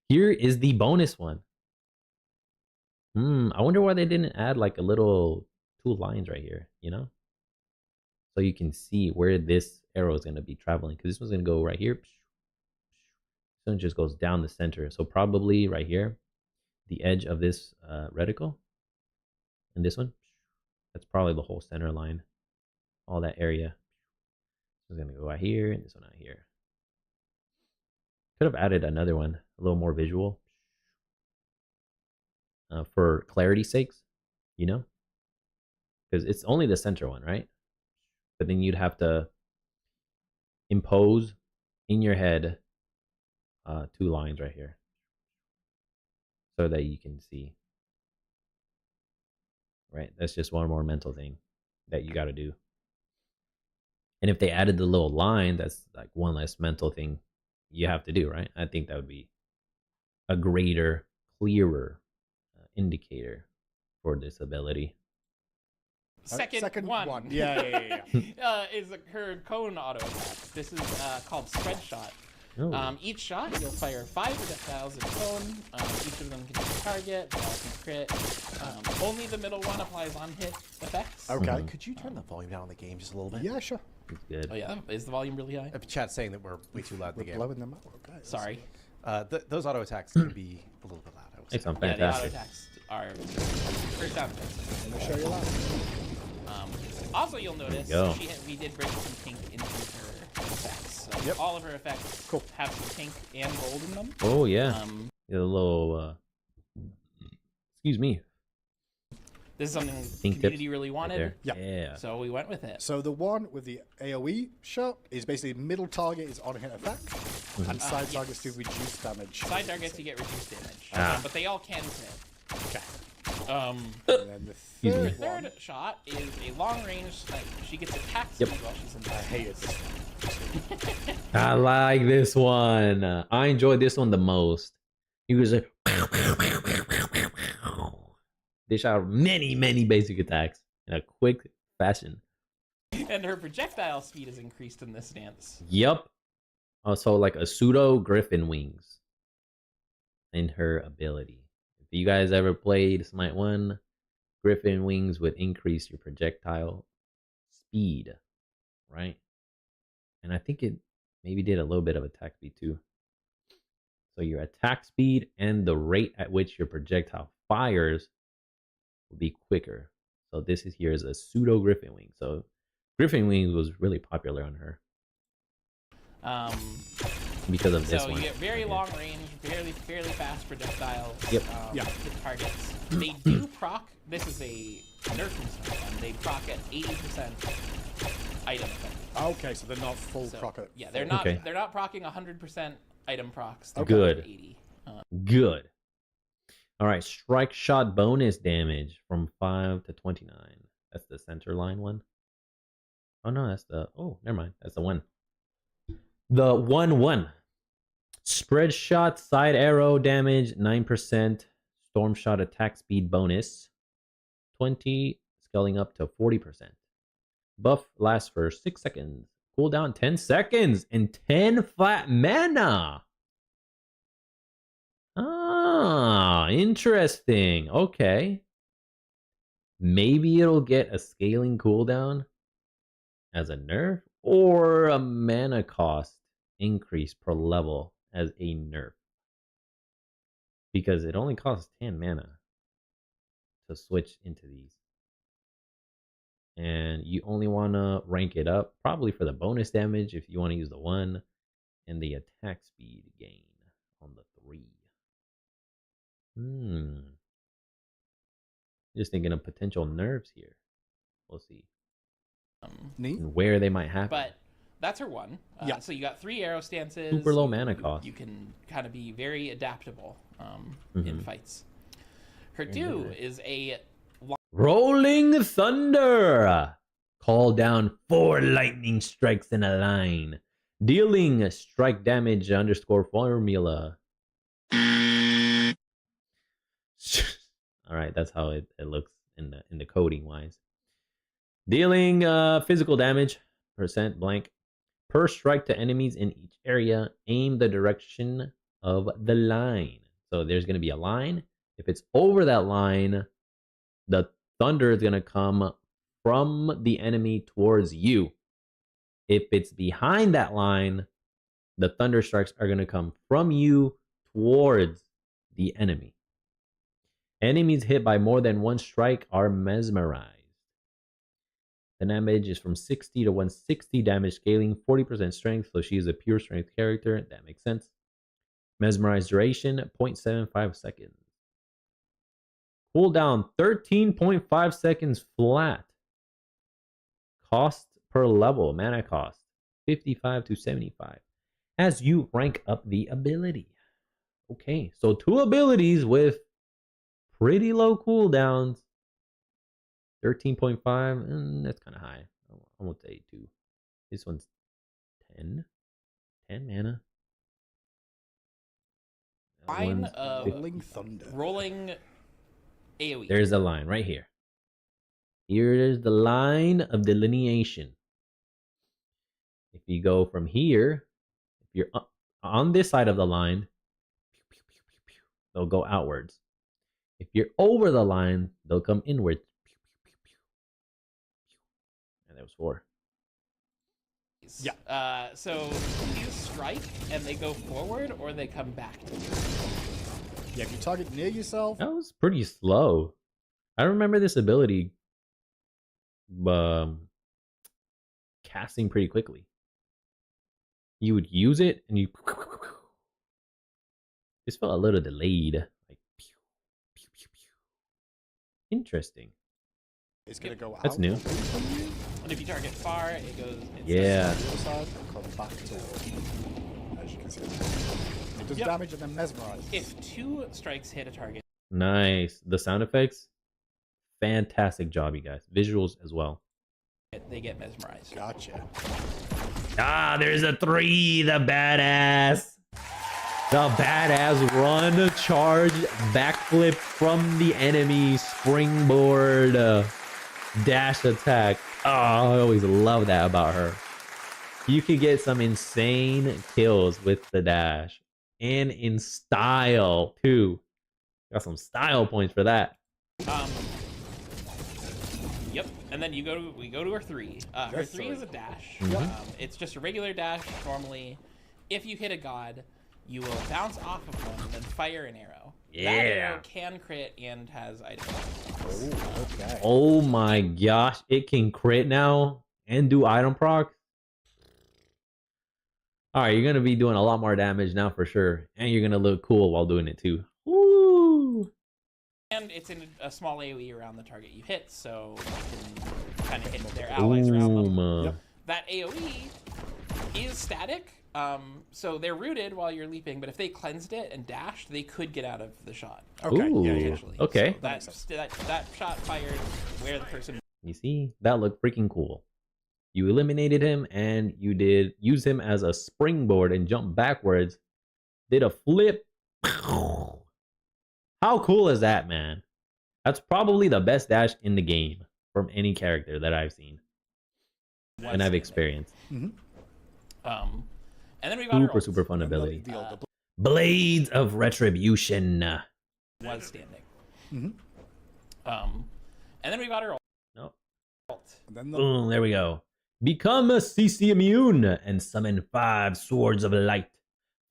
Here is the bonus one. I wonder why they didn't add like a little 2 lines right here, you know? So you can see where this arrow is going to be traveling. Because this one's going to go right here. This one just goes down the center. So probably right here, the edge of this reticle. And this one, that's probably the whole center line. All that area. This one's going to go out here and this one out here. Could have added another one, a little more visual. For clarity's sakes, you know? Because it's only the center one, right? But then you'd have to impose in your head 2 lines right here. So that you can see. Right? That's just one more mental thing that you got to do. And if they added the little line, that's like one less mental thing you have to do, right? I think that would be a greater, clearer indicator for this ability. second one. Yeah. Is her cone auto attack. This is called Spread Shot. Oh. Each shot, you'll fire 5 projectiles in cone. Each of them can hit a target, they all can crit. Only the middle one applies on hit effects. Okay. Could you turn the volume down on the game just a little bit? Yeah, sure. It's good. Oh yeah, is the volume really high? Chat's saying that we're way too loud in the game. Blowing them out. Okay. Sorry. Those auto attacks can be a little bit loud. I would say. They sound Yeah, the auto fantastic. attacks are first sound effects. Let me show you that. Also, you'll notice we did bring some pink into her effects. So all of her effects have some pink and gold in them. Oh yeah. A little. Excuse me. This is something the Pink community tips really wanted. right Yeah. Yeah. So we went with it. So the one with the AoE shot is basically middle target is on hit effect, and side targets do reduce damage. Side targets you get reduced damage, but they all can crit. Okay. Um, And then the me. third Her one. third shot is a long range snipe. She gets attack speed while she's in the I hated this one. I like this one. I enjoyed this one the most. You guys like dish out many basic attacks in a quick fashion. And her projectile speed is increased in this stance. Yep. Also like a pseudo griffin wings in her ability. If you guys ever played Smite 1, griffin wings would increase your projectile speed, right? And I think it maybe did a little bit of attack speed too. So your attack speed and the rate at which your projectile fires will be quicker. So this is here is a pseudo griffin wing. So griffin wings was really popular on her because of this So one. you get very long range, fairly fast projectiles. Yep. Hit targets. They do proc. This is a nerf one. They proc at 80% item effect. Okay, so they're not full So, proc. yeah, they're not. Okay. They're not procking 100% item procs. They're Good. procking 80. Good. All right, strike shot bonus damage from 5 to 29. That's the center line one. Oh no, that's the never mind. That's the one. The 1/1. Spread shot side arrow damage 9%. Storm shot attack speed bonus 20, scaling up to 40%. Buff lasts for 6 seconds. Cooldown 10 seconds and 10 flat mana. Ah, interesting. Okay. Maybe it'll get a scaling cooldown as a nerf or a mana cost increase per level as a nerf. Because it only costs 10 mana to switch into these. And you only want to rank it up probably for the bonus damage if you want to use the 1 and the attack speed gain on the 3. Just thinking of potential nerfs here. We'll see. Neat. And where they might happen. But that's her one. So you got 3 arrow stances. Super low mana cost. You can kind of be very adaptable in fights. Her 2 is a Rolling Thunder. Call down 4 lightning strikes in a line, dealing strike damage _ formula. All right, that's how it looks in the coding wise. Dealing physical damage % blank per strike to enemies in each area. Aim the direction of the line. So there's going to be a line. If it's over that line, the thunder is going to come from the enemy towards you. If it's behind that line, the thunder strikes are going to come from you towards the enemy. Enemies hit by more than 1 strike are mesmerized. The damage is from 60 to 160 damage scaling, 40% strength, so she's a pure strength character. That makes sense. Mesmerized duration, 0.75 seconds. Cooldown, 13.5 seconds flat. Cost per level, mana cost, 55 to 75. As you rank up the ability. Okay, so 2 abilities with pretty low cooldowns. 13.5, that's kind of high. I won't say 2. This one's 10. 10 mana. line of Rolling Thunder. rolling AoE. There's a line right here. Here is the line of delineation. If you go from here, if you're on this side of the line, they'll go outwards. If you're over the line, they'll come inwards. And there was 4. Yeah. So you strike and they go forward or they come back to you. Yeah, if you target near yourself. That was pretty slow. I remember this ability casting pretty quickly. You would use it and you just felt a little delayed. Like interesting. It's gonna go out. That's new. And if you target far, it goes inside. Yeah. The other side and come back towards. As you can see. It does damage and then mesmerize. If 2 strikes hit a target. Nice. The sound effects. Fantastic job, you guys. Visuals as well. They get mesmerized. Gotcha. Ah, there's a 3. The badass. The badass run, charge, backflip from the enemy, springboard, dash attack. Oh, I always love that about her. You can get some insane kills with the dash. And in style, too. Got some style points for that. Yep. And then we go to her 3. Her 3 is a dash. It's just a regular dash normally. If you hit a god, you will bounce off of one and then fire an arrow. Yeah. That arrow can crit and has item. Oh, okay. Oh my gosh, it can crit now and do item proc. Alright, you're gonna be doing a lot more damage now for sure. And you're gonna look cool while doing it too. Woo! And it's in a small AoE around the target you hit, so you can kind of hit their allies around them. Yep. That AoE is static, so they're rooted while you're leaping, but if they cleansed it and dashed, they could get out of the shot. Okay. Ooh, Potentially. okay. So that shot fired where the person. You see, that looked freaking cool. You eliminated him and you did use him as a springboard and jump backwards. Did a flip. How cool is that, man? That's probably the best dash in the game from any character that I've seen and I've experienced. And then we got Super fun ability. Blades of Retribution. Was standing. And then we got her Nope. ult. Boom, there we go. Become a CC immune and summon 5 swords of light,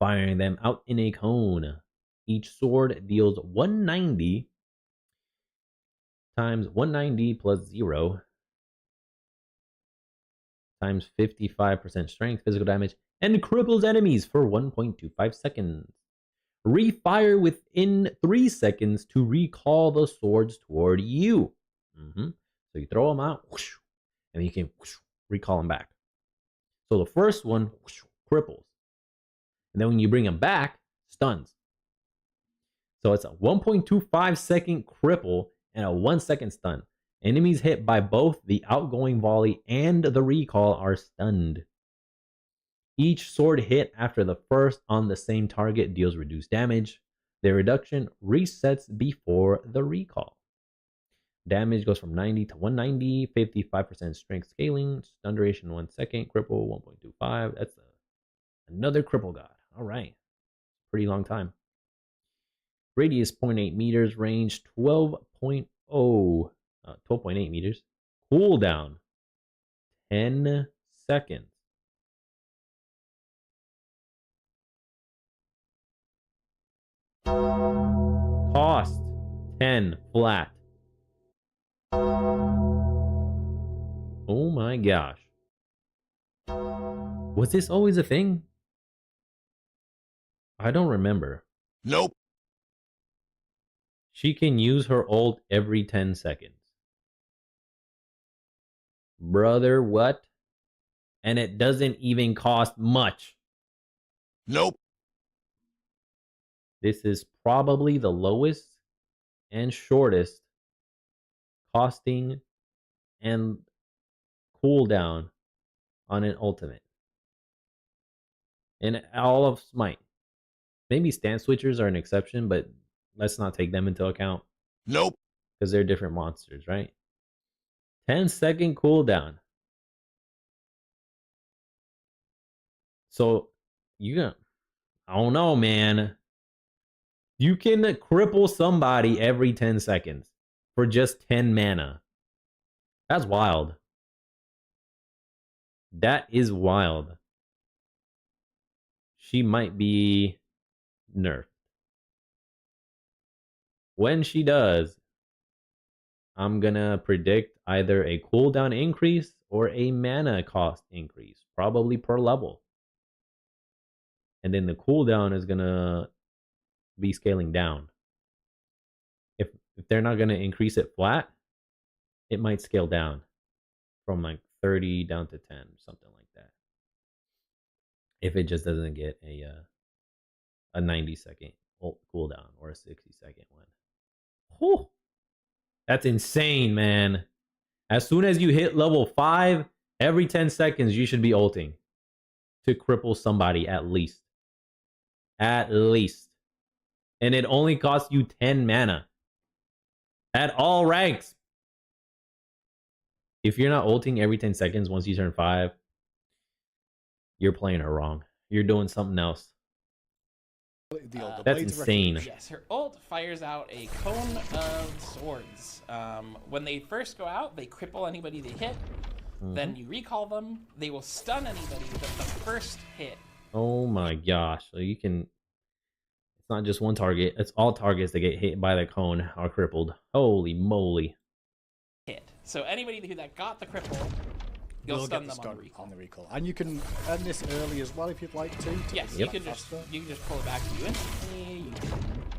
firing them out in a cone. Each sword deals 190 times 190 plus 0 times 55% strength physical damage and cripples enemies for 1.25 seconds. Refire within 3 seconds to recall the swords toward you. So you throw them out, whoosh, and you can whoosh, recall them back. So the first one whoosh, cripples. And then when you bring them back, stuns. So it's a 1.25 second cripple and a 1 second stun. Enemies hit by both the outgoing volley and the recall are stunned. Each sword hit after the first on the same target deals reduced damage. The reduction resets before the recall. Damage goes from 90 to 190, 55% strength scaling, stun duration 1 second, cripple 1.25. That's another cripple god. All right. Pretty long time. Radius 0.8 meters, range 12.8 meters. Cooldown 10 seconds. Cost 10 flat. Oh my gosh. Was this always a thing? I don't remember. Nope. She can use her ult every 10 seconds. Brother, what? And it doesn't even cost much. Nope. This is probably the lowest and shortest costing and cooldown on an ultimate. In all of Smite. Maybe stand switchers are an exception, but let's not take them into account. Nope. Because they're different monsters, right? 10-second cooldown. So you can, I don't know, man. You can cripple somebody every 10 seconds for just 10 mana. That's wild. That is wild. She might be nerfed. When she does, I'm gonna predict either a cooldown increase or a mana cost increase, probably per level. And then the cooldown is gonna be scaling down. If they're not gonna increase it flat, it might scale down from like 30 down to 10, something like that. If it just doesn't get a 90-second cooldown or a 60-second one. Whew. That's insane, man. As soon as you hit level 5, every 10 seconds you should be ulting to cripple somebody at least. At least. And it only costs you 10 mana. At all ranks. If you're not ulting every 10 seconds once you turn 5, you're playing her wrong. You're doing something else. That's insane. Yes, her ult fires out a cone of swords. When they first go out, they cripple anybody they hit. Then you recall them. They will stun anybody with the first hit. Oh my gosh. So you can... It's not just one target. It's all targets that get hit by the cone are crippled. Holy moly. Hit. So anybody that got the cripple, you'll stun them on the recall. And you can earn this early as well if you'd like to. Yes, you can just pull it back to you instantly. You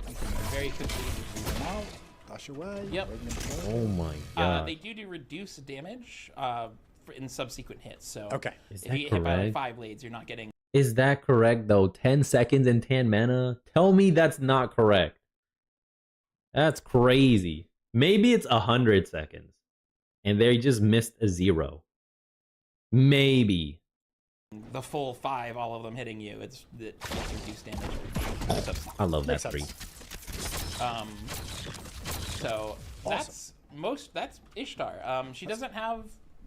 can very quickly just them out. Dash away. Yep. Oh my god. They do reduce damage in subsequent hits. So Is if that you get hit by like correct? 5 blades, you're not getting. Is that correct though? 10 seconds and 10 mana? Tell me that's not correct. That's crazy. Maybe it's 100 seconds. And they just missed a 0. Maybe. The full 5, all of them hitting you. It's reduced damage. I love that tree. So awesome. That's Ishtar. She doesn't have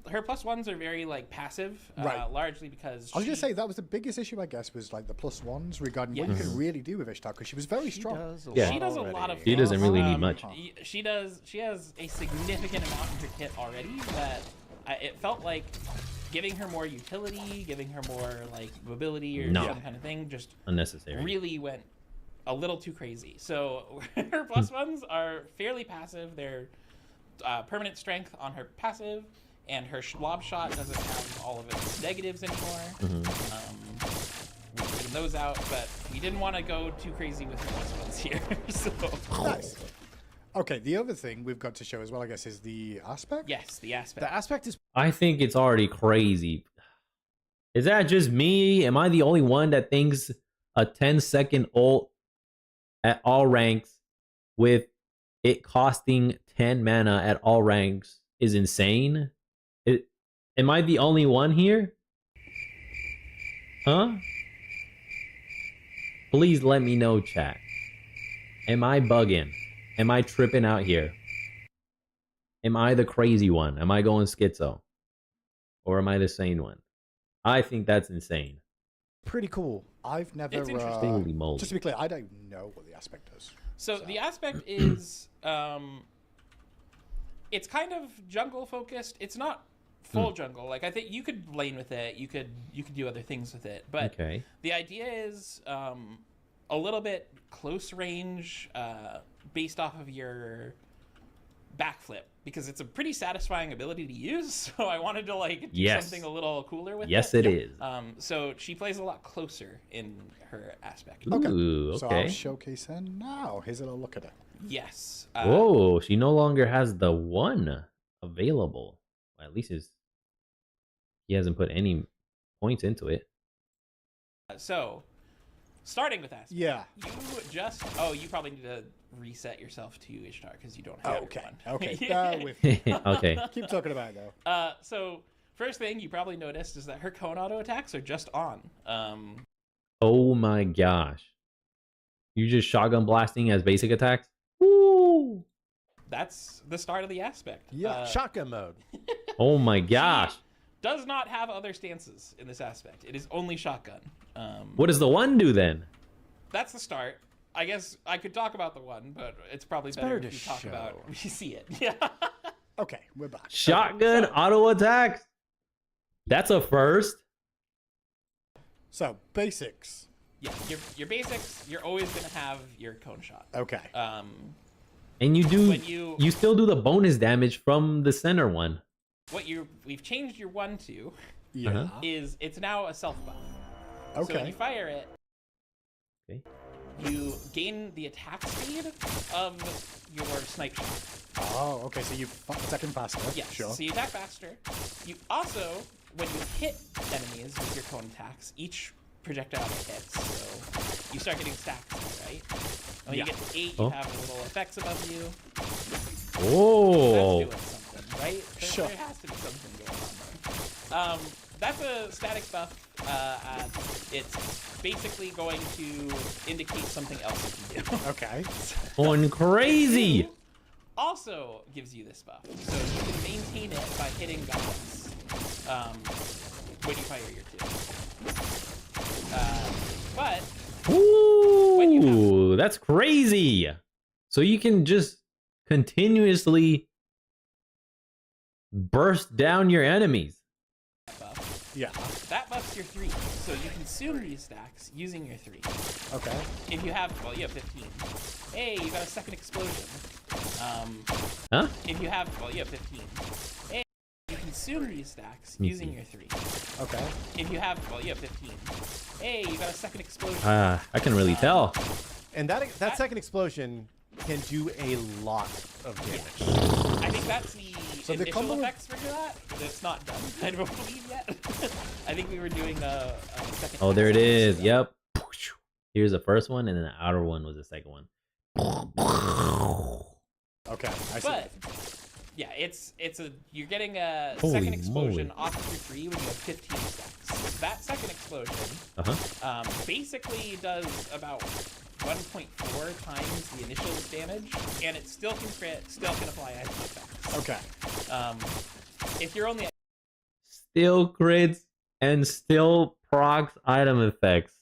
her +1s are very like passive, largely because I was gonna say that was the biggest issue, I guess, was like the +1s regarding what you can really do with Ishtar, because she was very strong. She does a lot of things. She doesn't really need much. She has a significant amount in her kit already that it felt like giving her more utility, giving her more like mobility or some kind of thing, just unnecessary. Really went a little too crazy. So her +1s are fairly passive. They're permanent strength on her passive, and her lob shot doesn't have all of its negatives anymore. We're taking those out, but we didn't want to go too crazy with her +1s here. So nice. Okay, the other thing we've got to show as well, I guess, is the aspect. Yes, the aspect. The aspect is. I think it's already crazy. Is that just me? Am I the only one that thinks a 10-second ult at all ranks with it costing 10 mana at all ranks is insane? Am I the only one here? Huh? Please let me know, chat. Am I bugging? Am I tripping out here? Am I the crazy one? Am I going schizo? Or am I the sane one? I think that's insane. Pretty cool. I've never... It's interesting. Holy moly. Just to be clear, I don't know what the aspect does. So the aspect is... it's kind of jungle focused. It's not full jungle. Like, I think you could lane with it. You could do other things with it. But the idea is a little bit close range based off of your backflip, because it's a pretty satisfying ability to use. So I wanted to like do something a little cooler with it. Yes, it is. So she plays a lot closer in her aspect. Ooh, So I'll showcase her now. Here's a little look at it. Yes. Whoa, she no longer has the 1 available. Well, at least he hasn't put any points into it. So, starting with aspect. Yeah. You probably need to reset yourself to Ishtar because you don't have one. Okay, bear with me. Okay. Keep talking about it, though. So, first thing you probably noticed is that her cone auto attacks are just on. Oh my gosh. You just shotgun blasting as basic attacks? Woo! that's the start of the aspect. Yeah, shotgun mode. Oh my gosh. Does not have other stances in this aspect. It is only shotgun. What does the one do then? That's the start. I guess I could talk about the one, but it's probably better if you talk about it. You see it. Yeah. Okay, we're back. Shotgun auto attacks. That's a first. So basics. Yeah, your basics. You're always gonna have your cone shot. Okay. And you do. When you still do the bonus damage from the center one. What we've changed your one to. Yeah. Is it's now a self buff. Okay. So when you fire it, Okay. you gain the attack speed of your snipe shot. Oh, okay. So you attacking faster. Yes. Sure. So you attack faster. You also, when you hit enemies with your cone attacks, each projectile hits. So you start getting stacks, right? And when you get to 8, you have little effects above you. Oh. That's doing something, right? Sure. There has to be something going on there. That's a static buff. It's basically going to indicate something else you can do. Okay. Going crazy. Also gives you this buff, so you can maintain it by hitting goblins when you fire your 2. But Ooh, that's crazy. So you can just continuously burst down your enemies. buff, Yeah. that buffs your 3, so you consume these stacks using your 3. Okay. If you have, well, you have 15. Hey, you got a second explosion. Huh? If you have, well, you have 15. Hey, you consume these stacks using your 3. Okay. If you have, well, you have 15. Hey, you got a second explosion. I can really tell. And that second explosion can do a lot of damage. I think that's the the initial combo- effects for that, but it's not done, I don't believe yet. I think we were doing a second. Oh, there it is. Yep. Here's the first one, and then the outer one was the second one. Okay. I see. But yeah, you're getting a Holy second explosion moly. off of your 3 when you have 15 stacks. That second explosion basically does about 1.4 times the initial damage, and it still can crit, still can apply item effects. Okay. If you're only Still crits and still procs item effects.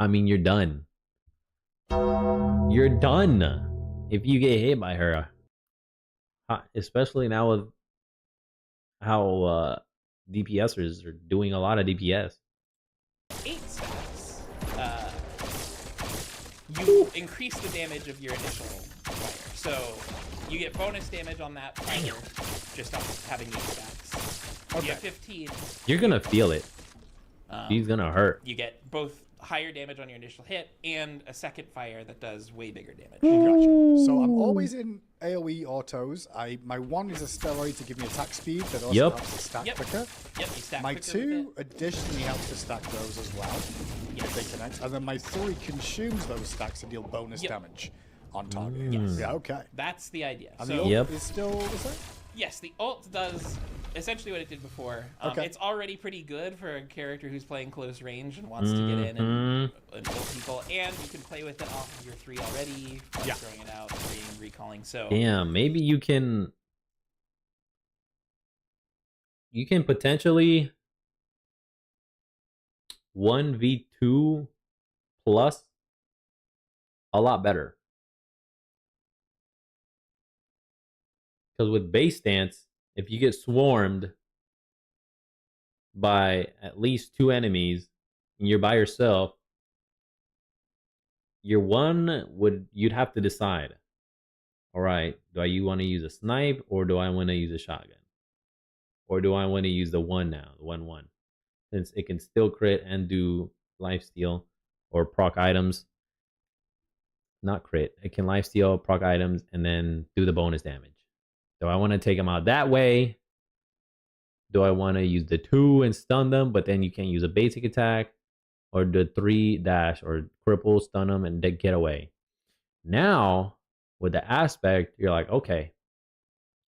I mean, you're done. You're done if you get hit by her. Especially now with how DPSers are doing a lot of DPS. 8 stacks, you increase the damage of your initial fire. So you get bonus damage on that fire just off having 8 stacks. Okay. You have 15. You're gonna feel it. He's gonna hurt. You get both higher damage on your initial hit and a second fire that does way bigger damage. Gotcha. So I'm always in AoE autos. My 1 is a steroid to give me attack speed that also helps to stack quicker. Yep, you stack My quicker 2 with it. additionally helps to stack those as well. If they connect. And then my 3 consumes those stacks to deal bonus damage on target. Yes. Yeah, okay. That's the idea. And So, the ult Yep. is still the same? yes, the ult does essentially what it did before. Okay. It's already pretty good for a character who's playing close range and wants to get in and ult people. And you can play with it off of your 3 already, like throwing it out, recalling. So Damn, maybe you can potentially 1v2 plus a lot better. Because with base stance, if you get swarmed by at least 2 enemies and you're by yourself, your 1 you'd have to decide. All right, do you want to use a snipe or do I want to use a shotgun? Or do I want to use the 1 now, the 1/1? Since it can still crit and do lifesteal or proc items. Not crit. It can lifesteal, proc items, and then do the bonus damage. Do I want to take them out that way? Do I want to use the 2 and stun them, but then you can't use a basic attack? Or the 3 dash or cripple, stun them, and get away? Now, with the aspect, you're like, okay,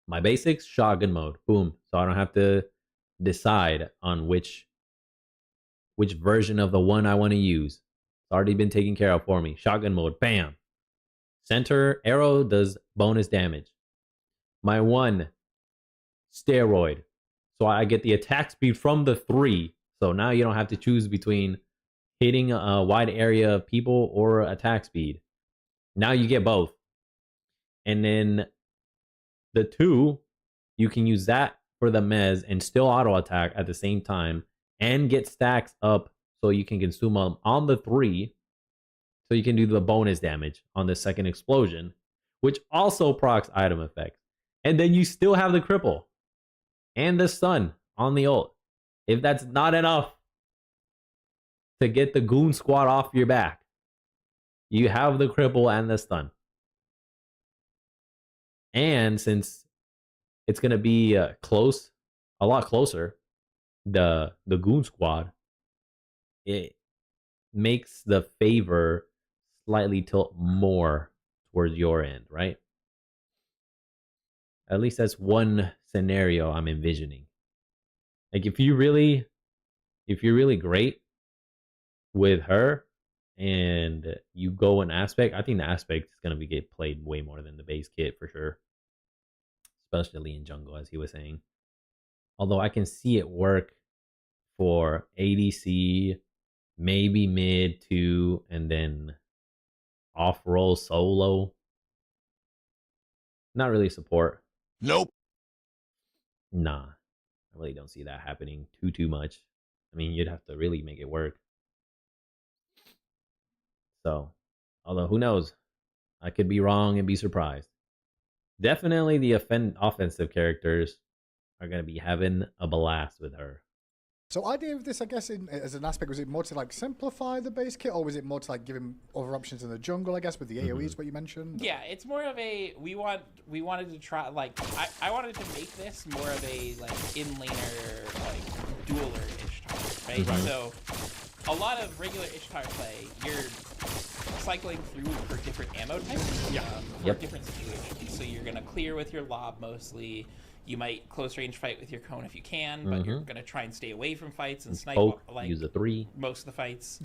my basics, shotgun mode, boom. So I don't have to decide on which version of the 1 I want to use. already been taken care of for me. Shotgun mode, bam. Center arrow does bonus damage. My 1 steroid. So I get the attack speed from the 3. So now you don't have to choose between hitting a wide area of people or attack speed. Now you get both. And then the 2, you can use that for the mez and still auto attack at the same time and get stacks up so you can consume them on the 3. So you can do the bonus damage on the second explosion, which also procs item effects. And then you still have the cripple and the stun on the ult. If that's not enough to get the goon squad off your back, you have the cripple and the stun. And since it's going to be close, a lot closer, the goon squad, it makes the favor slightly tilt more towards your end, right? At least that's one scenario I'm envisioning. Like if you're really great with her and you go an aspect, I think the aspect is going to get played way more than the base kit for sure. Especially in jungle, as he was saying. Although I can see it work for ADC, maybe mid 2, and then off-roll solo. Not really support. Nope. Nah. I really don't see that happening too much. I mean, you'd have to really make it work. So, although who knows? I could be wrong and be surprised. Definitely the offensive characters are going to be having a blast with her. So idea of this, I guess, as an aspect, was it more to like simplify the base kit, or was it more to like give him other options in the jungle, I guess, with the AoEs, what you mentioned? Yeah, it's more of a, we wanted to try, like, I wanted to make this more of a, like, in-laner, like, dueler Ishtar, right? So, a lot of regular Ishtar play, you're cycling through for different ammo types, for different situations. So you're going to clear with your lob mostly. You might close range fight with your cone if you can, but you're going to try and stay away from fights and snipe like use a 3 most of the fights.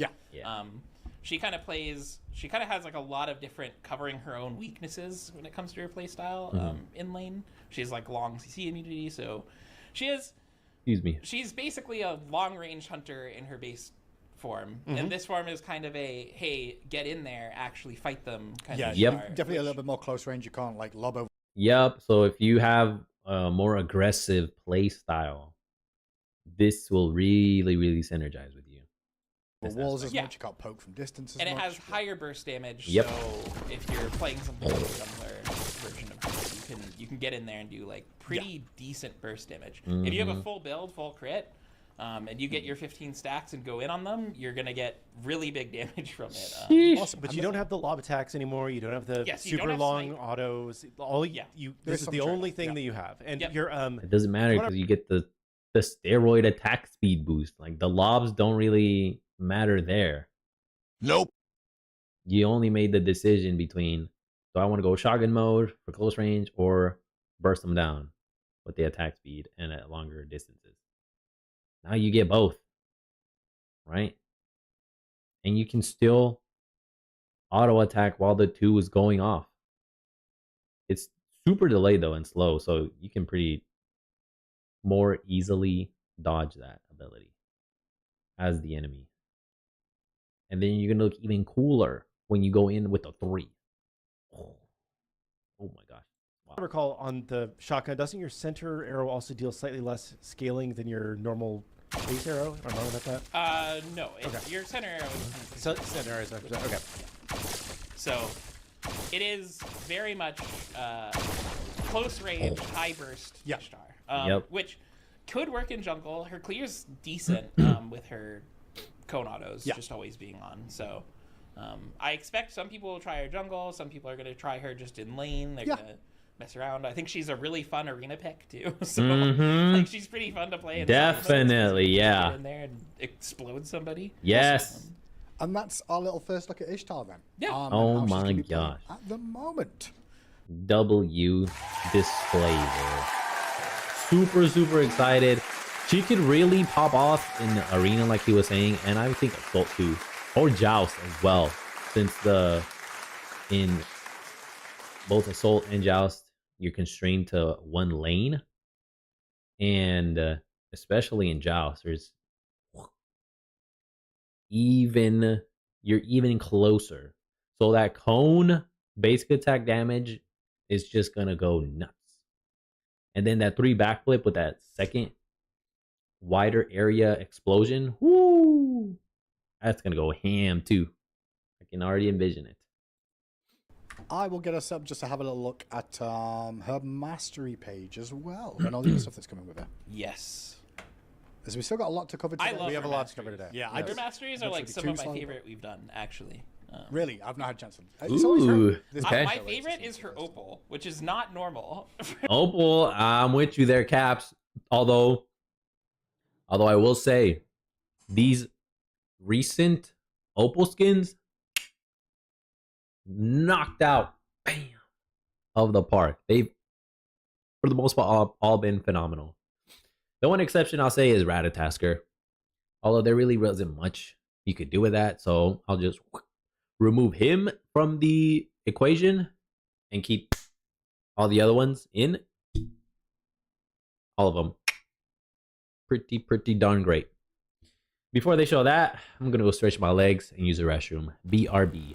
She kind of has like a lot of different covering her own weaknesses when it comes to her play style in lane. She has like long CC immunity, so she's basically a long range hunter in her base form, and this form is kind of a, hey, get in there, actually fight them kind of definitely a little bit more close range. You can't like lob over. So if you have a more aggressive play style, this will really synergize with you. The walls as much, you can't poke from distance as much. And it has higher burst damage, so if you're playing something like a similar version of it, you can get in there and do like pretty decent burst damage. If you have a full build, full crit, and you get your 15 stacks and go in on them, you're gonna get really big damage from it. Awesome, but you don't have the lob attacks anymore. You don't have the super long autos. This is the only thing that you have, and you're It doesn't matter because you get the steroid attack speed boost. Like the lobs don't really matter there. Nope. You only made the decision between, do I want to go shotgun mode for close range or burst them down with the attack speed and at longer distances. Now you get both, right? And you can still auto attack while the 2 is going off. It's super delayed though and slow, so you can pretty more easily dodge that ability as the enemy. And then you're gonna look even cooler when you go in with a 3. Oh my gosh. Wow. I recall on the shotgun, doesn't your center arrow also deal slightly less scaling than your normal base arrow? Am I wrong about that? No. Your center arrow is center arrow is okay. So it is very much close range, high burst Ishtar, which could work in jungle. Her clear's decent with her cone autos just always being on. So I expect some people will try her jungle. Some people are going to try her just in lane. They're going to mess around. I think she's a really fun arena pick too. So like she's pretty fun to play. Definitely, get in there and explode somebody. Yes. And that's our little first look at Ishtar then. Yeah. Oh my gosh. At the moment. W display there. Super excited. She could really pop off in the arena like he was saying, and I think assault too. or Joust as well, since in both Assault and Joust, you're constrained to one lane, and especially in Joust, you're even closer. So that cone basic attack damage is just gonna go nuts. And then that 3 backflip with that second wider area explosion, whoo! That's gonna go ham too. I can already envision it. I will get us up just to have a little look at her mastery page as well, and all the other stuff that's coming with her. Yes. As we still got a lot to cover today. We have a lot to cover today. Yeah, her masteries are like some of my favorite we've done, actually. Really? I've not had a chance to. Ooh, okay. My favorite is her Opal, which is not normal. Opal, I'm with you there, Caps. Although I will say, these recent Opal skins knocked out, bam, of the park. They've, for the most part, all been phenomenal. The one exception I'll say is Ratatasker. Although there really wasn't much you could do with that, so I'll just remove him from the equation and keep all the other ones in. All of them. Pretty darn great. Before they show that, I'm gonna go stretch my legs and use the restroom. BRB.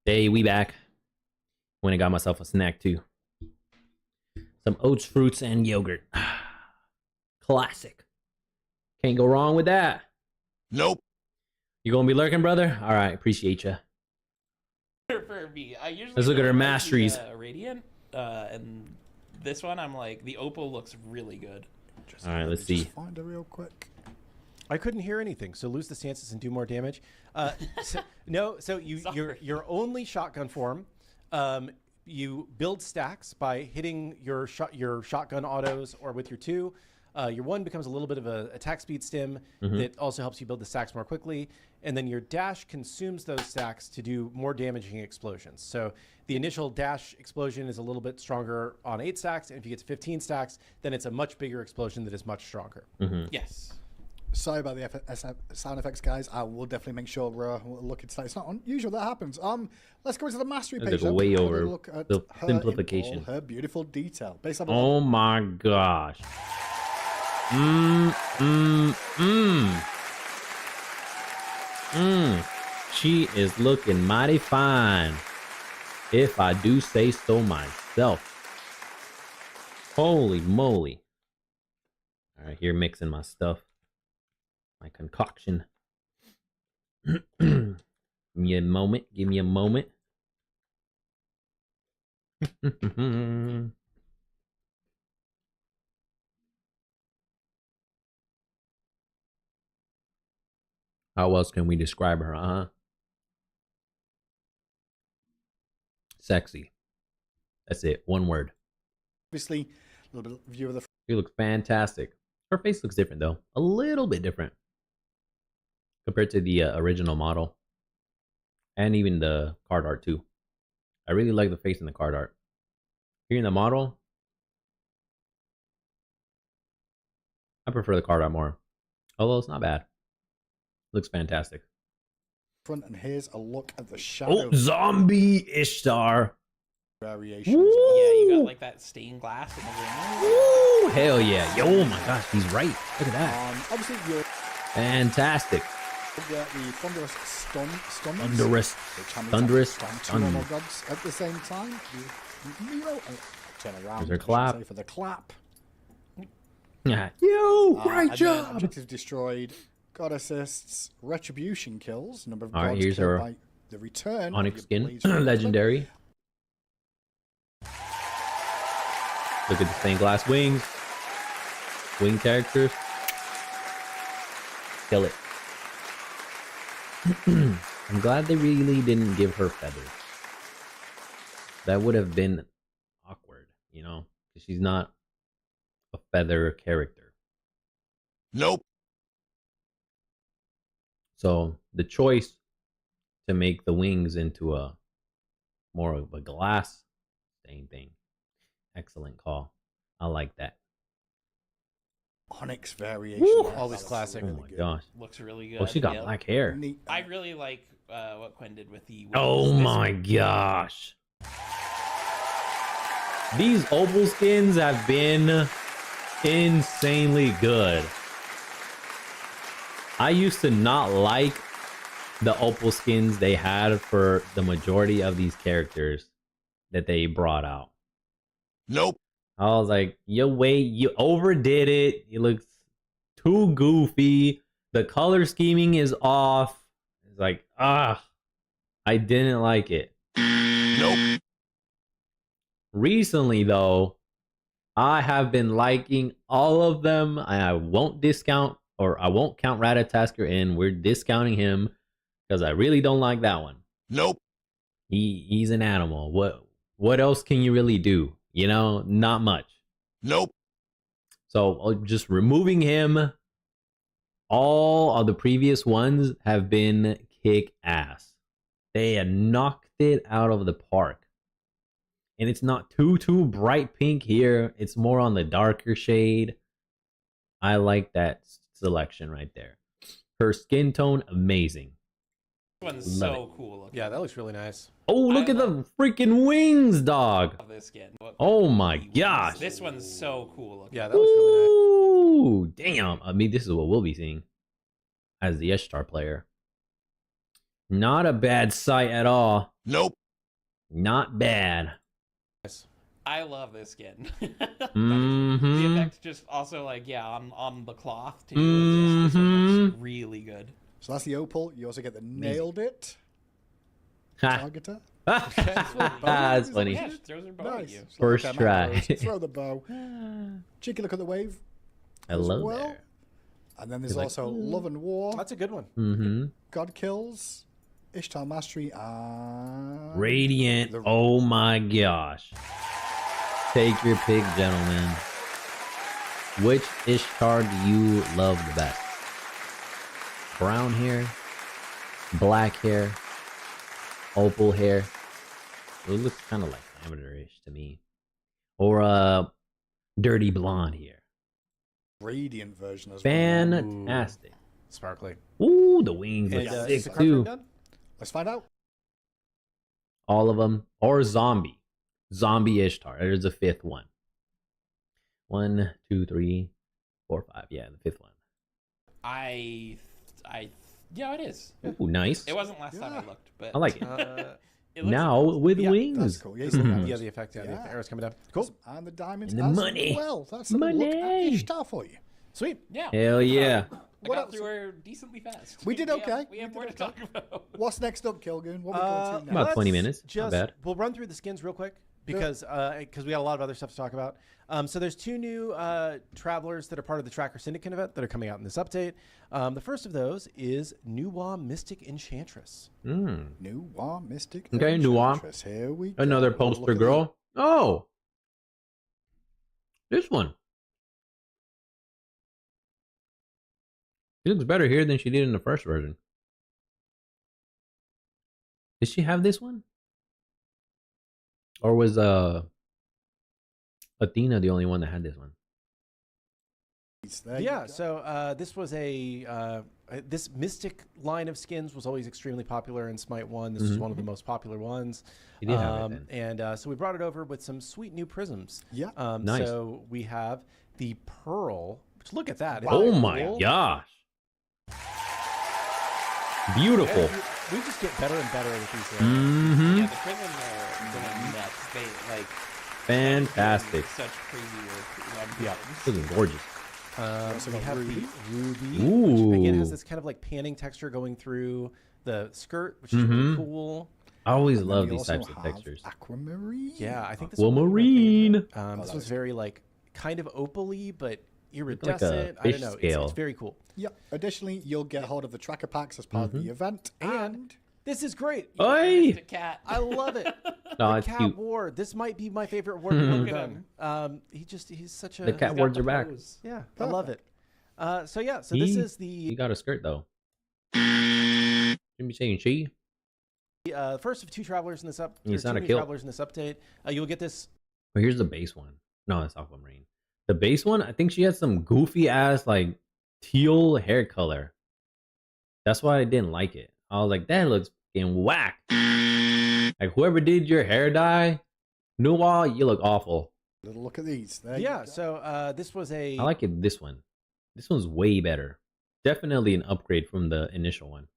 Hey, we back. Went and got myself a snack too. Some oats, fruits, and yogurt. Classic. Can't go wrong with that. Nope. You gonna be lurking, brother? All right, appreciate you. For me, I usually Let's look at her really like masteries. The, Radiant, and this one, I'm like, the Opal looks really good. All right, let's see. Find her real quick. I couldn't hear anything, so lose the stances and do more damage. So your only shotgun form. You build stacks by hitting your shotgun autos or with your 2. Your 1 becomes a little bit of a attack speed stim that also helps you build the stacks more quickly. And then your dash consumes those stacks to do more damaging explosions. So the initial dash explosion is a little bit stronger on 8 stacks. And if you get to 15 stacks, then it's a much bigger explosion that is much stronger. Yes. Sorry about the sound effects, guys. I will definitely make sure we'll look into that. It's not unusual that happens. Let's go to the mastery page. Go way over look at the her simplification. Her beautiful detail. Based on Oh my gosh. She is looking mighty fine, if I do say so myself. Holy moly. All right, here mixing my stuff. My concoction. Give me a moment. Give me a moment. How else can we describe her, Sexy. That's it. One word. obviously a little bit of view of the. She looks fantastic. Her face looks different though. A little bit different compared to the original model. And even the card art too. I really like the face in the card art. Here in the model, I prefer the card art more. Although it's not bad. Looks fantastic. Front, and here's a look at the shadow. Oh, zombie Ishtar. Variations. Woo! Yeah, you got like that stained glass in the room. Woo! Hell yeah. Yo, oh my gosh, he's right. Look at that. Obviously, you're Fantastic. the thunderous stuns. Thunderous Two normal gods at the same time. Turn around. There's her clap. For the clap. Yeah. Yo, great And then job. objectives destroyed. God assists. Retribution kills. Number of All right, gods here's killed her by the return. Onyx of your skin. blades from the Legendary. Look at the stained glass wings. Wing characters. Kill it. I'm glad they really didn't give her feathers. That would have been awkward, you know, because she's not a feather character. Nope. So the choice to make the wings into a more of a glass stain thing. Excellent call. I like that. Onyx variation. Woo! Yes, Always that's classic. really Oh my good. gosh. Looks really good. Oh, she got yeah. black hair. Neat. I really like what Quinn did with the. Oh this my one. gosh. These opal skins have been insanely good. I used to not like the opal skins they had for the majority of these characters that they brought out. Nope. I was like, you overdid it. It looks too goofy. The color scheming is off. It's like, I didn't like it. Nope. Recently, though, I have been liking all of them. I won't discount, or I won't count Ratatasker in. We're discounting him because I really don't like that one. Nope. He's an animal. What else can you really do? You know, not much. Nope. So just removing him. All of the previous ones have been kick ass. They had knocked it out of the park. And it's not too bright pink here. It's more on the darker shade. I like that selection right there. Her skin tone, amazing. This one's Love so cool looking. Yeah, that looks really nice. Oh, look I at the freaking wings, dog. Love this skin. Oh my gosh. This one's so cool looking. Yeah, that looks really nice. Ooh, damn. I mean, this is what we'll be seeing as the Ishtar player. Not a bad sight at all. Nope. Not bad. I love this skin. Mm-hmm. The effect just also like on the cloth too. This one looks really good. So that's the opal. You also get the nailed it Ha. targeter. That's funny. Yeah, she throws her bow at Nice. you. So First like try. Throw the bow. Cheeky look at the wave. I as love well. that. And then there's like, also Love and War, That's a good one. Mm-hmm. God Kills, Ishtar Mastery, and Radiant. Oh my gosh. Take your pick, gentlemen. Which Ishtar do you love the best? Brown hair, black hair, opal hair. It looks kind of like lavender-ish to me. Or dirty blonde hair. Radiant version as well. Fantastic. Sparkly. Ooh, the wings And, look is sick the card too. done? Let's find out. All of them. Or zombie. Zombie Ishtar. There's a fifth one. 1, 2, 3, 4, 5. Yeah, the fifth one. Yeah, it is. Ooh, nice. It wasn't last time I looked, but I like it. it looks Now with Yeah, wings. That's cool. Yeah, Yeah, the effect. Yeah, Yeah. the arrows coming down. Cool. And the diamonds And the as money. well. That's a look at Money. Ishtar for you. Sweet. Yeah. Hell yeah. I What got else? through her decently fast. We did okay. We have We more to did okay. talk about. What's next up, Kilgoon? What are we going to now? About let's 20 minutes. Not Just bad. we'll run through the skins real quick because we got a lot of other stuff to talk about. So there's 2 new travelers that are part of the Tracker Syndicate event that are coming out in this update. The first of those is Nuwa Mystic Enchantress. Nuwa Mystic. Okay, Nuwa. Enchantress. Here we go. Another Look poster at girl. Oh. This one. She looks better here than she did in the first version. Did she have this one? Or was Athena the only one that had this one? There you Yeah, go. so this was this Mystic line of skins was always extremely popular in Smite 1. This was one of the most popular ones. She did have it then. And so we brought it over with some sweet new prisms. Yeah. Nice. So we have the Pearl. Which, look at that. Wow. Oh Isn't that my cool? gosh. Beautiful. We just get better and better with these. Mm-hmm. Yeah, the prisms are going nuts. They like Fantastic. such crazy work. Yeah. This is gorgeous. So we have the Ruby, Ooh. which again has this kind of like panning texture going through the skirt, which is really cool. I always And then love we these also types of have textures. Aquamarine. Yeah, I think this Well, one might be my marine. favorite. This one's very like kind of opal-y, but like a iridescent. I fish don't know. scale. It's very cool. Yep. Additionally, you'll get hold of the tracker packs as part of the event. And This is great. Oi! The cat. I love it. No, the it's Cat cute. Ward. This might be my favorite ward we've Look at done. He's such a The cat Got wards the are back. pose. Yeah, I love it. So this is He the got a skirt though. Shouldn't be saying she. first of 2 travelers in this It's not a new kill. travelers in this update. You'll get this. But here's the base one. No, it's Aquamarine. The base one, I think she had some goofy ass like teal hair color. That's why I didn't like it. I was like, that looks fucking whack. Like whoever did your hair dye, Nuwa, you look awful. little look at these. There you Yeah, go. so this was a. I like it. This one. This one's way better. Definitely an upgrade from the initial one.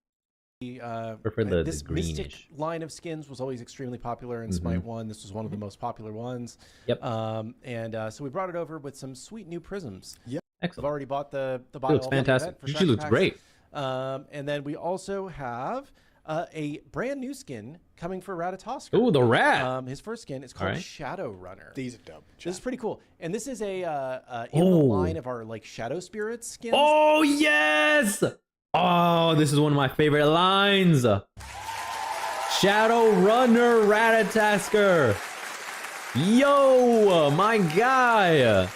Prefer the this Mystic greenish. line of skins was always extremely popular in Smite 1. This was one of the most popular ones. Yep. So we brought it over with some sweet new prisms. I've Excellent. already bought the She bottle. looks fantastic. She looks great. And then we also have a brand new skin coming for Ratatoskr. Oh, the rat. His first skin is called Alright. Shadow Runner. These are dope. This is pretty cool. And this is a in the line of our like Shadow Spirits skins. Oh yes! Oh, this is one of my favorite lines. Shadow Runner Ratatasker. Yo, my guy.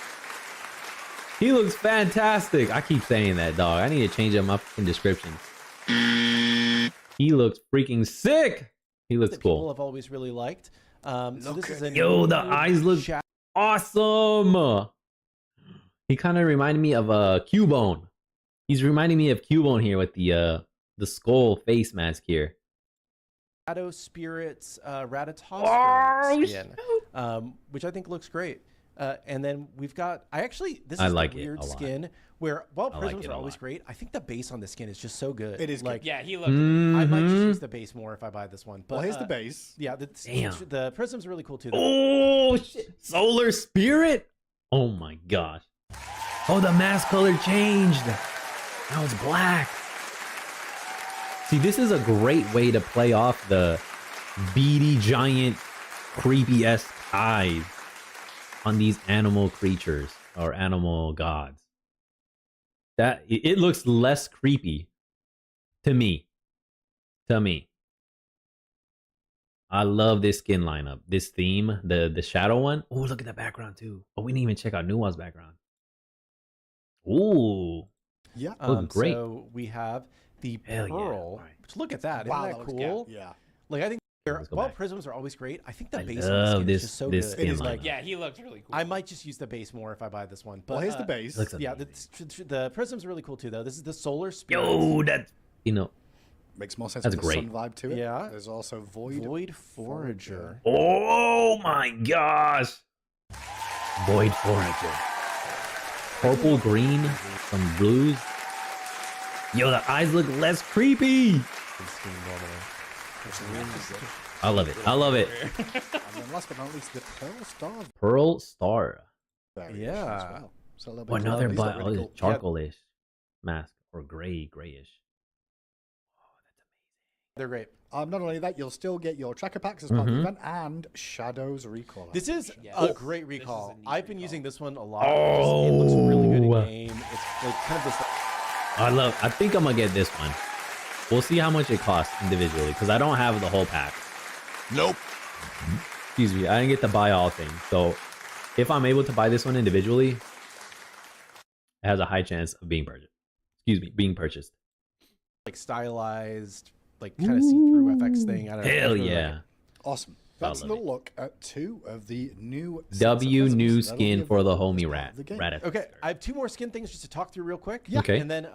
He looks fantastic. I keep saying that, dog. I need to change up my fucking description. He looks freaking sick. He looks that people cool. have always really liked. So this is a Yo, the new eyes look Shadow awesome. He kind of reminded me of Cubone. He's reminding me of Cubone here with the skull face mask here. Spirits Ratatoskr Oh, skin, which I think looks great. And then we've got, this I is like the it weird a lot. skin where, while I like prisms it are a always lot. great, I think the base on the skin is just so good. It is good. Yeah, he looked. I might just use the base more if I buy this one. But Well, here's the base. Yeah, Damn. the prisms are really cool too. Though. Oh shit! Solar Spirit. Oh my gosh. Oh, the mask color changed. Now it's black. See, this is a great way to play off the beady giant creepy-esque eyes on these animal creatures or animal gods. That it looks less creepy to me. I love this skin lineup, this theme, the shadow one. Oh, look at the background too. Oh, we didn't even check out Nuwa's background. Ooh, Yeah. look great. So we have the Hell yeah. pearl. Right. Which, look at that! Wow, Isn't that looks cool? good. Yeah. Like I think Let's go while back. prisms are always great, I think the I base on the love skin this- is just so this good. skin It's lineup. like, Yeah, he looked really cool. I might just use the base more if I buy this one. But Well, here's the base. Looks Yeah, amazing. the prisms are really cool too, though. This is the Solar Spirit. Yo, that Makes more sense That's with the great. sun vibe to it. Yeah. There's also Void. Void Forager. Oh my gosh. Void Forager. Purple, green, some blues. Yo, the eyes look less creepy. I love it. I love it. And then last but not least, the Pearl Star Pearl Star. variation as Yeah. well. So a little Oh, bit another cloudy, so but really cool. charcoalish mask or grayish. They're great. Not only that, you'll still get your tracker packs as part of Mm-hmm. the event and Shadows Recall. This is Yes. a great This is recall. a neat I've been recall. using this one a lot. It looks really good in Oh. game. It's like kind of this. I think I'm gonna get this one. We'll see how much it costs individually because I don't have the whole pack. Nope. Excuse me, I didn't get the buy all thing. So if I'm able to buy this one individually, it has a high chance of being purchased. Being purchased. Like stylized, like kind of see-through FX thing. I don't know. Hell It's really yeah. like- Awesome. That's a little look at two of the new W sets of new items that'll be skin for the available as homie part rat. of the game. Rat. Okay, I have two more skin things just to talk through real quick. Yeah. Okay. And then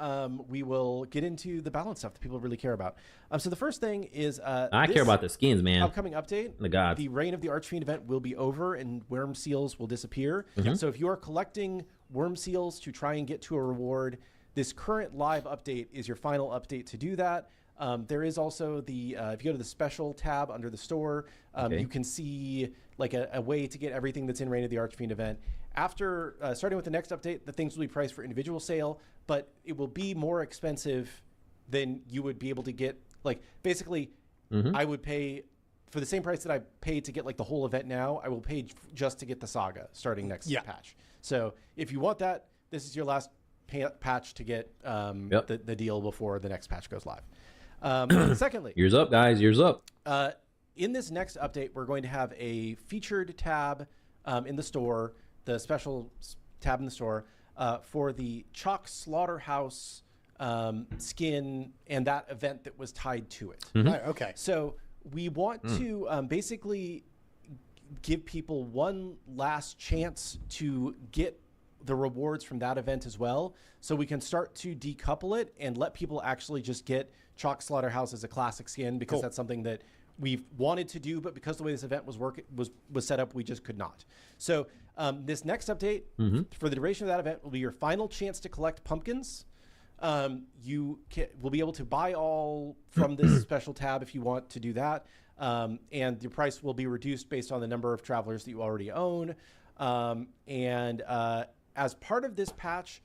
we will get into the balance stuff that people really care about. So the first thing is I this care about the skins, man. upcoming update. The gods. The Reign of the Archfiend event will be over and worm seals will disappear. Mm-hmm. So if you are collecting worm seals to try and get to a reward, this current live update is your final update to do that. There is also the if you go to the special tab under the store, Okay. you can see like a way to get everything that's in Reign of the Archfiend event. After starting with the next update, the things will be priced for individual sale, but it will be more expensive than you would be able to get. Like basically, I would pay for the same price that I paid to get like the whole event now. I will pay just to get the saga starting next patch. So if you want that, this is your last patch to get the deal before the next patch goes live. Secondly, Ears up, guys. Ears up. in this next update, we're going to have a featured tab in the store, the special tab in the store for the Chalk Slaughterhouse skin and that event that was tied to it. Right, okay. So we want to basically give people one last chance to get the rewards from that event as well, so we can start to decouple it and let people actually just get Chalk Slaughterhouse as a classic skin, because that's something that we've wanted to do, but because the way this event was set up, we just could not. So this next update for the duration of that event will be your final chance to collect pumpkins. You will be able to buy all from this special tab if you want to do that. And your price will be reduced based on the number of travelers that you already own. As part of this patch,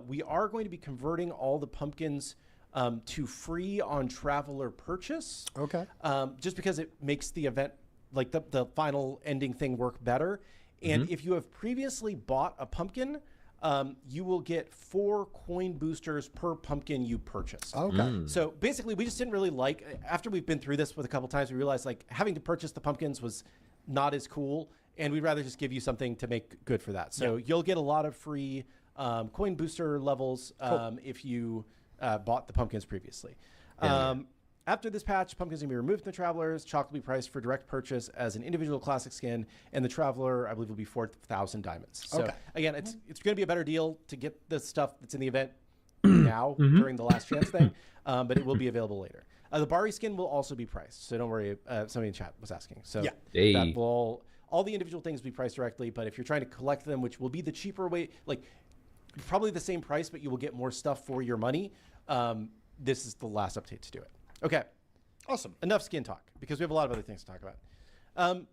we are going to be converting all the pumpkins to free on traveler purchase. Okay. Just because it makes the event, like the final ending thing, work better. And if you have previously bought a pumpkin, you will get 4 coin boosters per pumpkin you purchase. Okay. So basically, we just didn't really like, after we've been through this with a couple times, we realized like having to purchase the pumpkins was not as cool, and we'd rather just give you something to make good for that. So you'll get a lot of free coin booster levels if you bought the pumpkins previously. After this patch, pumpkins are going to be removed from the Travelers. Chalk will be priced for direct purchase as an individual classic skin, and the Traveler, I believe, will be 4,000 diamonds. So again, it's going to be a better deal to get the stuff that's in the event now during the last chance thing, but it will be available later. The Bari skin will also be priced, so don't worry. Somebody in chat was asking. So that will all the individual things we price directly, but if you're trying to collect them, which will be the cheaper way, like probably the same price, but you will get more stuff for your money, this is the last update to do it. Okay. Awesome. Enough skin talk, because we have a lot of other things to talk about.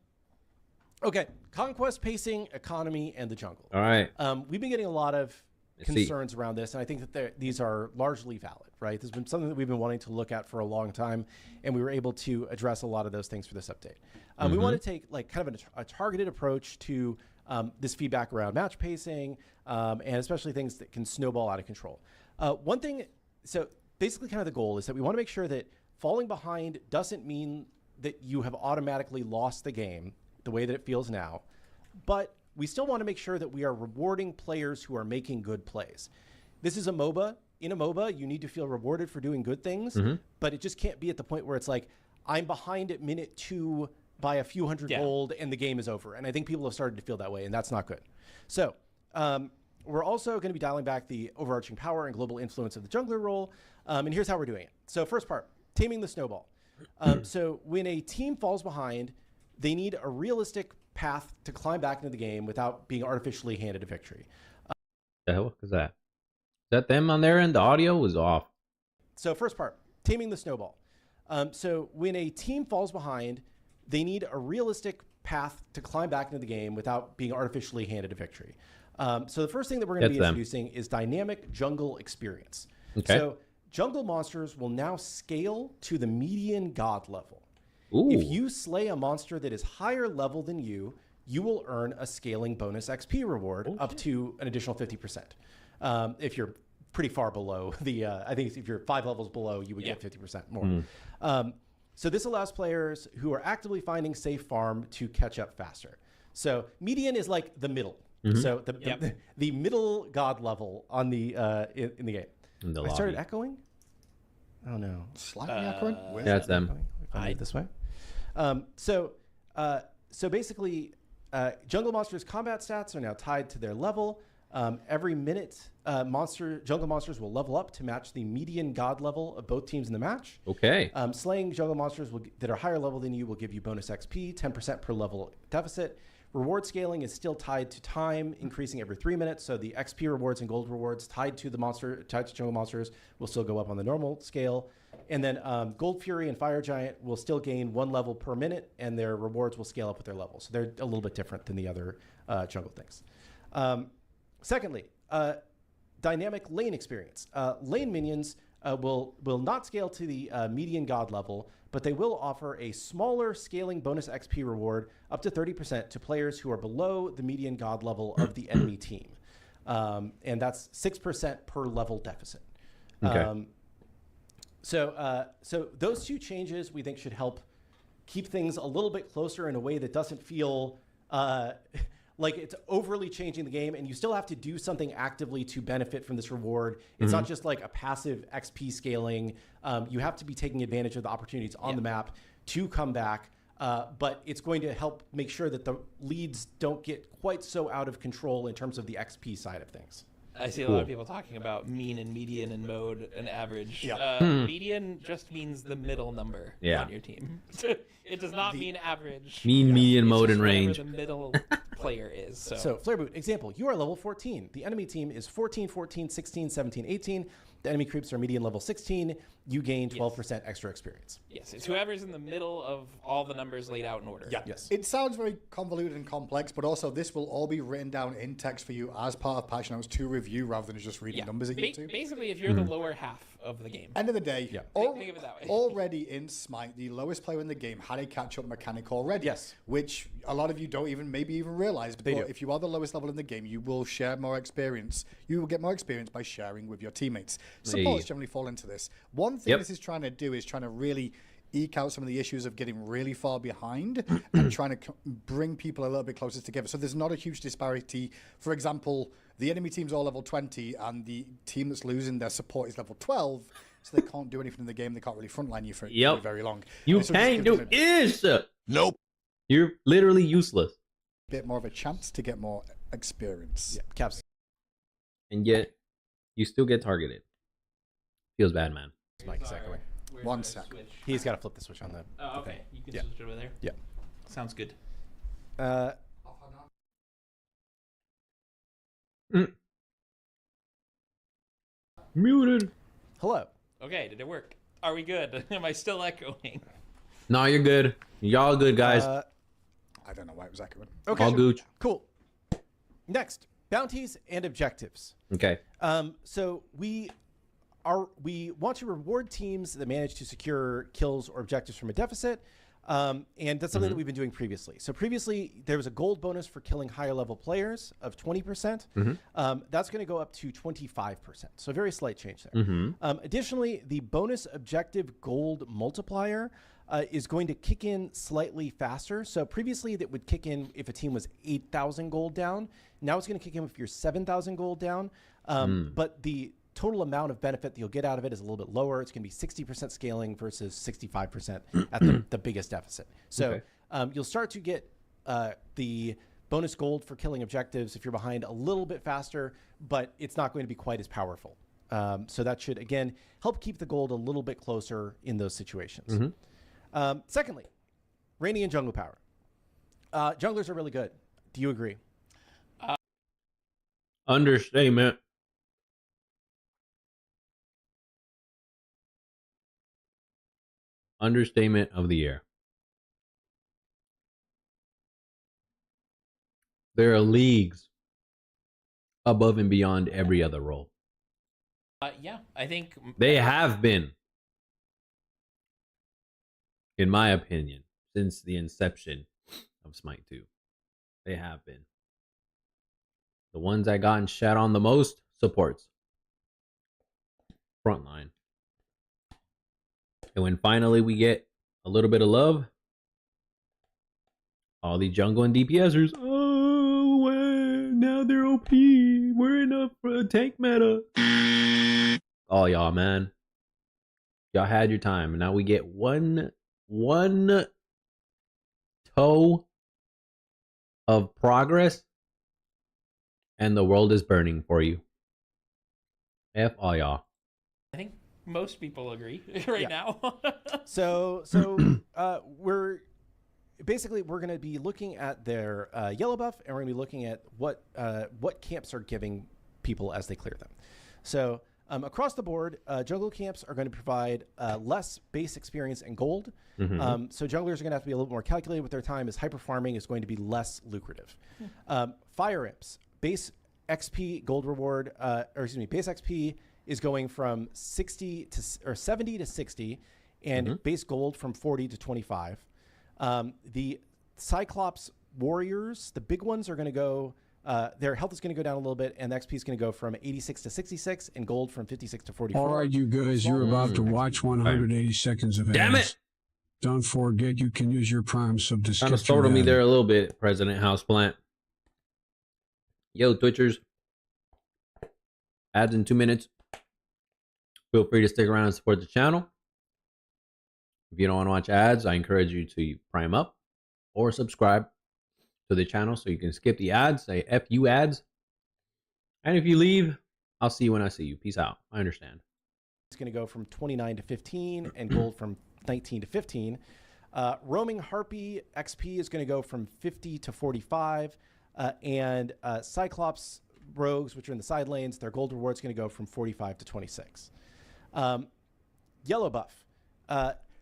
Okay, conquest, pacing, economy, and the jungle. All right. We've been getting a lot of concerns around this, and I think that these are largely valid, right? There's been something that we've been wanting to look at for a long time, and we were able to address a lot of those things for this update. We want to take like kind of a targeted approach to this feedback around match pacing, and especially things that can snowball out of control. One thing, so basically kind of the goal is that we want to make sure that falling behind doesn't mean that you have automatically lost the game the way that it feels now, but we still want to make sure that we are rewarding players who are making good plays. This is a MOBA. In a MOBA, you need to feel rewarded for doing good things, but it just can't be at the point where it's like, I'm behind at minute 2 by a few hundred gold and the game is over. And I think people have started to feel that way, and that's not good. So we're also going to be dialing back the overarching power and global influence of the jungler role. And here's how we're doing it. So first part, taming the snowball. So when a team falls behind, they need a realistic path to climb back into the game without being artificially handed a victory. The hell is that? Is that them on their end? The audio was off. So first part, taming the snowball. So when a team falls behind, they need a realistic path to climb back into the game without being artificially handed a victory. So the first thing that we're going to be introducing is dynamic jungle experience. Okay. So jungle monsters will now scale to the median god level. Ooh. If you slay a monster that is higher level than you, you will earn a scaling bonus XP reward up to an additional 50%. If you're pretty far below the, I think if you're 5 levels below, you would get 50% more. So this allows players who are actively finding safe farm to catch up faster. So median is like the middle. So the middle god level on the in the game. I started echoing. Oh no, Slightly echoing. That's them. If I move this way. So basically, jungle monsters' combat stats are now tied to their level. Every minute, jungle monsters will level up to match the median god level of both teams in the match. Okay. Slaying jungle monsters that are higher level than you will give you bonus XP, 10% per level deficit. Reward scaling is still tied to time, increasing every 3 minutes. So the XP rewards and gold rewards tied to jungle monsters will still go up on the normal scale. And then Gold Fury and Fire Giant will still gain 1 level per minute, and their rewards will scale up with their level. So they're a little bit different than the other jungle things. Secondly, dynamic lane experience. Lane minions will not scale to the median god level, but they will offer a smaller scaling bonus XP reward up to 30% to players who are below the median god level of the enemy team. And that's 6% per level deficit. Okay. So those two changes we think should help keep things a little bit closer in a way that doesn't feel like it's overly changing the game, and you still have to do something actively to benefit from this reward. It's not just like a passive XP scaling. You have to be taking advantage of the opportunities on the map to come back, but it's going to help make sure that the leads don't get quite so out of control in terms of the XP side of things. I see a lot of people talking about mean and median and mode and average. Median just means the middle number on your team. It does not mean average. Mean, median, mode, and range. The middle player is. So Flare Boot, example, you are level 14. The enemy team is 14, 14, 16, 17, 18. The enemy creeps are median level 16. You gain 12% extra experience. Yes, it's whoever's in the middle of all the numbers laid out in order. Yeah. Yes. It sounds very convoluted and complex, but also this will all be written down in text for you as part of patch notes to review rather than just reading numbers at YouTube. Basically, if you're the lower half of the game. End of the day, think of it that way. Already in Smite, the lowest player in the game had a catch-up mechanic already. Yes. Which a lot of you don't even realize. But if you are the lowest level in the game, you will share more experience. You will get more experience by sharing with your teammates. Supports generally fall into this. One thing this is trying to do is trying to really eke out some of the issues of getting really far behind and trying to bring people a little bit closer together. So there's not a huge disparity. For example, the enemy team's all level 20 and the team that's losing their support is level 12, so they can't do anything in the game. They can't really frontline you for very long. You can't do is. Nope. You're literally useless. Bit more of a chance to get more experience. Yeah, Caps. And yet, you still get targeted. Feels bad, man. Mike is echoing. 1 sec. He's got to flip the switch on the. Oh, okay. You can switch it over there. Yeah. Sounds good. Muted. Hello. Okay, did it work? Are we good? Am I still echoing? No, you're good. Y'all good, guys. I don't know why it was echoing. Okay. All gooch. Cool. Next, bounties and objectives. Okay. So we want to reward teams that manage to secure kills or objectives from a deficit. And that's something that we've been doing previously. So previously, there was a gold bonus for killing higher level players of 20%. That's going to go up to 25%. So a very slight change there. Additionally, the bonus objective gold multiplier is going to kick in slightly faster. So previously, that would kick in if a team was 8,000 gold down. Now it's going to kick in if you're 7,000 gold down. But the total amount of benefit that you'll get out of it is a little bit lower. It's going to be 60% scaling versus 65% at the biggest deficit. So you'll start to get the bonus gold for killing objectives if you're behind a little bit faster, but it's not going to be quite as powerful. So that should, again, help keep the gold a little bit closer in those situations. Secondly, Rainy and jungle power. Junglers are really good. Do you agree? Understatement. Understatement of the year. There are leagues above and beyond every other role. Yeah, I think They have been, in my opinion, since the inception of Smite 2. They have been. The ones that gotten shat on the most, supports. Frontline. And when finally we get a little bit of love, all the jungle and DPSers, oh, well, now they're OP. We're enough for a tank meta. Oh, y'all, man. Y'all had your time. And now we get one toe of progress, and the world is burning for you. F all y'all. I think most people agree right now. So we're going to be looking at their yellow buff, and we're going to be looking at what camps are giving people as they clear them. So across the board, jungle camps are going to provide less base experience and gold. So junglers are going to have to be a little more calculated with their time, as hyper farming is going to be less lucrative. Fire imps, base XP gold reward, base XP is going from 70 to 60, and base gold from 40 to 25. The Cyclops warriors, the big ones, are going to go. Their health is going to go down a little bit, and the XP is going to go from 86 to 66, and gold from 56 to 44. All right, you guys, you're about to watch 180 seconds of ads. Damn it! Don't forget you can use your Prime sub to skip Kind of startled me there a little bit, President Houseplant. Yo, Twitchers. Ads in 2 minutes. Feel free to stick around and support the channel. If you don't want to watch ads, I encourage you to prime up or subscribe to the channel so you can skip the ads. Say F you ads. And if you leave, I'll see you when I see you. Peace out. I understand. It's going to go from 29 to 15, and gold from 19 to 15. Roaming Harpy XP is going to go from 50 to 45. And Cyclops rogues, which are in the side lanes, their gold reward is going to go from 45 to 26. Yellow buff.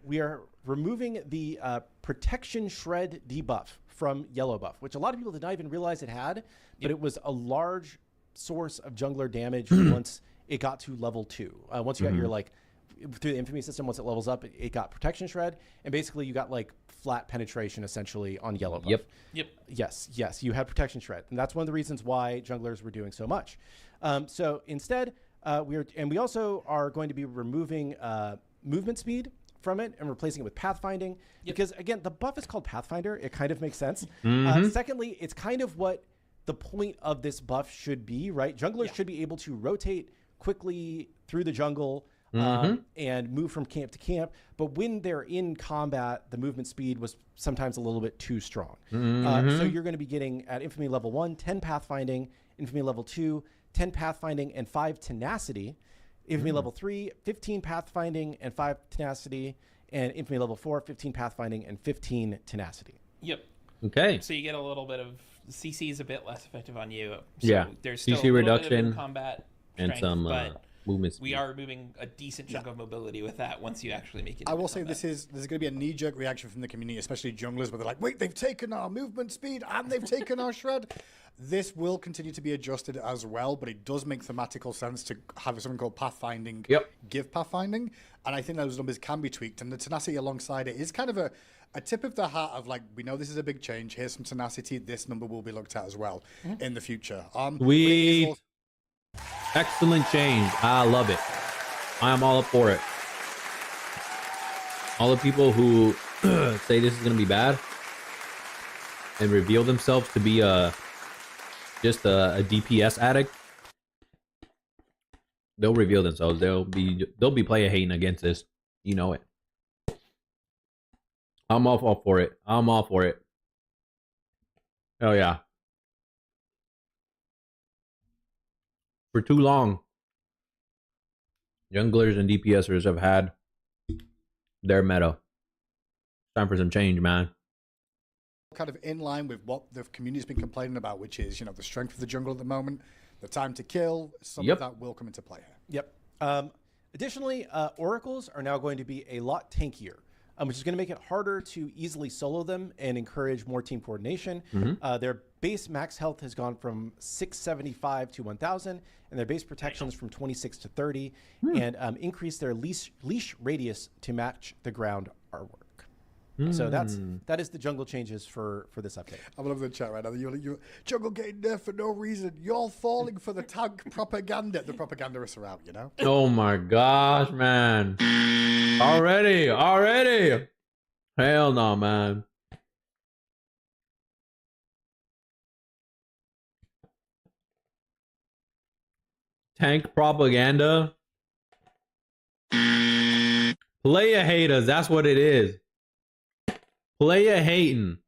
We are removing the protection shred debuff from yellow buff, which a lot of people did not even realize it had, but it was a large source of jungler damage once it got to level 2. Once you got your, like, through the infamy system, once it levels up, it got protection shred, and basically you got like flat penetration essentially on yellow buff. Yes, you had protection shred, and that's one of the reasons why junglers were doing so much. So instead, we also are going to be removing movement speed from it and replacing it with pathfinding, because again, the buff is called Pathfinder. It kind of makes sense. Secondly, it's kind of what the point of this buff should be, right? Junglers should be able to rotate quickly through the jungle and move from camp to camp, but when they're in combat, the movement speed was sometimes a little bit too strong. So you're going to be getting at Infamy level 1, 10 pathfinding, Infamy level 2, 10 pathfinding and 5 tenacity, Infamy level 3, 15 pathfinding and 5 tenacity, and Infamy level 4, 15 pathfinding and 15 tenacity. Okay. So you get a little bit of CC is a bit less effective on you. So Yeah. there's still CC a little reduction bit of combat and strength, some but movement speed. we are moving a decent chunk of mobility with that once you actually make it. I will say there's going to be a knee-jerk reaction from the community, especially junglers, where they're like, wait, they've taken our movement speed and they've taken our shred. This will continue to be adjusted as well, but it does make thematical sense to have something called pathfinding, give pathfinding, and I think those numbers can be tweaked, and the tenacity alongside it is kind of a tip of the hat of like, we know this is a big change, here's some tenacity, this number will be looked at as well in the future. Excellent change. I love it. I am all up for it. All the people who say this is going to be bad and reveal themselves to be just a DPS addict, they'll reveal themselves. They'll be player hating against this. You know it. I'm all for it. I'm all for it. Oh yeah. For too long, junglers and DPSers have had their meta. Time for some change, man. Kind of in line with what the community's been complaining about, which is, you know, the strength of the jungle at the moment, the time to kill, some of that will come into play here. Yep. Additionally, oracles are now going to be a lot tankier, which is going to make it harder to easily solo them and encourage more team coordination. Their base max health has gone from 675 to 1,000, and their base protections from 26 to 30, and increase their leash radius to match the ground artwork. So that is the jungle changes for this update. I'm loving the chat right now. You're jungle getting nerfed for no reason. You're falling for the tank propaganda. The propagandists are out, you know? Oh my gosh, man. Already. Hell no, man. Tank propaganda. Player haters, that's what it is. Player hating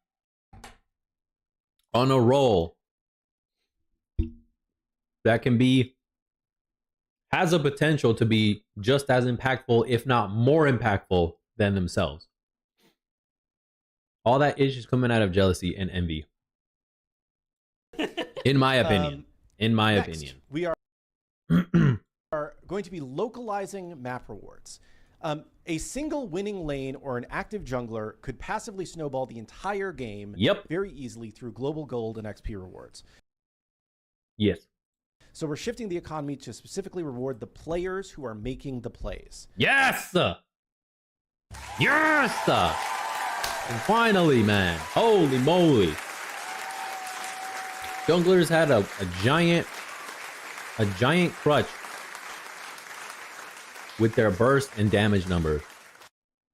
on a roll that has a potential to be just as impactful, if not more impactful than themselves. All that is just coming out of jealousy and envy. In my opinion. Opinion. We are going to be localizing map rewards. A single winning lane or an active jungler could passively snowball the entire game very easily through global gold and XP rewards. Yes. So we're shifting the economy to specifically reward the players who are making the plays. Yes! Yes! And finally, man. Holy moly. Junglers had a giant crutch with their burst and damage numbers.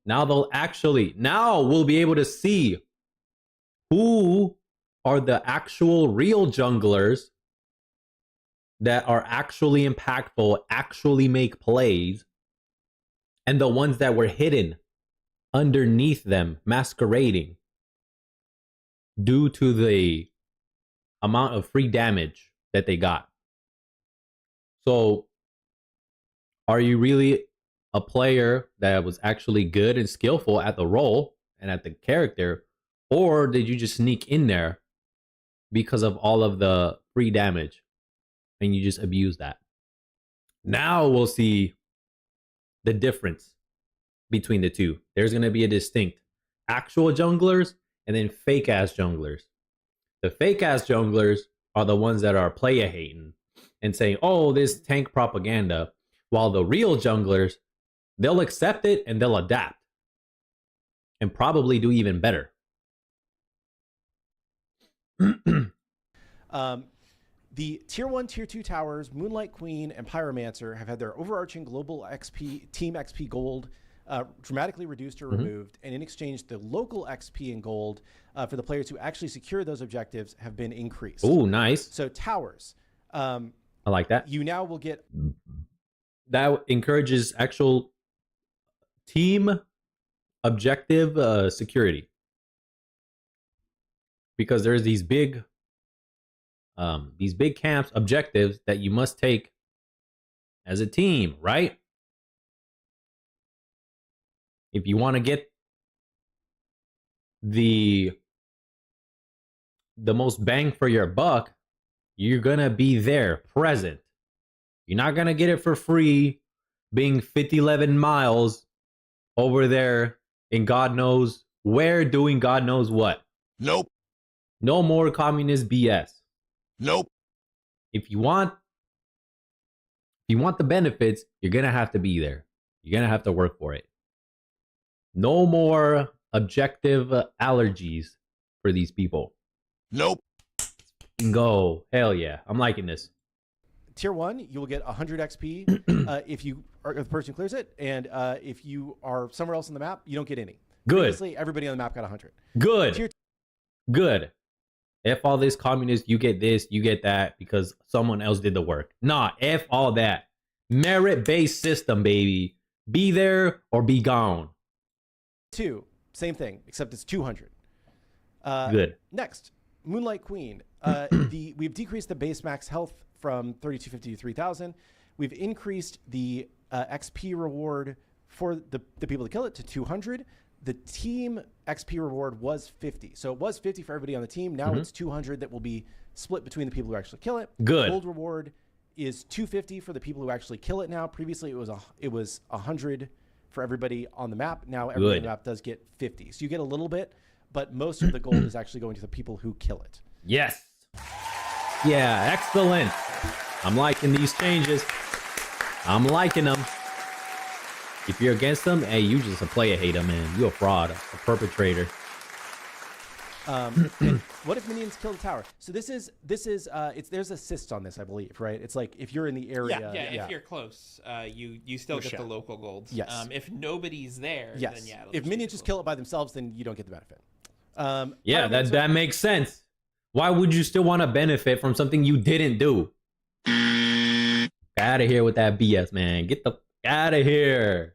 Now we'll be able to see who are the actual real junglers that are actually impactful, actually make plays, and the ones that were hidden underneath them, masquerading due to the amount of free damage that they got. So, are you really a player that was actually good and skillful at the role and at the character, or did you just sneak in there because of all of the free damage and you just abuse that? Now we'll see the difference between the two. There's going to be a distinct actual junglers and then fake ass junglers. The fake ass junglers are the ones that are player hating and saying, oh, this tank propaganda, while the real junglers, they'll accept it and they'll adapt and probably do even better. The Tier 1, Tier 2 towers, Moonlight Queen, and Pyromancer have had their overarching global team XP gold dramatically reduced or removed, and in exchange, the local XP and gold for the players who actually secure those objectives have been increased. Oh, nice. So towers. I like that. You now will get... That encourages actual team objective security. Because there's these big camps objectives that you must take as a team, right? If you want to get the the most bang for your buck, you're gonna be there, present. You're not gonna get it for free, being 11 miles over there in God knows where, doing God knows what. Nope. No more communist BS. Nope. If you want the benefits, you're gonna have to be there. You're gonna have to work for it. No more objective allergies for these people. Nope. Go. Hell yeah. I'm liking this. Tier 1, you will get 100 XP if you are the person who clears it, and if you are somewhere else on the map, you don't get any. Good. Previously, everybody on the map got 100. Good. Good. F all this communist, you get this, you get that because someone else did the work. Nah, F all that. Merit-based system, baby. Be there or be gone. 2, same thing, except it's 200. Good. Next, Moonlight Queen. We've decreased the base max health from 3250 to 3000. We've increased the XP reward for the people that kill it to 200. The team XP reward was 50. So it was 50 for everybody on the team. Now it's 200 that will be split between the people who actually kill it. Good. Gold reward is 250 for the people who actually kill it now. Previously, it was 100 for everybody on the map. Now everybody on the map does get 50. So you get a little bit, but most of the gold is actually going to the people who kill it. Yes. Yeah, excellent. I'm liking these changes. I'm liking them. If you're against them, hey, you just a player hater, man. You a fraud, a perpetrator. What if minions kill the tower? So there's assists on this, I believe, right? It's like if you're in the area. Yeah, if you're close, you still get the local gold. Yes. If nobody's there, yes. then yeah. If minions just kill it by themselves, then you don't get the benefit. Yeah, that makes sense. Why would you still want to benefit from something you didn't do? Out of here with that BS, man. Get the out of here.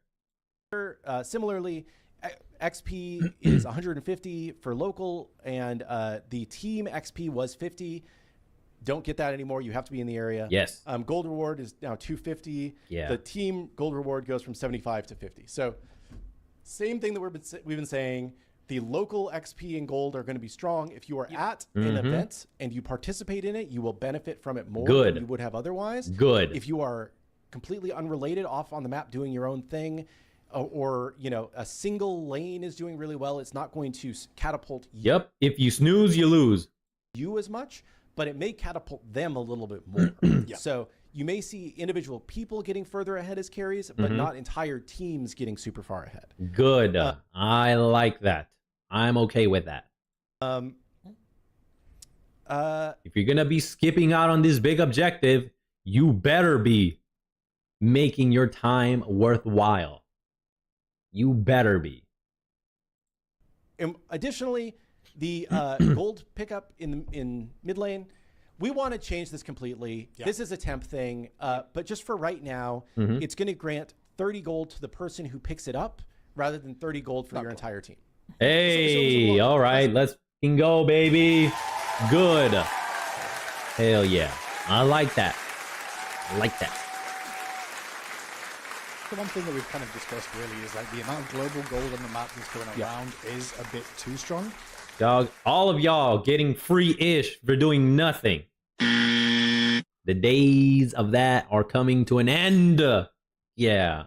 Similarly, XP is 150 for local, and the team XP was 50. Don't get that anymore. You have to be in the area. Yes. Gold reward is now 250. Yeah. The team gold reward goes from 75 to 50. So same thing that we've been saying. The local XP and gold are going to be strong. If you are at an event and you participate in it, you will benefit from it more than you would have otherwise. Good. If you are completely unrelated, off on the map doing your own thing, or a single lane is doing really well, it's not going to catapult Yep. If you snooze, you lose. you as much, but it may catapult them a little bit more. So you may see individual people getting further ahead as carries, but not entire teams getting super far ahead. Good. I like that. I'm okay with that. If you're going to be skipping out on this big objective, you better be making your time worthwhile. You better be. Additionally, the gold pickup in mid lane, we want to change this completely. This is a temp thing, but just for right now, it's going to grant 30 gold to the person who picks it up rather than 30 gold for your entire team. Hey, all right, let's go, baby. Good. Hell yeah. I like that. I like that. The one thing that we've kind of discussed really is like the amount of global gold on the map that's going around is a bit too strong. Dog, all of y'all getting free-ish for doing nothing. The days of that are coming to an end. Yeah.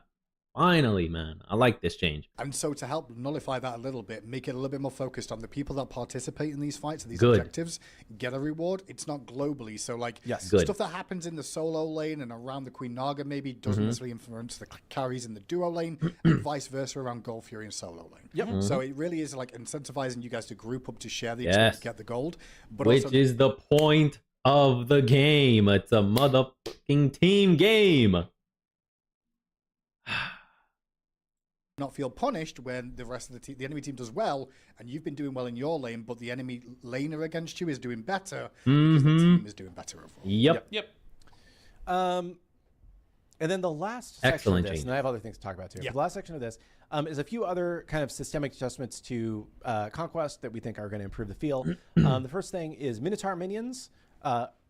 Finally, man. I like this change. And so to help nullify that a little bit, make it a little bit more focused on the people that participate in these fights and these objectives, get a reward. It's not globally. So like stuff that happens in the solo lane and around the Queen Naga maybe doesn't necessarily influence the carries in the duo lane and vice versa around Gold Fury and solo lane. So it really is like incentivizing you guys to group up to share the experience, to get the gold. But which also, is the point of the game. It's a motherfucking team game. not feel punished when the rest of the enemy team does well and you've been doing well in your lane, but the enemy laner against you is doing better because the team is doing better overall. Yep. And then the last section of this, and I have other things to talk about too. The last section of this is a few other kind of systemic adjustments to Conquest that we think are going to improve the feel. The first thing is Minotaur minions.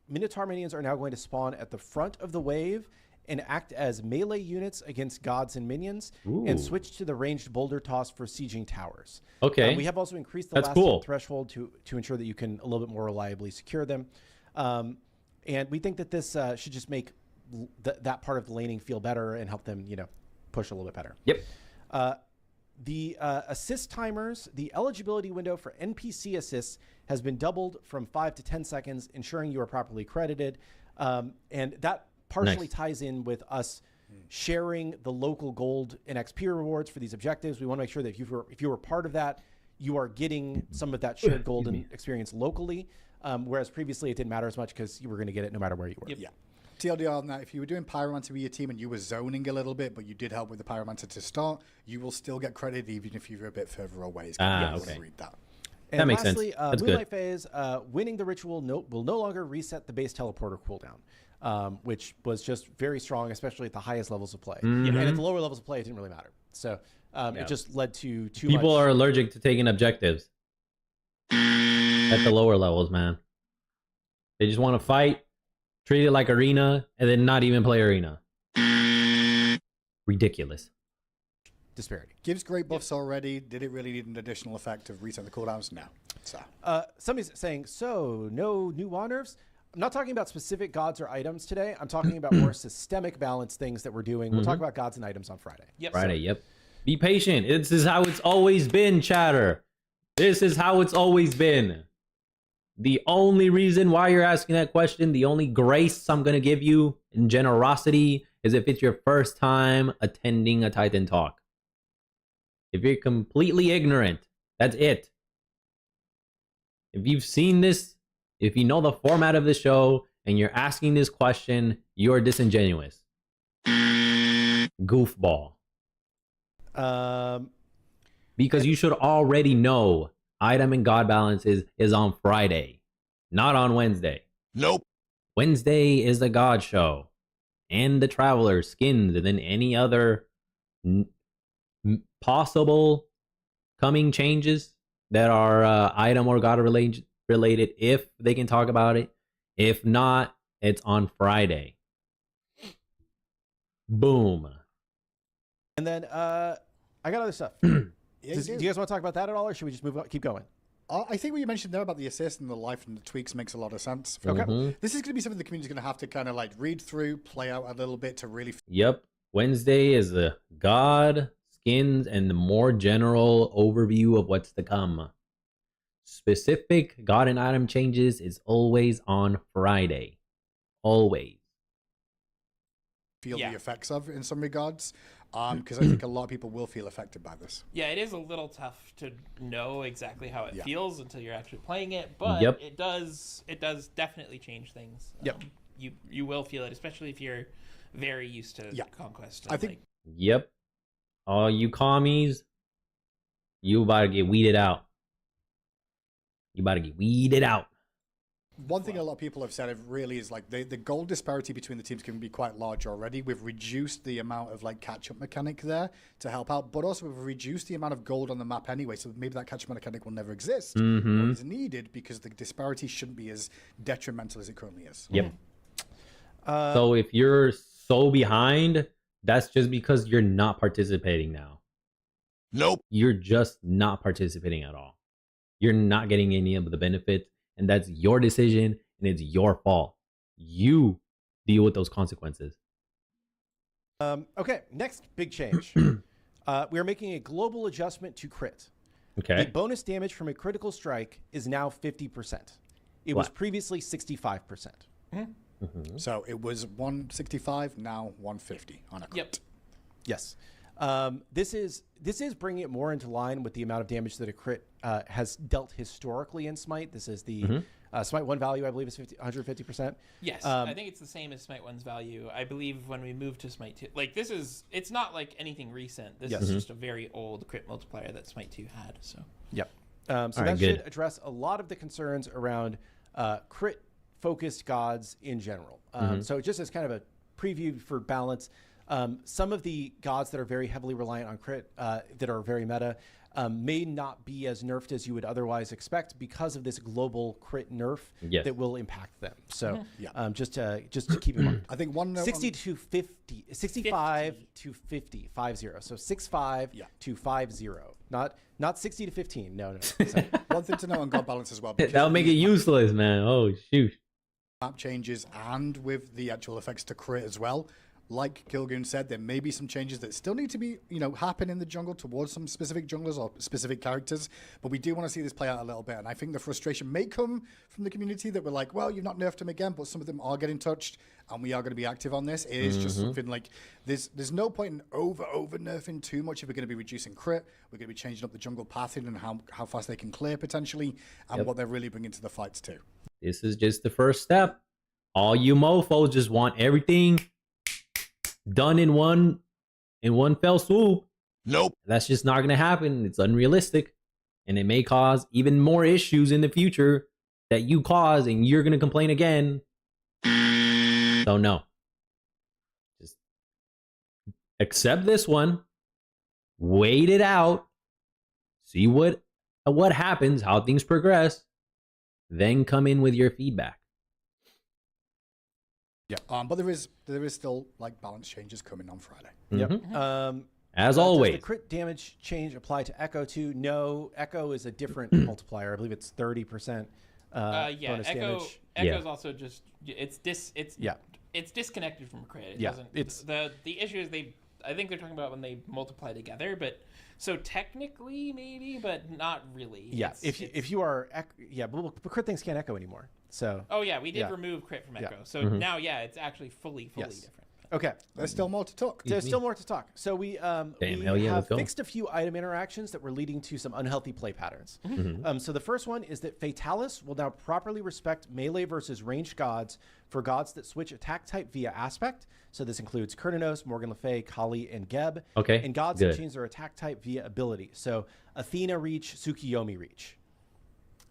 Minotaur minions are now going to spawn at the front of the wave, and act as melee units against gods and minions, Ooh. and switch to the ranged boulder toss for sieging towers. Okay. We have also increased the That's last cool. threshold to ensure that you can a little bit more reliably secure them. And we think that this should just make that part of the laning feel better and help them, push a little bit better. Yep. The assist timers, the eligibility window for NPC assists has been doubled from 5 to 10 seconds, ensuring you are properly credited. And that partially ties in with us sharing the local gold and XP rewards for these objectives. We want to make sure that if you were part of that, you are getting some of that shared gold and experience locally. Whereas previously it didn't matter as much because you were going to get it no matter where you were. Yep. Yeah. TLDR on that, if you were doing Pyromancer with your team and you were zoning a little bit, but you did help with the Pyromancer to start, you will still get credit even if you're a bit further away. Okay. Read that. And that makes lastly, sense. That's Moonlight good. Phase, winning the ritual will no longer reset the base teleporter cooldown, which was just very strong, especially at the highest levels of play. And at the lower levels of play, it didn't really matter. So it just led to too much. People are allergic to taking objectives at the lower levels, man. They just want to fight, treat it like arena, and then not even play arena. Ridiculous. disparity. Gives great buffs already. Did it really need an additional effect of reset the cooldowns? No. So. Somebody's saying, so no new wand nerfs? I'm not talking about specific gods or items today. I'm talking about more systemic balance things that we're doing. We'll talk about gods and items on Friday. Yep. Friday, yep. Be patient. This is how it's always been, chatter. This is how it's always been. The only reason why you're asking that question, the only grace I'm going to give you in generosity is if it's your first time attending a Titan Talk. If you're completely ignorant, that's it. If you've seen this, if you know the format of the show and you're asking this question, you're disingenuous. Goofball. Because you should already know item and god balances is on Friday, not on Wednesday. Nope. Wednesday is the god show and the traveler skins and then any other possible coming changes that are item or god related if they can talk about it. If not, it's on Friday. Boom. And then I got other stuff. Do you guys want to talk about that at all, or should we just keep going? I think what you mentioned there about the assist and the life and the tweaks makes a lot of sense. Okay. This is going to be something the community's going to have to kind of like read through, play out a little bit to really... Yep. Wednesday is the god, skins, and the more general overview of what's to come. Specific god and item changes is always on Friday. Always. Feel the effects of in some regards. Because I think a lot of people will feel affected by this. Yeah, it is a little tough to know exactly how it feels until you're actually playing it, but it does definitely change things. You will feel it, especially if you're very used to Conquest. I think. Yep. All you commies, you about to get weeded out. You about to get weeded out. One thing a lot of people have said really is like the gold disparity between the teams can be quite large already. We've reduced the amount of like catch-up mechanic there to help out, but also we've reduced the amount of gold on the map anyway, so maybe that catch-up mechanic will never exist or is needed because the disparity shouldn't be as detrimental as it currently is. Yep. So if you're so behind, that's just because you're not participating now. Nope. You're just not participating at all. You're not getting any of the benefits. And that's your decision, and it's your fault. You deal with those consequences. Okay, next big change. We are making a global adjustment to crit. Okay. The bonus damage from a critical strike is now 50%. It was previously 65%. So it was 165, now 150 on a crit. Yep. Yes. This is bringing it more into line with the amount of damage that a crit has dealt historically in Smite. This is the Smite 1 value, I believe, is 150%. Yes, I think it's the same as Smite 1's value. I believe when we moved to Smite 2, like it's not like anything recent. This is just a very old crit multiplier that Smite 2 had. So yep. So that should address a lot of the concerns around crit-focused gods in general. So just as kind of a preview for balance. Some of the gods that are very heavily reliant on crit, that are very meta, may not be as nerfed as you would otherwise expect because of this global crit nerf that will impact them. So just to keep in mind. I think 60 to 50, 65 to 50, 50. So 65 to 50. Not 60 to 15. No. So, one thing to know on God balance as well. That'll make it useless, man. Oh shoot. Map changes and with the actual effects to crit as well. Like Kilgoon said, there may be some changes that still need to be, happen in the jungle towards some specific junglers or specific characters. But we do want to see this play out a little bit. And I think the frustration may come from the community that we're like, well, you've not nerfed him again, but some of them are getting touched and we are going to be active on this. It is just something like there's no point in over nerfing too much if we're going to be reducing crit. We're going to be changing up the jungle pathing and how fast they can clear potentially and what they're really bringing to the fights too. This is just the first step. All you mofos just want everything done in one fell swoop. Nope. That's just not going to happen. It's unrealistic. And it may cause even more issues in the future that you cause and you're going to complain again. So no. Just accept this one. Wait it out. See what happens, how things progress. Then come in with your feedback. Yeah, but there is still like balance changes coming on Friday. Yep. As always. Does the crit damage change apply to Echo too? No, Echo is a different multiplier. I believe it's 30%. Bonus damage. Echo's also just it's disconnected from crit. It doesn't. It's the issue is I think they're talking about when they multiply together, but so technically maybe, but not really. Yeah, if you are but crit things can't echo anymore. So we did remove crit from Echo. So now it's actually fully different. Okay. There's still more to talk. There's still more to talk. So we have fixed a few item interactions that were leading to some unhealthy play patterns. So the first one is that Fatalis will now properly respect melee versus ranged gods for gods that switch attack type via aspect. So this includes Kurnanos, Morgan Le Fay, Kali, and Geb. Okay. And gods that change their attack type via ability. So Athena reach, Tsukiyomi reach.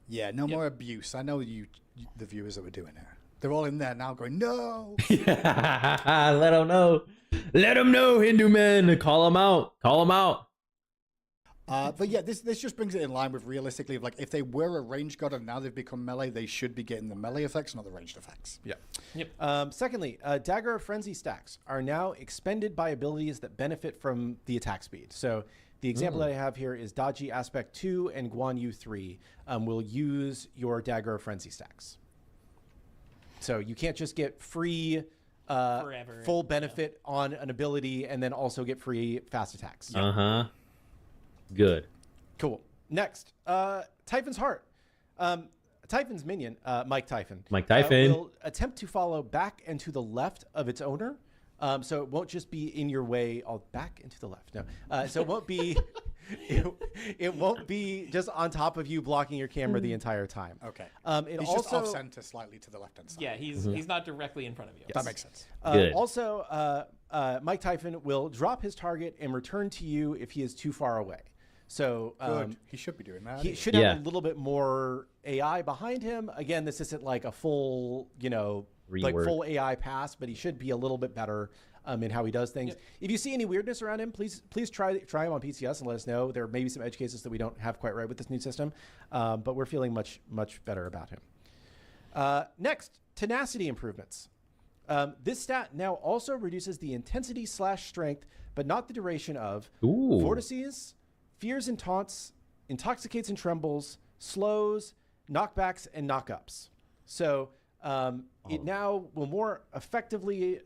Yeah, no more abuse. I know the viewers that were doing it. They're all in there now going, no. Let them know. Let them know, Hindu men. Call them out. Call them out. But yeah, this just brings it in line with realistically, like if they were a ranged god and now they've become melee, they should be getting the melee effects, not the ranged effects. Yeah. Yep. Secondly, Dagger of Frenzy stacks are now expended by abilities that benefit from the attack speed. So the example that I have here is Daji Aspect 2 and Guan Yu 3 will use your Dagger of Frenzy stacks. So you can't just get free full benefit on an ability and then also get free fast attacks. Good. Cool. Next, Typhon's Heart. Typhon's minion, Mike Typhon. Will attempt to follow back and to the left of its owner. So it won't just be in your way, back and to the left. No. So it won't be it won't be just on top of you blocking your camera the entire time. Okay. He's just off center slightly to the left hand side. Yeah, he's not directly in front of you. That makes sense. Also, Mike Typhon will drop his target and return to you if he is too far away. So he should be doing that. He should have a little bit more AI behind him. Again, this isn't like a full, full AI pass, but he should be a little bit better in how he does things. Yep. If you see any weirdness around him, please try him on PCS and let us know. There may be some edge cases that we don't have quite right with this new system, but we're feeling much better about him. Next, tenacity improvements. This stat now also reduces the intensity/strength, but not the duration of vortices, fears and taunts, intoxicates and trembles, slows, knockbacks, and knockups. So it now will more effectively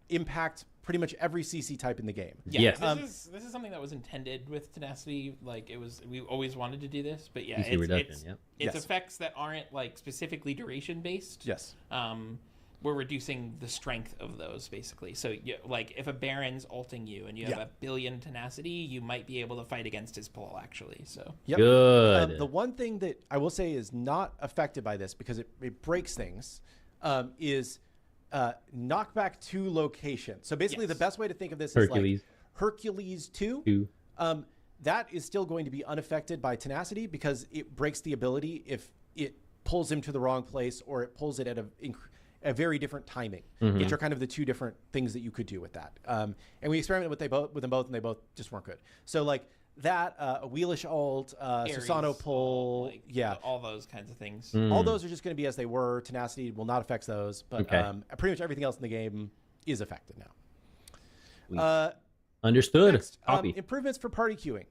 impact pretty much every CC type in the game. Yeah, this is something that was intended with tenacity. Like we always wanted to do this, but yeah, it's effects that aren't like specifically duration based. Yes. We're reducing the strength of those basically. So like if a Baron's ulting you and you have 1 billion tenacity, you might be able to fight against his pull actually. So good. The one thing that I will say is not affected by this because it breaks things is knockback to location. So basically the best way to think of this is like Hercules 2. That is still going to be unaffected by tenacity because it breaks the ability if it pulls him to the wrong place or it pulls it at a very different timing, which are kind of the two different things that you could do with that. And we experimented with them both, and they both just weren't good. So like that, a wheelish alt, Susano pull, like, yeah, all those kinds of things. all those are just going to be as they were. Tenacity will not affect those, but pretty much everything else in the game is affected now. Understood. Next, Copy. improvements for party queuing.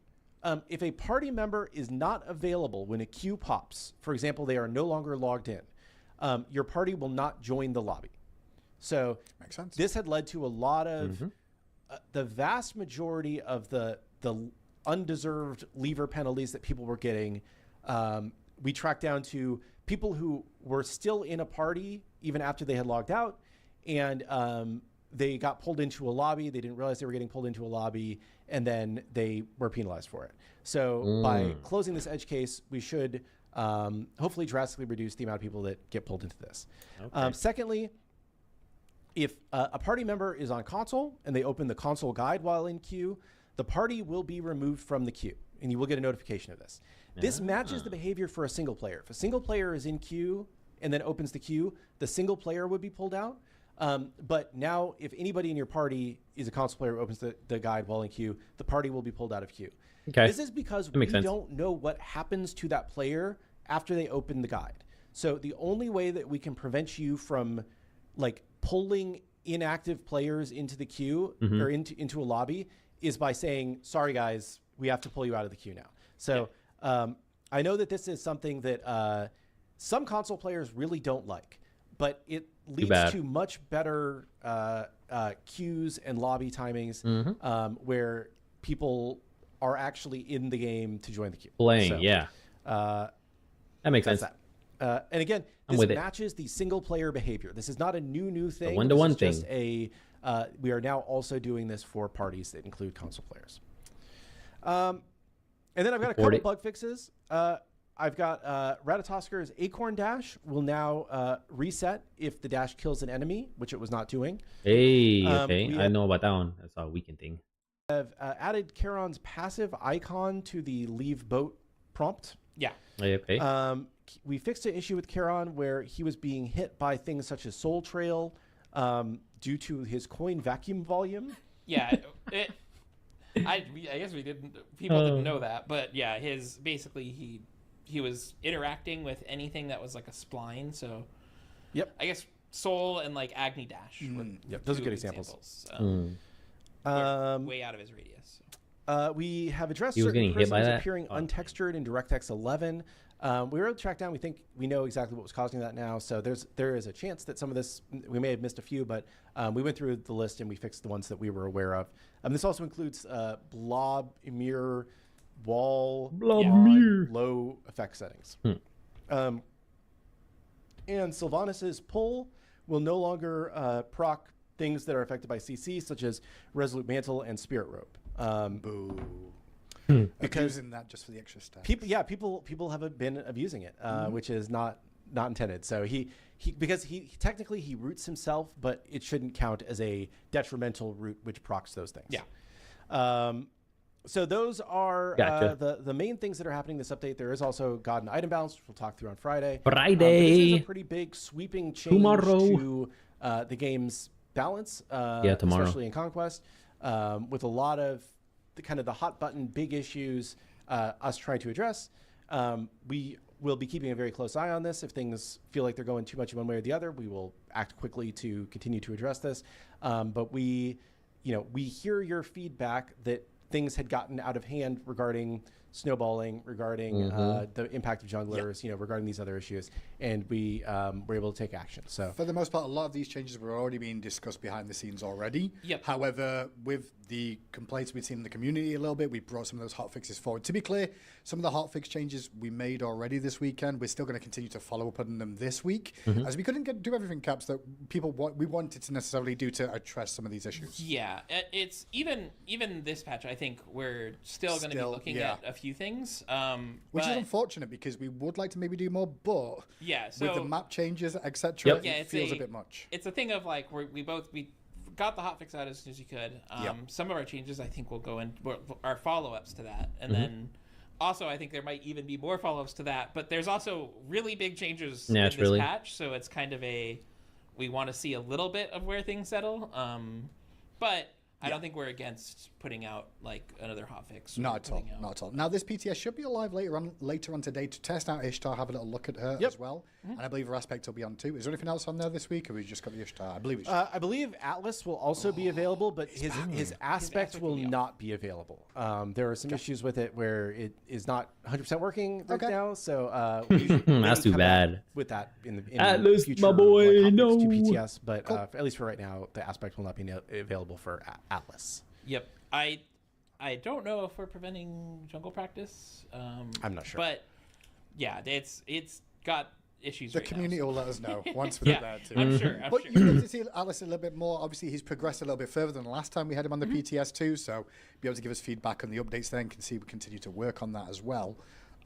If a party member is not available when a queue pops, for example, they are no longer logged in, your party will not join the lobby. So makes sense. This had led to a lot of the vast majority of the undeserved leaver penalties that people were getting. We tracked down to people who were still in a party even after they had logged out, and they got pulled into a lobby. They didn't realize they were getting pulled into a lobby, and then they were penalized for it. So by closing this edge case, we should hopefully drastically reduce the amount of people that get pulled into this. Secondly, if a party member is on console and they open the console guide while in queue, the party will be removed from the queue, and you will get a notification of this. This matches the behavior for a single player. If a single player is in queue and then opens the queue, the single player would be pulled out. But now, if anybody in your party is a console player who opens the guide while in queue, the party will be pulled out of queue. This is because we don't know what happens to that player after they open the guide. So the only way that we can prevent you from like pulling inactive players into the queue or into a lobby is by saying, sorry guys, we have to pull you out of the queue now. So I know that this is something that some console players really don't like, but it leads to much better queues and lobby timings where people are actually in the game to join the queue. Playing, that makes sense. And again, this matches the single player behavior. This is not a new thing. One-to-one thing. Just we are now also doing this for parties that include console players. And then I've got a couple bug fixes. I've got Ratatosker's Acorn Dash will now reset if the dash kills an enemy, which it was not doing. Hey, I know about that one. That's a weekend thing. Have added Charon's passive icon to the leave boat prompt. Yeah. We fixed an issue with Charon where he was being hit by things such as Soul Trail due to his coin vacuum volume. Yeah, I guess people didn't know that, but yeah, basically he was interacting with anything that was like a spline. So I guess Soul and like Agni Dash. Those are good examples. Way out of his radius. We have addressed certain prisms appearing untextured in DirectX 11. We were able to track down. We think we know exactly what was causing that now. So there is a chance that some of this, we may have missed a few, but we went through the list and we fixed the ones that we were aware of. This also includes blob, emir, wall, low effect settings. And Sylvanas' pull will no longer proc things that are affected by CC, such as Resolute Mantle and Spirit Rope. Boo. Because abusing that just for the extra stuff. People have been abusing it, which is not intended. So because he technically he roots himself, but it shouldn't count as a detrimental root which procs those things. So those are the main things that are happening this update. There is also God and item balance, which we'll talk through on Friday. This is a pretty big sweeping change to the game's balance, tomorrow, especially in Conquest, with a lot of the hot button big issues us trying to address. We will be keeping a very close eye on this. If things feel like they're going too much one way or the other, we will act quickly to continue to address this. But we hear your feedback that things had gotten out of hand regarding snowballing, regarding the impact of junglers, regarding these other issues, and we were able to take action. So for the most part, a lot of these changes were already being discussed behind the scenes already. However, with the complaints we've seen in the community a little bit, we brought some of those hotfixes forward. To be clear, some of the hotfix changes we made already this weekend, we're still going to continue to follow up on them this week, as we couldn't do everything, Caps, that we wanted to necessarily do to address some of these issues. Yeah, it's even this patch, I think we're still going to be looking at a few things, which is unfortunate because we would like to maybe do more, but so with the map changes, etc., it feels a bit much. It's a thing of like we got the hotfix out as soon as you could. Some of our changes I think will go in our follow-ups to that, and then also I think there might even be more follow-ups to that. But there's also really big changes in this patch, so it's kind of we want to see a little bit of where things settle. But I don't think we're against putting out like another hotfix. Not at all. Not at all. Now this PTS should be alive later on today to test out Ishtar, have a little look at her as well. And I believe her aspect will be on too. Is there anything else on there this week, or we just got the Ishtar? I believe it's I believe Atlas will also be available, but his aspect will not be available. There are some issues with it where it is not 100% working right now. So that's too bad. With that in Atlas, future, my boy, like, no. to PTS, but at least for right now, the aspect will not be available for Atlas. Yep. I don't know if we're preventing jungle practice. I'm not sure. But yeah, it's got issues. The community will let us know once we're there too. I'm sure. But you get to see Atlas a little bit more. Obviously, he's progressed a little bit further than the last time we had him on the PTS too. So be able to give us feedback on the updates then. Can see we continue to work on that as well.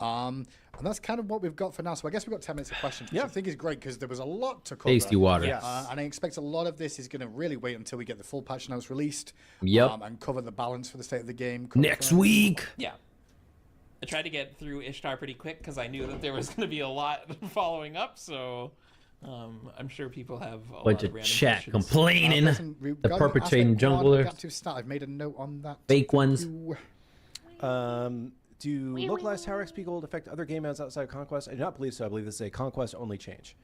And that's kind of what we've got for now. So I guess we've got 10 minutes of questions, which I think is great because there was a lot to cover. Tasty water. And I expect a lot of this is going to really wait until we get the full patch notes released. Yep. And cover the balance for the state of the game. Next week. Yeah. I tried to get through Ishtar pretty quick because I knew that there was going to be a lot following up. So I'm sure people have a bunch lot of random chat questions. complaining. The perpetrating junglers. I've made a note on that. Fake ones. Do localized Tower XP gold affect other game modes outside of Conquest? I do not believe so. I believe this is a Conquest only change.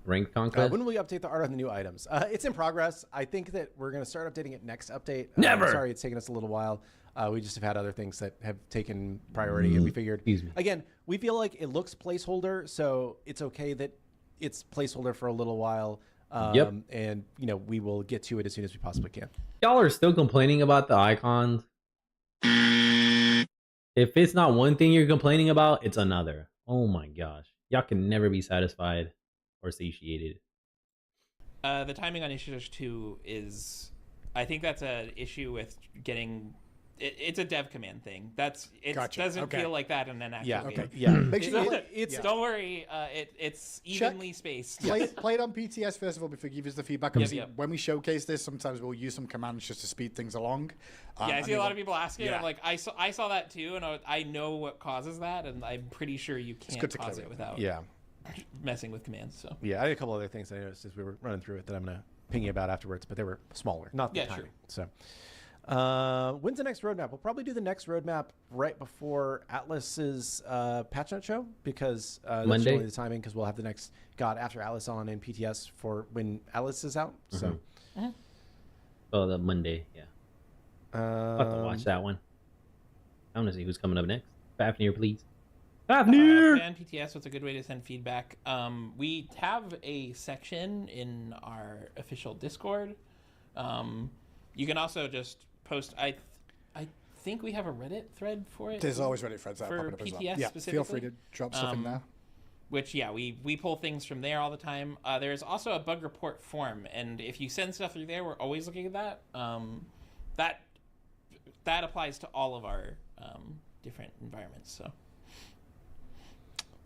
Ranked Conquest? When will we update the art on the new items? It's in progress. I think that we're going to start updating it next update. Never! Sorry, it's taken us a little while. We just have had other things that have taken priority, and we figured, again, we feel like it looks placeholder, so it's okay that it's placeholder for a little while. And, you know, we will get to it as soon as we possibly can. Y'all are still complaining about the icons. If it's not one thing you're complaining about, it's another. Oh my gosh. Y'all can never be satisfied or satiated. The timing on Ishtar 2 is... I think that's an issue with getting... It's a dev command thing. It doesn't feel like that in an actual game. Make sure Don't worry. It's evenly spaced. Play it on PTS first of all before you give us the feedback. When we showcase this, sometimes we'll use some commands just to speed things along. I see a lot of people asking. I'm like, I saw that too, and I know what causes that, and I'm pretty sure you can't cause it without messing with commands. So I had a couple other things I noticed as we were running through it that I'm gonna ping you about afterwards, but they were smaller, not the timing. So. When's the next roadmap? We'll probably do the next roadmap right before Atlas's patch note show because that's Monday. really the timing because we'll have the next after Atlas on in PTS for when Atlas is out. So, oh, the Monday, I'll have to watch that one. I want to see who's coming up next. Fafnir, please. Fafnir. Fan PTS. What's a good way to send feedback? We have a section in our official Discord. You can also just post. I think we have a Reddit thread for it. There's always Reddit threads for popping up PTS as well. specifically. Feel free to drop stuff in there. Which we pull things from there all the time. There's also a bug report form, and if you send stuff through there, we're always looking at that. That applies to all of our different environments. So.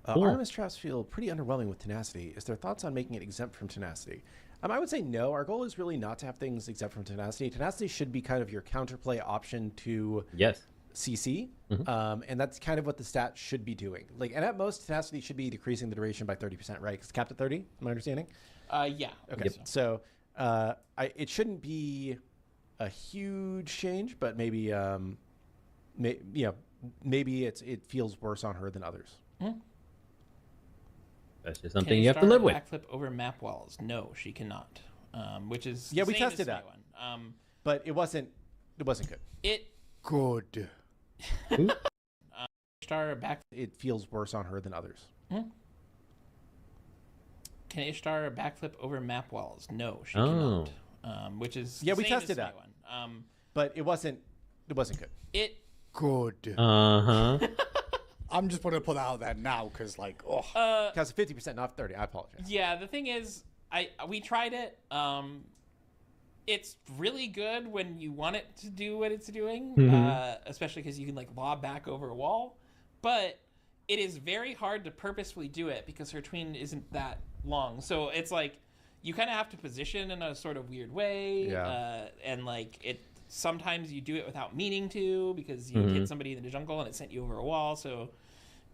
Artemis traps feel pretty underwhelming with Tenacity. Is there thoughts on making it exempt from Tenacity? I would say no. Our goal is really not to have things exempt from Tenacity. Tenacity should be kind of your counterplay option to CC, and that's kind of what the stat should be doing. Like, and at most, Tenacity should be decreasing the duration by 30%, right? Because it's capped at 30. My understanding. Yeah. Okay. So it shouldn't be a huge change, but maybe maybe it feels worse on her than others. That's just something you have to live with. Backflip over map walls? No, she cannot. Which is we tested that one, but it wasn't good. Good. Ishtar back. It feels worse on her than others. Can Ishtar backflip over map walls? No, she cannot. Which is we tested that one, but it wasn't good. Good. I'm just going to put that out there now because, like, because 50%, not 30. I apologize. Yeah, the thing is, we tried it. It's really good when you want it to do what it's doing, especially because you can like lob back over a wall. But it is very hard to purposefully do it because her tween isn't that long. So it's like you kind of have to position in a sort of weird way, and like it. Sometimes you do it without meaning to because you hit somebody in the jungle and it sent you over a wall. So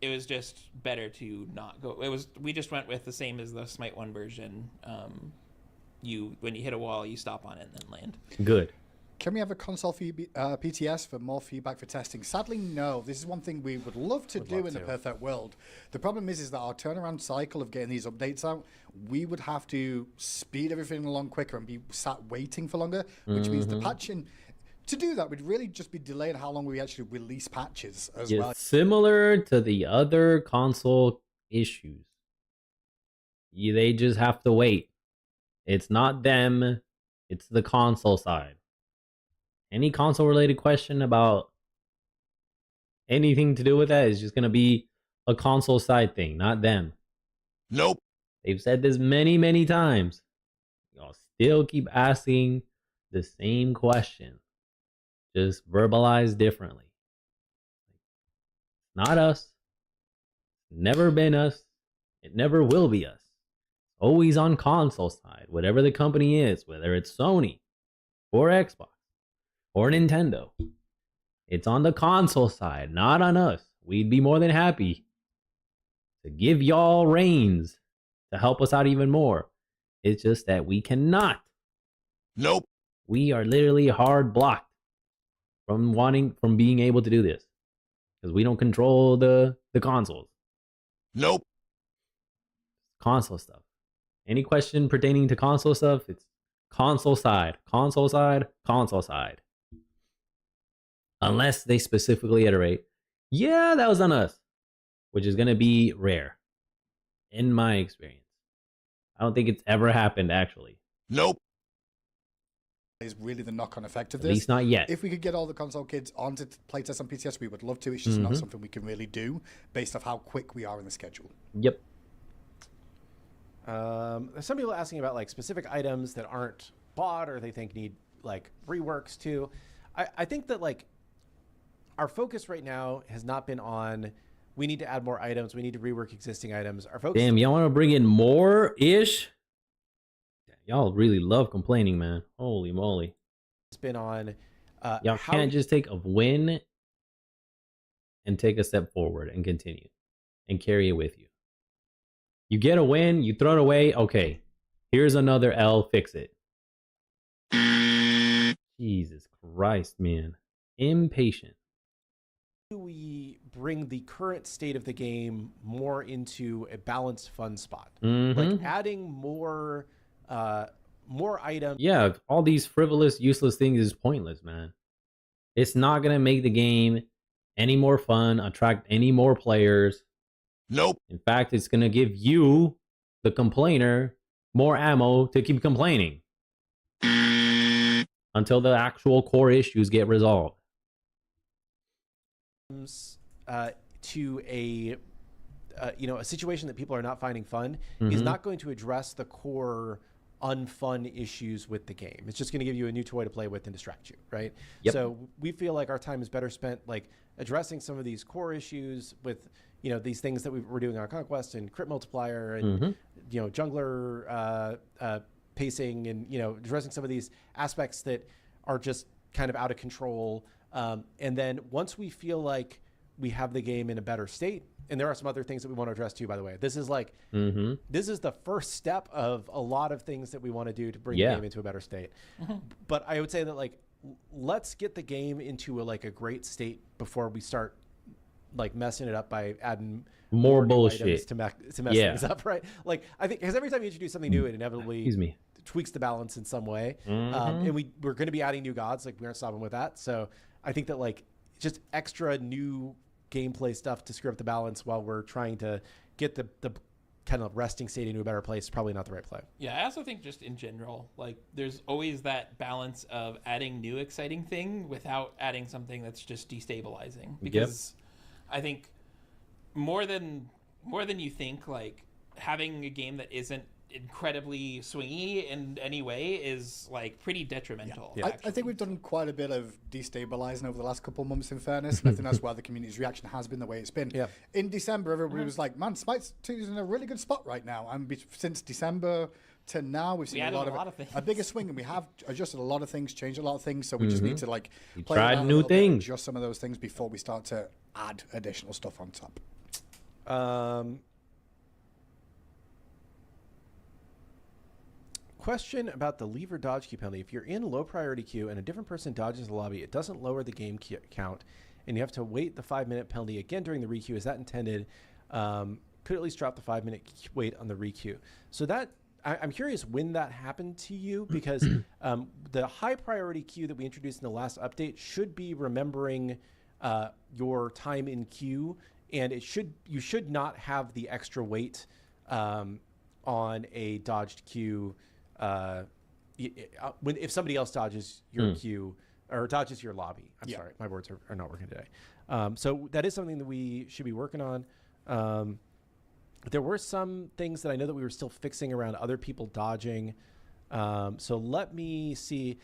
it was just better to not go. We just went with the same as the Smite 1 version, when you hit a wall, you stop on it and then land. Good. Can we have a console PTS for more feedback for testing? Sadly, no. This is one thing we would love to do in the perfect world. The problem is that our turnaround cycle of getting these updates out, we would have to speed everything along quicker and be sat waiting for longer, which means the patching. To do that, we'd really just be delaying how long we actually release patches as well. Similar to the other console issues. They just have to wait. It's not them, it's the console side. Any console related question about anything to do with that is just going to be a console side thing, not them. Nope. They've said this many, many times. Y'all still keep asking the same question, just verbalized differently. Not us. Never been us. It never will be us. Always on console side, whatever the company is, whether it's Sony or Xbox or Nintendo. It's on the console side, not on us. We'd be more than happy to give y'all reins to help us out even more. It's just that we cannot. Nope. We are literally hard blocked from being able to do this because we don't control the consoles. Nope. Console stuff. Any question pertaining to console stuff, it's console side, console side, console side. Unless they specifically iterate, yeah, that was on us, which is going to be rare in my experience. I don't think it's ever happened, actually. Nope. Is really the knock-on effect of this. At least not yet. If we could get all the console kids onto playtest on PTS, we would love to. It's just not something we can really do based off how quick we are in the schedule. Yep. There's some people asking about like specific items that aren't bought or they think need like reworks too. I think that like our focus right now has not been on we need to add more items, we need to rework existing items. Our focus. Damn, y'all want to bring in more ish? Y'all really love complaining, man. Holy moly. It's been on. Y'all can't just take a win and take a step forward and continue and carry it with you. You get a win, you throw it away. Okay, here's another L, fix it. Jesus Christ, man. Impatient. How do we bring the current state of the game more into a balanced, fun spot? Like adding more items. Yeah, all these frivolous, useless things is pointless, man. It's not going to make the game any more fun, attract any more players. Nope. In fact, it's going to give you, the complainer, more ammo to keep complaining until the actual core issues get resolved. To a situation that people are not finding fun is not going to address the core unfun issues with the game. It's just going to give you a new toy to play with and distract you, right? Yep. So we feel like our time is better spent like addressing some of these core issues with these things that we're doing on Conquest and crit multiplier and jungler pacing and addressing some of these aspects that are just kind of out of control. And then once we feel like we have the game in a better state, and there are some other things that we want to address too, by the way. This is like, this is the first step of a lot of things that we want to do to bring the game into a better state. But I would say that like, let's get the game into a great state before we start like messing it up by adding more bullshit to mess things up, right? Like I think because every time you introduce something new, it inevitably tweaks the balance in some way. And we're going to be adding new gods, like we aren't stopping with that. So I think that like just extra new gameplay stuff to screw up the balance while we're trying to get the kind of resting state into a better place is probably not the right play. Yeah, I also think just in general, like there's always that balance of adding new exciting thing without adding something that's just destabilizing. Because I think more than you think, like having a game that isn't incredibly swingy in any way is like pretty detrimental. I think we've done quite a bit of destabilizing over the last couple of months, in fairness, and I think that's why the community's reaction has been the way it's been. In December, everybody was like, man, Smite 2 is in a really good spot right now, and since December to now, we've seen a lot of things. A bigger swing, and we have adjusted a lot of things, changed a lot of things, so we just need to like play new things, adjust some of those things before we start to add additional stuff on top. question about the leave or dodge queue penalty. If you're in low priority queue and a different person dodges the lobby, it doesn't lower the game count, and you have to wait the 5-minute penalty again during the requeue. Is that intended? Could at least drop the 5-minute wait on the requeue. So that I'm curious when that happened to you, because the high priority queue that we introduced in the last update should be remembering your time in queue, and you should not have the extra wait on a dodged queue if somebody else dodges your queue or dodges your lobby. I'm sorry, my words are not working today. So that is something that we should be working on. There were some things that I know that we were still fixing around other people dodging. So let me see.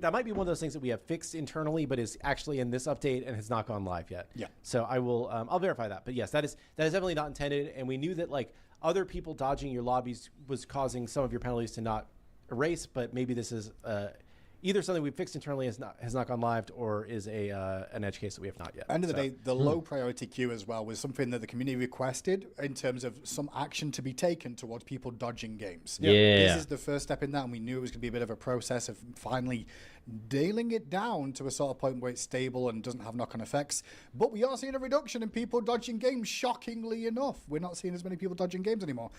That might be one of those things that we have fixed internally, but is actually in this update and has not gone live yet. Yeah. So I will. I'll verify that. But yes, that is definitely not intended. And we knew that like other people dodging your lobbies was causing some of your penalties to not erase. But maybe this is either something we fixed internally has not gone live, or is an edge case that we have not yet. End of the day, the low priority queue as well was something that the community requested in terms of some action to be taken towards people dodging games. Yeah. This is the first step in that, and we knew it was going to be a bit of a process of finally nailing it down to a sort of point where it's stable and doesn't have knock-on effects. But we are seeing a reduction in people dodging games, shockingly enough. We're not seeing as many people dodging games anymore.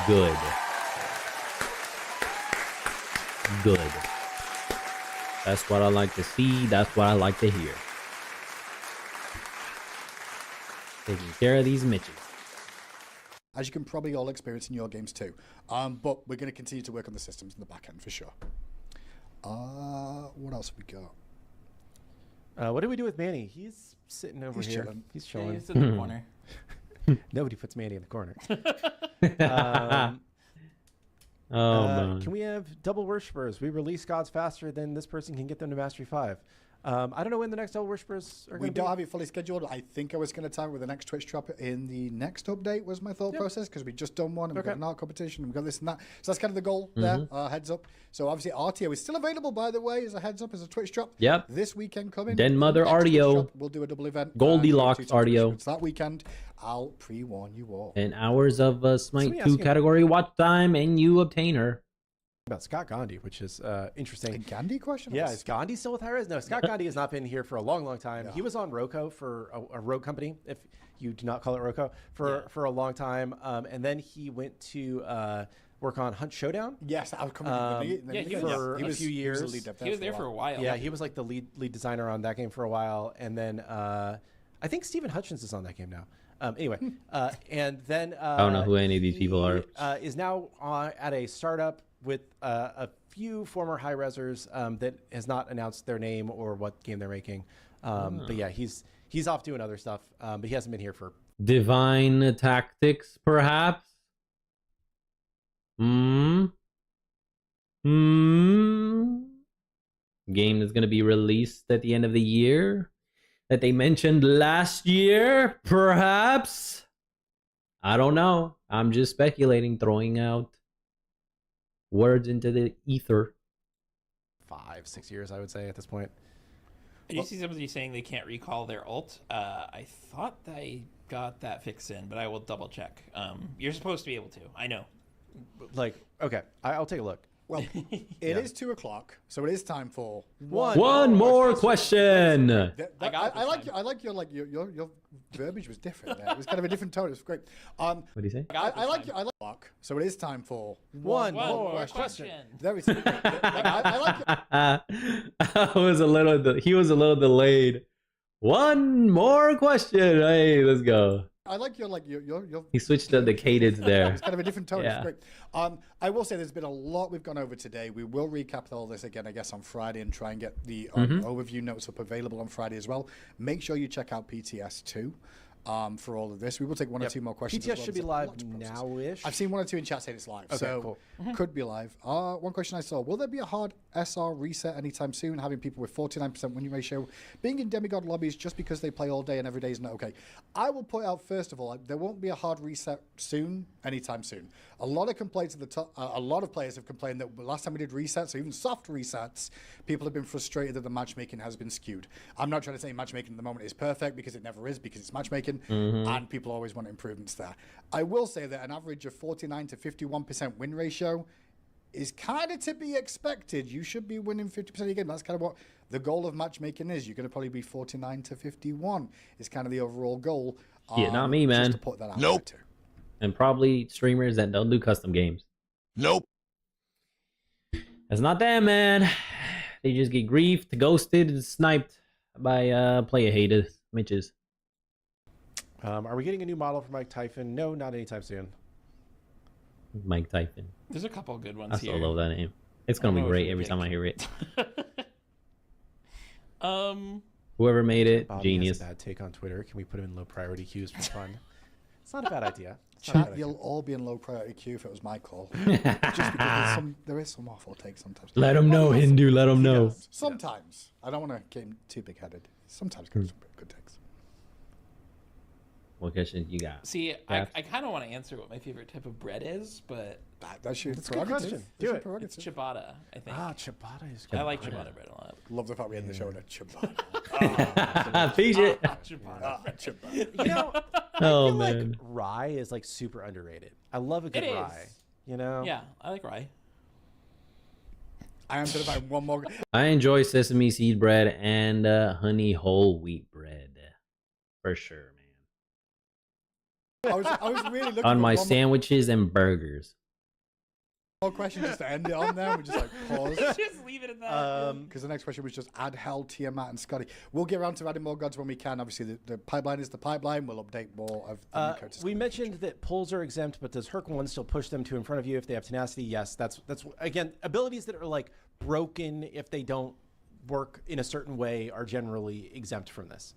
Good. Good. That's what I like to see. That's what I like to hear. Taking care of these Mitches. As you can probably all experience in your games too. But we're going to continue to work on the systems in the back end for sure. What else have we got? What do we do with Manny? He's sitting over here. Chilling. He's chilling. Yeah, he's in the corner. Nobody puts Manny in the corner. Man. Can we have double worshippers? We release gods faster than this person can get them to Mastery 5. I don't know when the next double worshippers are going to be. We don't have it fully scheduled. I think I was going to time with the next Twitch drop in the next update was my thought process, because we just done one and we've got an art competition and we've got this and that. So that's kind of the goal there, heads up. So obviously RTO is still available, by the way, as a heads up, as a Twitch drop. Yep. This weekend coming. Den Mother RTO. We'll do a double event. Goldilocks RTO. It's that weekend. I'll pre-warn you all. And hours of Smite 2 category watch time, and you obtain her. About Scott Gandhi, which is interesting. A Gandhi question? Yeah, is Gandhi still with Hi-Rez? No, Scott Gandhi has not been here for a long time. Yeah. He was on Roku for a Rogue company, if you do not call it Roku, for a long time. And then he went to work on Hunt Showdown. Yes, I was coming for a few years. He was there for a while. Yeah, he was like the lead designer on that game for a while. And then I think Stephen Hutchins is on that game now. Anyway, and then I don't know who any of these people are. Is now at a startup with a few former high-resers that has not announced their name or what game they're making. But yeah, he's off doing other stuff, but he hasn't been here for... Divine Tactics, perhaps? Game that's going to be released at the end of the year that they mentioned last year, perhaps? I don't know. I'm just speculating, throwing out words into the ether. 5-6 years, I would say, at this point. Did you see somebody saying they can't recall their ult? I thought I got that fixed in, but I will double check. You're supposed to be able to. I know. Like, okay, I'll take a look. Well, it is 2 o'clock, so it is time for one more question. I like your verbiage was different there. It was kind of a different tone. It was great. What do you say? I like so it is time for one more question. There we go. He was a little delayed. One more question. Hey, let's go. I like your He switched up the cadence there. It's kind of a different tone. Yeah. It's great. I will say there's been a lot we've gone over today. We will recap all this again, I guess, on Friday and try and get the overview notes up available on Friday as well. Make sure you check out PTS 2. For all of this, we will take one or two more questions. PTS should be live now-ish. I've seen 1 or 2 in chat saying it's live, so could be live. One question I saw: will there be a hard SR reset anytime soon? Having people with 49% win ratio being in demigod lobbies just because they play all day and every day is not okay. I will point out first of all, there won't be a hard reset soon, anytime soon. A lot of complaints at the top. A lot of players have complained that last time we did resets, or even soft resets, people have been frustrated that the matchmaking has been skewed. I'm not trying to say matchmaking at the moment is perfect, because it never is, because it's matchmaking. matchmaking, and people always want improvements there. I will say that an average of 49 to 51% win ratio is kind of to be expected. You should be winning 50% of your game. That's kind of what the goal of matchmaking is. You're going to probably be 49 to 51 is kind of the overall goal. Yeah, not me, man. Just to put that out there too. And probably streamers that don't do custom games. Nope. That's not them, man. They just get griefed, ghosted, and sniped by player-hated Mitches. Are we getting a new model for Mike Typhon? No, not anytime soon. Mike Typhon. There's a couple good ones I here. still love that name. It's gonna be great every time I hear it. Whoever made it, Bobby genius. has a bad take on Twitter. Can we put him in low priority queues for fun? It's not a bad idea. Chat, you'll all be in low priority queue if it was my call. Just because there is some awful takes sometimes. Let him know, Hindu. Let him know. Sometimes. I don't want to get him too big-headed. Sometimes get some good takes. What question you got? See, I kind of want to answer what my favorite type of bread is, but That's your a good question. Do it. it's ciabatta, I think. Ciabatta is good. I like ciabatta bread a lot. Love the fact we end the show with a ciabatta. Feed it. Ciabatta. You know, I Oh, feel like man. rye is like super underrated. I love a good It rye. is. You know? Yeah, I like rye. I am going to find one more. I enjoy sesame seed bread and honey whole wheat bread. For sure, man. I was really looking On for my one sandwiches and burgers. more question just to end it on there. We just like pause. Just leave it at that. Because the next question was just add Hell, Tiamat, and Scotty. We'll get around to adding more gods when we can. Obviously, the pipeline is the pipeline. We'll update more of the new codes. We mentioned that pulls are exempt, but does Herc 1 still push them to in front of you if they have tenacity? Yes, that's again, abilities that are like broken if they don't work in a certain way are generally exempt from this.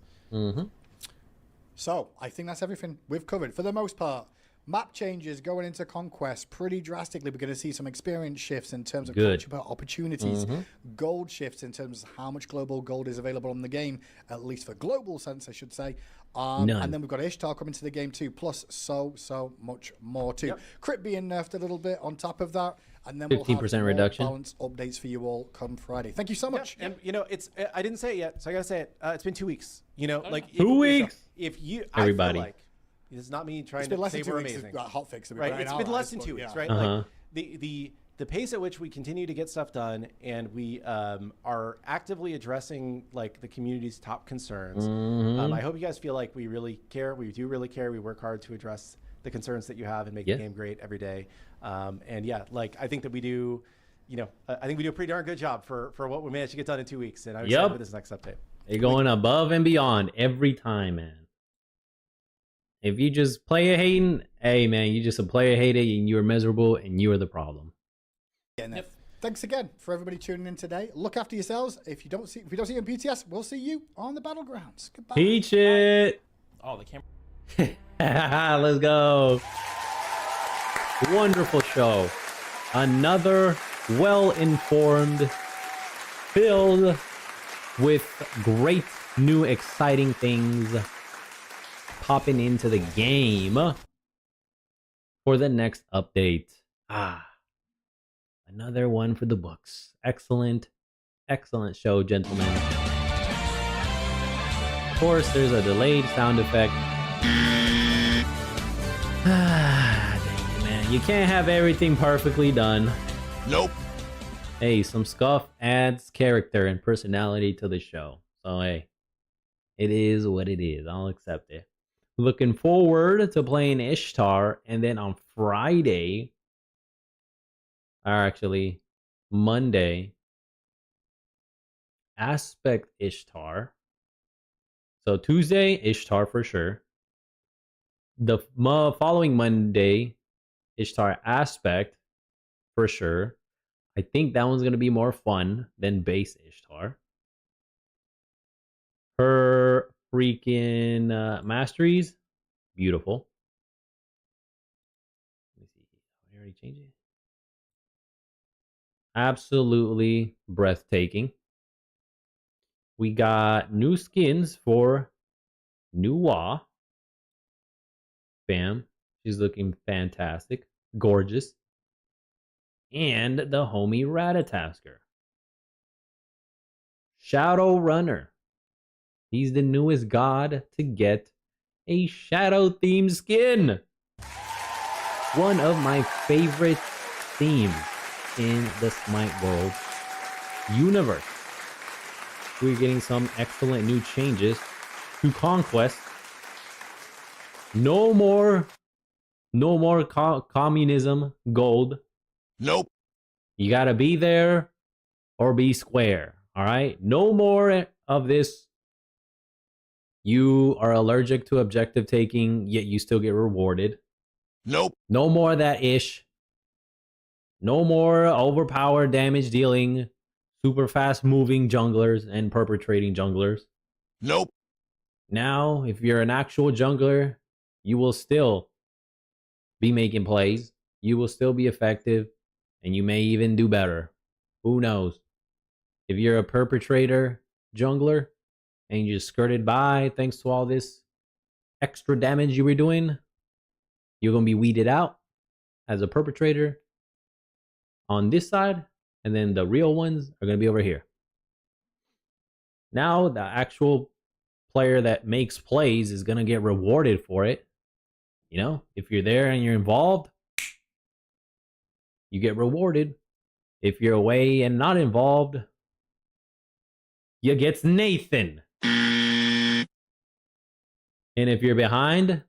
So I think that's everything we've covered for the most part. Map changes going into Conquest pretty drastically. We're going to see some experience shifts in terms of Good. culture opportunities, gold shifts in terms of how much global gold is available on the game, at least for global sense, I should say. None. And then we've got Ishtar coming to the game too, plus so much more too. Crit being nerfed a little bit on top of that, and then we'll have 15% more reduction. balance updates for you all come Friday. Thank you so much. And you know, it's I didn't say it yet, so I gotta say it. It's been 2 weeks. You know, like 2 weeks. If you, Everybody. I feel like this is not me trying It's been to less say than 2 we're weeks. amazing. Hotfix, Right, it's been less than 2 weeks, right? Uh-huh. Like the pace at which we continue to get stuff done, and we are actively addressing like the community's top concerns. I hope you guys feel like we really care. We do really care. We work hard to address the concerns that you have and make the game great every day. And yeah, like I think that we do. You know, I think we do a pretty darn good job for what we managed to get done in 2 weeks. And I'm excited for this next update. They're going above and beyond every time, man. If you just play a hating, hey man, you just a player hating and you're miserable and you are the problem. Thanks again for everybody tuning in today. Look after yourselves. If we don't see you in PTS, we'll see you on the battlegrounds. Goodbye. Teach it. Oh, the camera. Let's go. Wonderful show. Another well-informed, filled with great new exciting things popping into the game for the next update. Another one for the books. Excellent show, gentlemen. Of course, there's a delayed sound effect. Dang it, man. You can't have everything perfectly done. Nope. Hey, some scuff adds character and personality to the show. So, hey, it is what it is. I'll accept it. Looking forward to playing Ishtar. And then on Friday, or actually Monday, Aspect Ishtar. So Tuesday, Ishtar for sure. The following Monday, Ishtar Aspect for sure. I think that one's going to be more fun than base Ishtar. Her freaking masteries, beautiful. Let me see. I already changed it. Absolutely breathtaking. We got new skins for Nuwa. Bam. She's looking fantastic. Gorgeous. And the homie Ratatasker. Shadow Runner. He's the newest god to get a shadow theme skin. One of my favorite themes in the Smite world universe. We're getting some excellent new changes to Conquest. No more communism gold. Nope. You gotta be there or be square. All right. No more of this. You are allergic to objective taking, yet you still get rewarded. Nope. No more of that ish. No more overpowered damage dealing, super fast moving junglers and perpetrating junglers. Nope. Now, if you're an actual jungler, you will still be making plays. You will still be effective, and you may even do better. Who knows? If you're a perpetrator jungler and you just skirted by thanks to all this extra damage you were doing, you're going to be weeded out as a perpetrator on this side, and then the real ones are going to be over here. Now, the actual player that makes plays is going to get rewarded for it. You know, if you're there and you're involved, you get rewarded. If you're away and not involved, you get Nathan. And if you're behind,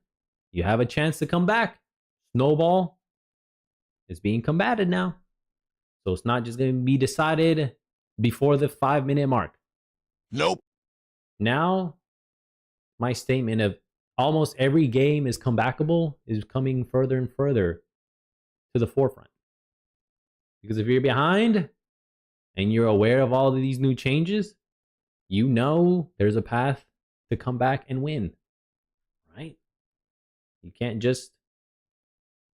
you have a chance to come back. Snowball is being combated now. So it's not just going to be decided before the 5-minute mark. Nope. Now, my statement of almost every game is comebackable is coming further and further to the forefront. Because if you're behind and you're aware of all of these new changes, you know there's a path to come back and win. Right? You can't just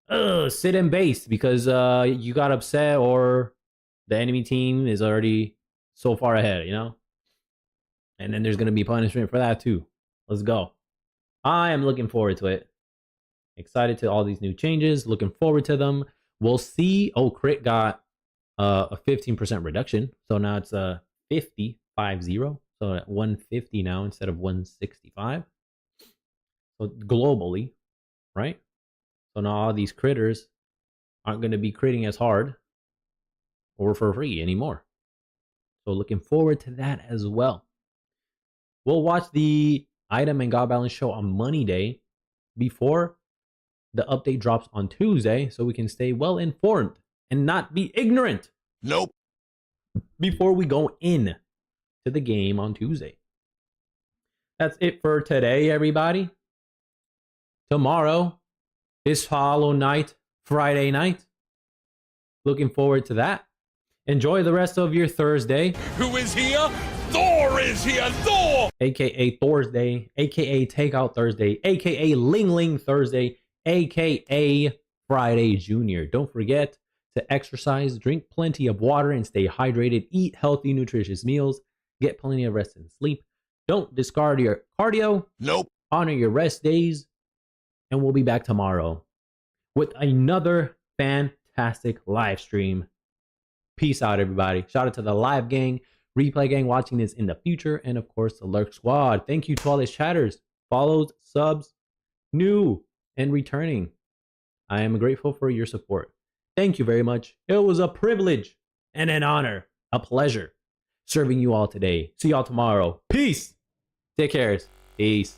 sit and base because you got upset or the enemy team is already so far ahead, you know? And then there's going to be punishment for that too. Let's go. I am looking forward to it. Excited to all these new changes. Looking forward to them. We'll see. Oh, Crit got a 15% reduction. So now it's 50. So at 150 now instead of 165. So globally, right? So now all these critters aren't going to be critting as hard or for free anymore. So looking forward to that as well. We'll watch the item and God Balance show on Money Day before the update drops on Tuesday so we can stay well informed and not be ignorant. Nope. Before we go in to the game on Tuesday. That's it for today, everybody. Tomorrow is Hollow Night, Friday night. Looking forward to that. Enjoy the rest of your Thursday. Who is here? Thor is here. Thor! AKA Thursday, AKA Takeout Thursday, AKA Ling Ling Thursday, AKA Friday Junior. Don't forget to exercise, drink plenty of water, and stay hydrated. Eat healthy, nutritious meals. Get plenty of rest and sleep. Don't discard your cardio. Nope. Honor your rest days. And we'll be back tomorrow with another fantastic live stream. Peace out, everybody. Shout out to the live gang, replay gang watching this in the future, and of course, the Lurk Squad. Thank you to all the chatters, follows, subs, new and returning. I am grateful for your support. Thank you very much. It was a privilege and an honor, a pleasure serving you all today. See y'all tomorrow. Peace. Take care. Peace.